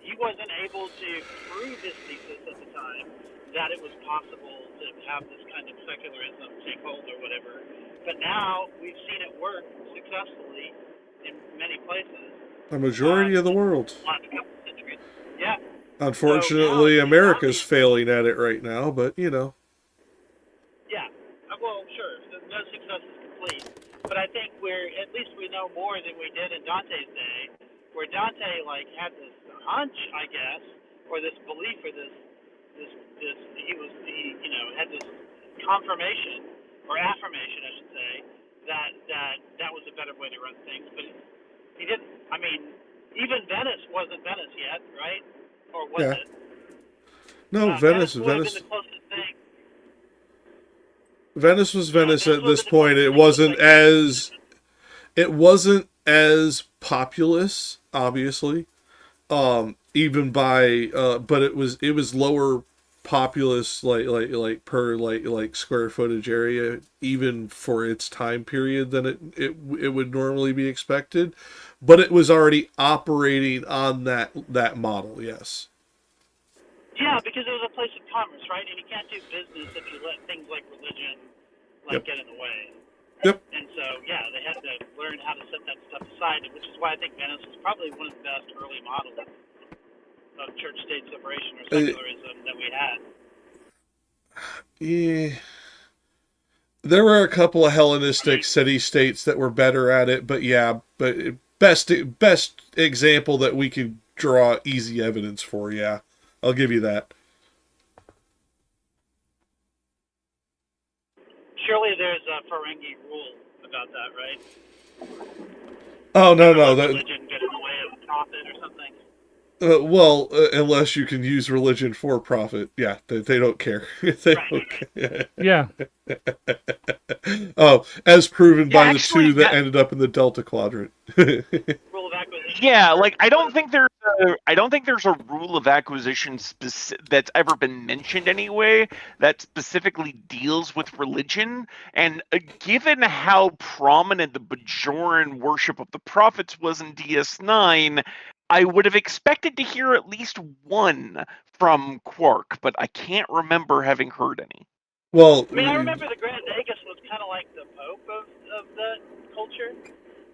he wasn't able to prove his thesis at the time that it was possible to have this kind of secularism take hold or whatever. But now we've seen it work successfully in many places. A majority of the world. Last couple of centuries. Yeah. Unfortunately, America's failing at it right now, but Yeah. Well, sure. but I think at leleast we know more than we did in Dante's day, where Dante like had this hunch, I guess, or this belief, or this he had this confirmation or affirmation, I should say, that was a better way to run things. But he didn't. I mean, even Venice wasn't Venice yet, right? Or was it? No, Venice would have been the closest thing. Venice was Venice at this point. It wasn't as populous, obviously. Even by but it was lower populous like per like square footage area, even for its time period, than it would normally be expected. But it was already operating on that model, yes. Yeah, because it was a place of commerce, right? And you can't do business if you let things like religion get in the way. Yep. And so, yeah, they had to learn how to set that stuff aside, which is why I think Venice was probably one of the best early models of church-state separation or secularism that we had. Yeah. There were a couple of Hellenistic city-states that were better at it, but best example that we could draw easy evidence for, yeah. I'll give you that. Surely there's a Ferengi rule about that, right? Oh, no. Religion get in the way of profit or something. Unless you can use religion for profit. Yeah, they don't care. They don't care. Yeah. Oh, as proven by the two that ended up in the Delta Quadrant. Rule of acquisition. Yeah, like I don't think there's a rule of acquisition that's ever been mentioned anyway that specifically deals with religion. And given how prominent the Bajoran worship of the prophets was in DS9, I would have expected to hear at least one from Quark, but I can't remember having heard any. Well, I mean, I remember the Grand Nagus was kind of like the Pope of that culture.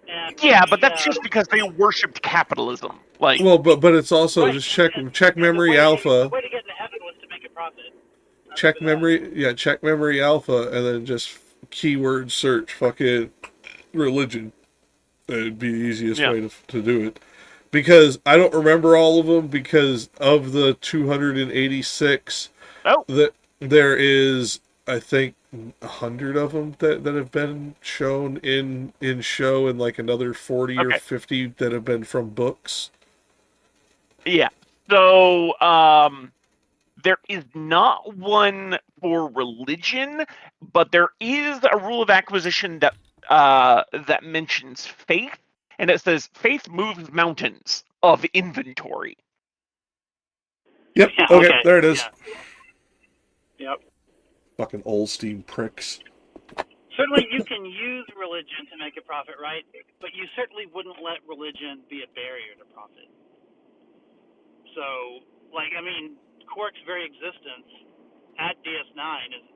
And yeah, but that's just because they worshipped capitalism. Like, well, but it's also just check memory alpha. The way to get into heaven was to make a profit. Check memory alpha, and then just keyword search fucking religion. It'd be the easiest way to do it. Because I don't remember all of them, because of the 286, that there is, I think, 100 of them that have been shown in show, and like another 40 or 50 that have been from books. Yeah. So, there is not one for religion, but there is a rule of acquisition that mentions faith. And it says, faith moves mountains of inventory. Yep. Yeah, okay, there it is. Yeah. Yep. Fucking Olstein pricks. Certainly you can use religion to make a profit, right? But you certainly wouldn't let religion be a barrier to profit. So, Quark's very existence at DS9 is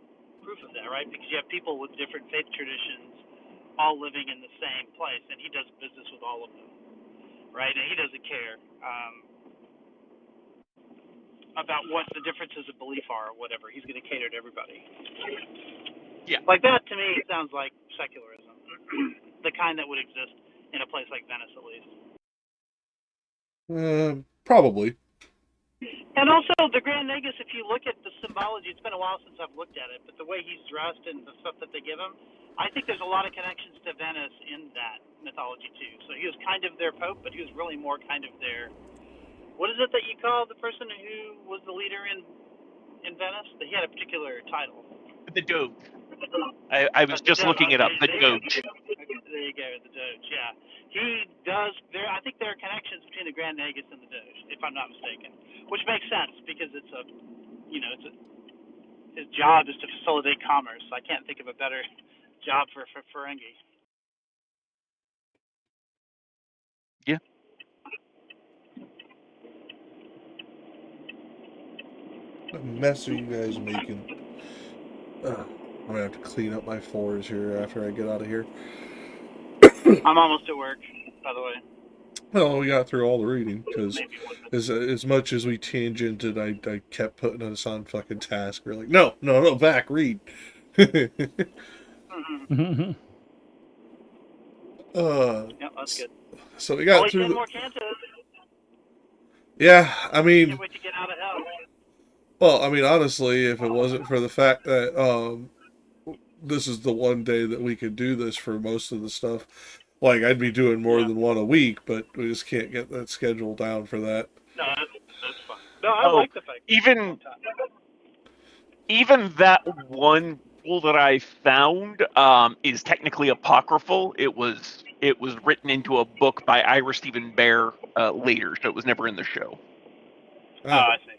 proof of that, right? Because you have people with different faith traditions all living in the same place, and he does business with all of them, right? And he doesn't care about what the differences of belief are or whatever. He's going to cater to everybody. Yeah. Like that, to me, sounds like secularism, the kind that would exist in a place like Venice, at least. Probably. And also, the Grand Nagus, if you look at the symbology, it's been a while since I've looked at it, but the way he's dressed and the stuff that they give him, I think there's a lot of connections to Venice in that mythology, too. So he was kind of their pope, but he was really more kind of their... What is it that you call the person who was the leader in Venice? He had a particular title. The Doge. I was just looking it up. The Doge. There you go, the Doge, yeah. He does... I think there are connections between the Grand Nagus and the Doge, if I'm not mistaken. Which makes sense, because his job is to facilitate commerce. I can't think of a better job for Ferengi. Yeah. What mess are you guys making? I'm gonna have to clean up my floors here after I get out of here. I'm almost at work, by the way. Well, we got through all the reading, because as much as we tangented, I kept putting us on fucking task. We're like, no, back, read. Yeah, that's good. So we got Only through 10 more cantos. Yeah, I mean, Can't wait to get out of hell. well, I mean, honestly, if it wasn't for the fact that this is the one day that we could do this for most of the stuff, like I'd be doing more than one a week, but we just can't get that schedule down for that. No, that's fine. No, I like the fact. Even that one rule that I found is technically apocryphal. It was written into a book by Ira Stephen Bear later, so it was never in the show. Oh, I see.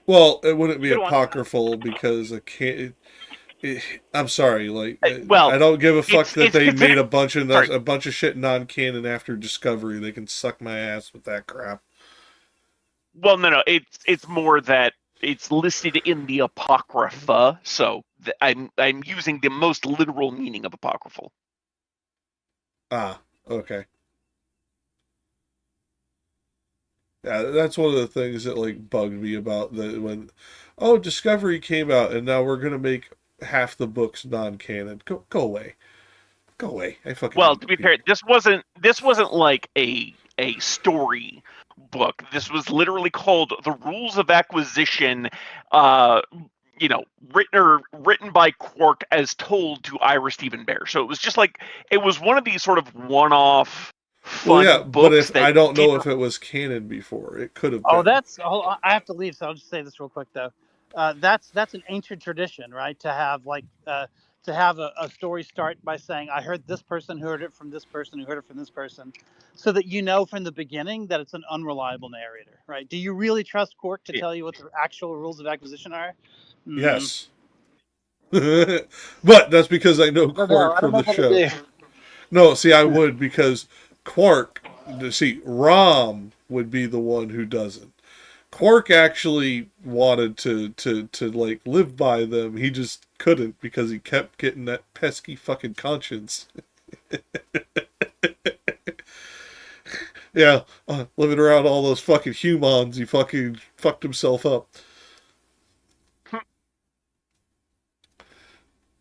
Well, it wouldn't be Good one. apocryphal because I can't. I'm sorry, like well, I don't give a fuck that they made a bunch of sorry. shit non-canon after Discovery. They can suck my ass with that crap. Well, no, it's more that it's listed in the Apocrypha, so I'm using the most literal meaning of apocryphal. Ah, okay. Yeah, that's one of the things that like bugged me about when Discovery came out and now we're gonna make half the books non-canon. Go away. Go away. I fucking Well, to be fair, this wasn't like a story book. This was literally called The Rules of Acquisition, written by Quark as told to Ira Stephen Bear. So it was just like it was one of these sort of one-off fun books. But if I don't know if it was canon before, it could have been. I have to leave, so I'll just say this real quick though. That's an ancient tradition, right? To have a story start by saying, I heard this person who heard it from this person who heard it from this person, so that you know from the beginning that it's an unreliable narrator, right? Do you really trust Quark to tell you what the actual rules of acquisition are? Yes. But that's because I know Quark from the show. No, see, I would, because Quark, Rom would be the one who doesn't. Quark actually wanted to like live by them. He just couldn't because he kept getting that pesky fucking conscience. Yeah, living around all those fucking humans, he fucking fucked himself up.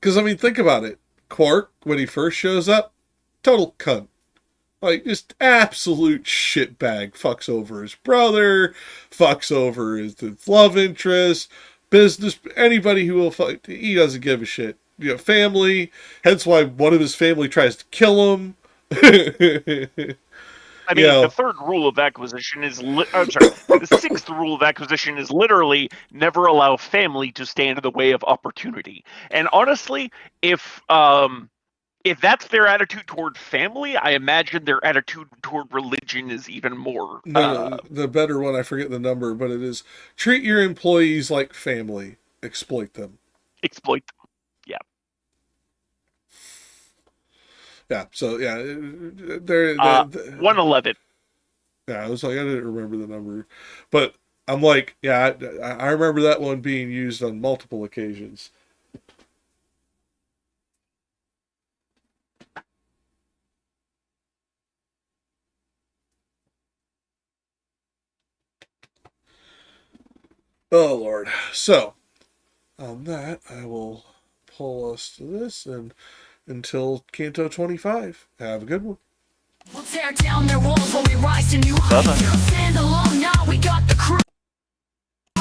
Because, I mean, think about it. Quark, when he first shows up, total cunt. Like, just absolute shitbag. Fucks over his brother, fucks over his love interest, business, anybody who will fuck. He doesn't give a shit. You know, family. Hence why one of his family tries to kill him. I mean, the third rule of acquisition is... the sixth rule of acquisition is literally never allow family to stand in the way of opportunity. And honestly, if that's their attitude toward family, I imagine their attitude toward religion is even more... No, the better one, I forget the number, but it is treat your employees like family. Exploit them. Exploit them. Yeah. Yeah, so, yeah. 111. Yeah, I was like, I didn't remember the number. But I'm like, yeah, I remember that one being used on multiple occasions. Oh, Lord. So, on that, I will pull us to this, and until Canto 25, have a good one. We'll tear down their walls while we rise to new heights. Stand alone now, we got the crew.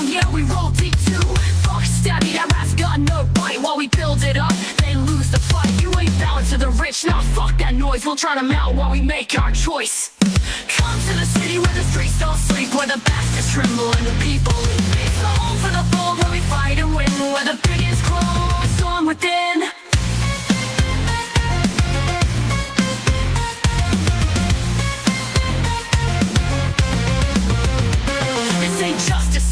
Yeah, we roll deep too. Fuck stabby, that rat's got no bite. While we build it up, they lose the fight. You ain't bowing to the rich, now fuck that noise. We'll try them out while we make our choice. Come to the city where the streets don't sleep, where the bastards tremble and the people leave. It's the home for the bold, where we fight and win, where the biggest grow, storm within.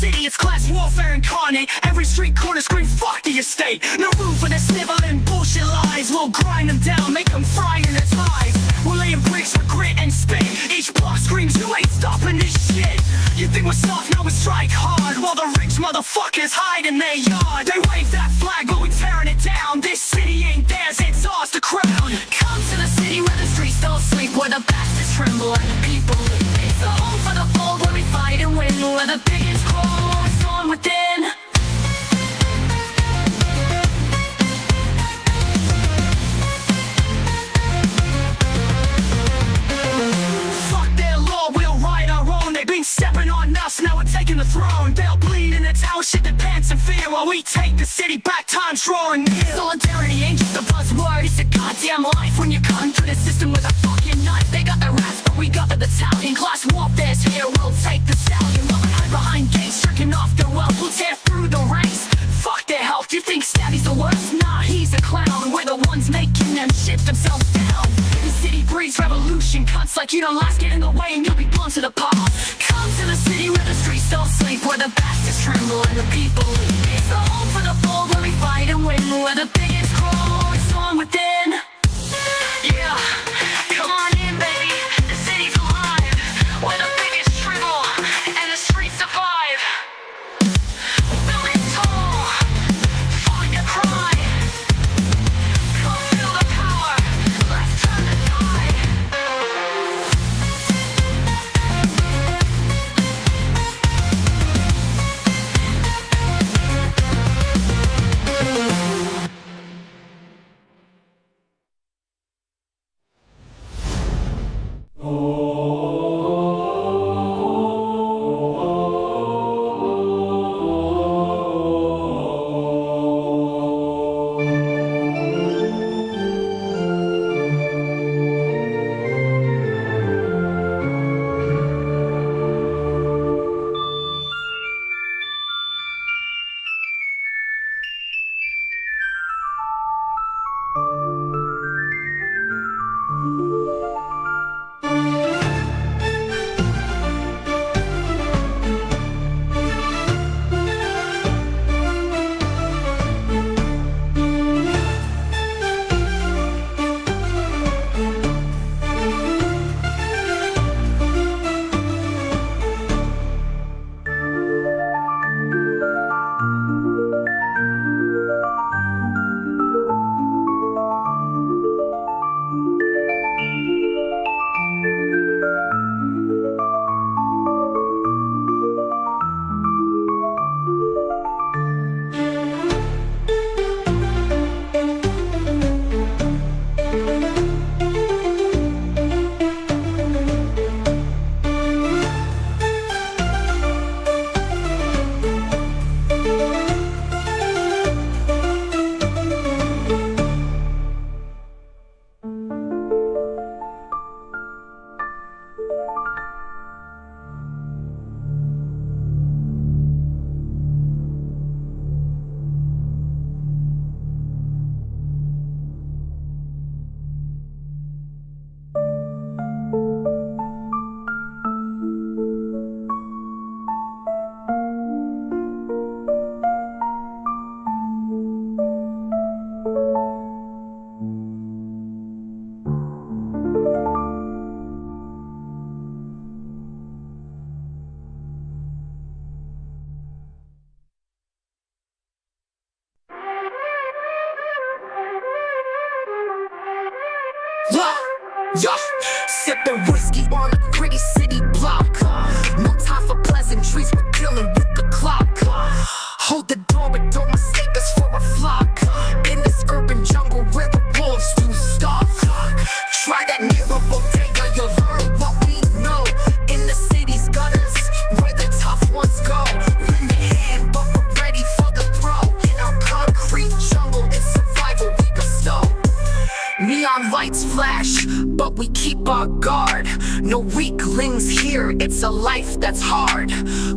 It's class warfare incarnate. Every street corner scream, fuck the estate. No room for their sniveling bullshit lies. We'll grind them down, make them fry in their ties. We're laying bricks with grit and spit. Each block screams, you ain't stopping this shit. You think we're soft, now we strike hard, while the rich motherfuckers hide in their yard. They wave that flag, but we tearing it down. This city ain't theirs, it's ours to crown. Come to the city where the streets don't sleep, where the bastards tremble and the people leave. It's the home for the bold, where we fight and win, where the biggest grow, storm within. the throne. They'll bleed in the tower, shit the pants in fear, while we take the city back, time's drawing near. Solidarity ain't just a buzzword, it's a goddamn life. When you're cutting through the system with a fucking knife, they got the rats, but we got the battalion. Class warfare's here, we'll take the stallion. While we hide behind gates, stricken off their wealth, we'll tear through the ranks. Fuck their health, you think Stabby's the worst? Nah, he's a clown. We're the ones making them shit themselves down. The city breeds revolution, cunts like you don't last, get in the way and you'll be blown to the pop. Come to the city where the streets don't sleep, where the bastards tremble and the people leave. It's the home for the bold, where we fight and win, where the biggest grow, it's on within. Yeah, come on in, baby, the city's alive, where the biggest shrivel and the streets survive. Building tall, fight the cry, come feel the power, let's turn the tide. Yeah, sipping whiskey on a pretty city block. No time for pleasantries, we're dealing with the clock. Hold the door, but don't mistake us for a flock. In this urban jungle where the wolves do stalk. Try that near a bodega, you'll learn what we know. In the city's gutters, where the tough ones go. Lend a hand, but we're ready for the throw. In our concrete jungle, it's survival we bestow. Neon lights flash, but we keep our guard. No weaklings here, it's a life that's hard.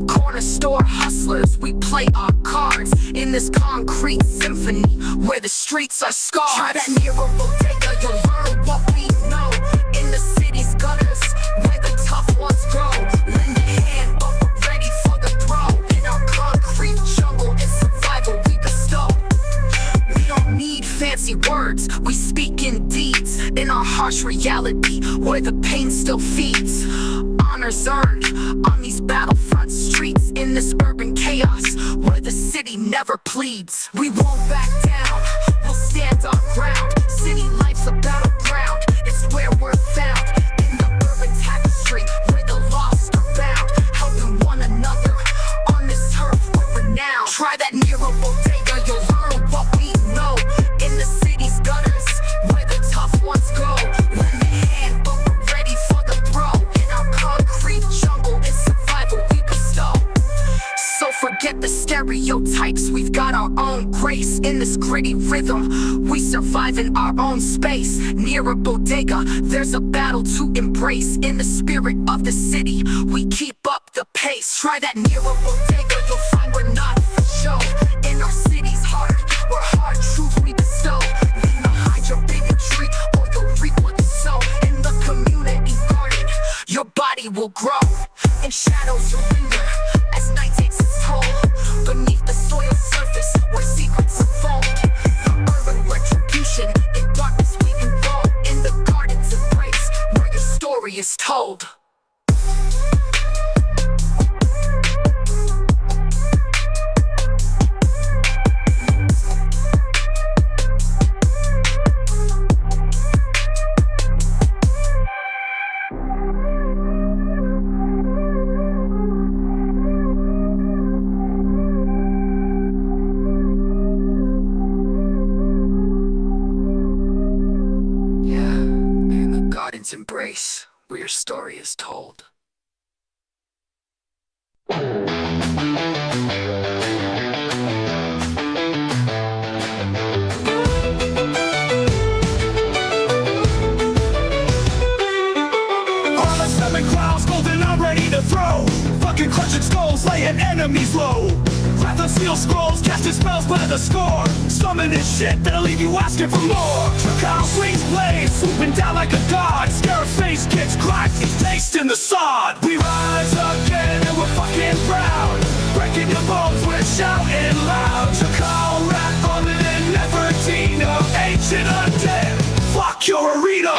Corner store hustlers, we play our cards. In this concrete symphony, where the streets are scarred. Try that near a bodega, you'll learn what we know. In the city's gutters, where the tough ones grow. Lend a hand, but we're ready for the throw. In our concrete jungle, it's survival we bestow. We don't need fancy words, we speak in deeds. In our harsh reality, where the pain still feeds. Honors earned on these battlefront streets. In this urban chaos, where the city never pleads. We won't back down, we'll stand our ground. City life's a battleground, it's where we're found. In the urban tapestry, where the lost are bound. Helping one another, on this turf we're renowned. Try that near a bodega, you'll learn what we know. In the city's gutters, where the tough ones go. Lend a hand, but we're ready for the throw. In our concrete jungle, it's survival we bestow. Forget the stereotypes, we've got our own grace. In this gritty rhythm, we survive in our own space. Near a bodega, there's a battle to embrace. In the spirit of the city, we keep up the pace. Try that near a bodega, you'll find we're not for show. In our city's heart, where hard truth we bestow. Leave behind your bigotry, or you'll reap what you sow. In the community garden, your body will grow, and shadows will linger as night takes its toll. Beneath the soil surface, where secrets unfold. The urban retribution, in darkness we enroll. In the garden's embrace, where your story is told. Embrace where your story is told. Golden, I'm ready to throw. Fucking clutching skulls, laying enemies low. Wrath of steel scrolls, casting spells by the score. Summoning shit that'll leave you asking for more. Trickle swings blades, swooping down like a god. Scarab face gets cracked, he's tasting the sod. We rise again and we're fucking proud. Breaking your bones, we're shouting loud. Trickle wrath, armored in Nefertina. Ancient undead, fuck your arena.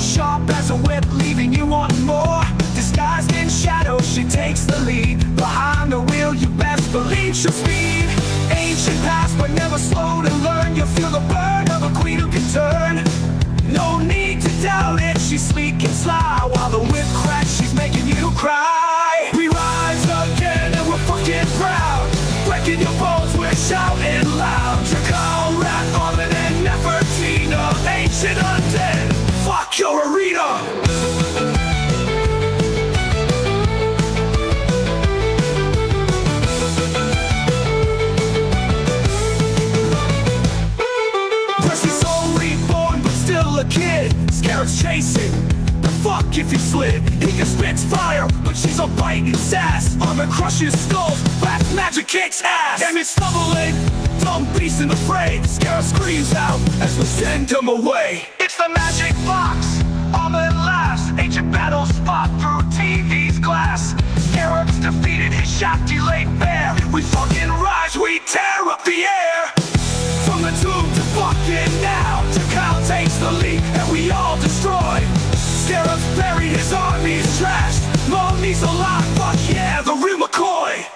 Sharp as a whip, leaving you wanting more. Disguised in shadow, she takes the lead. Behind the wheel, you best believe she'll speed. Ancient past, but never slow to learn. You feel the burn of a queen who can turn. No need to doubt it, she's sleek and sly. While the whip cracks, she's making you cry. We rise again and we're fucking proud. Breaking your bones, we're shouting loud. Trickle wrath, armored in Nefertina. Ancient undead, fuck your arena! Percy soul reborn, but still a kid. Scarab's chasing. The fuck if he slid? He can spit fire, but she's a biting sass. Armor crushes skulls, fast magic kicks ass. Damn it, stumbling, dumb beast in the fray. Scarab screams out as we send him away. It's the magic box, armored last. Ancient battles fought through TV's glass. Scarab's defeated, his shaft he laid bare. We fucking rise, we tear up the air. From the tomb to fucking now, Canto takes the lead and we all destroy. Scarab's buried, his army's trashed. Mummy's alive, fuck yeah, the real McCoy.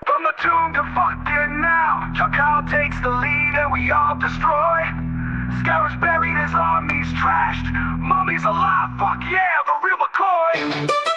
From the tomb to fucking now, Canto takes the lead and we all destroy. Scarab's buried, his army's trashed. Mummy's alive, fuck yeah, the real McCoy.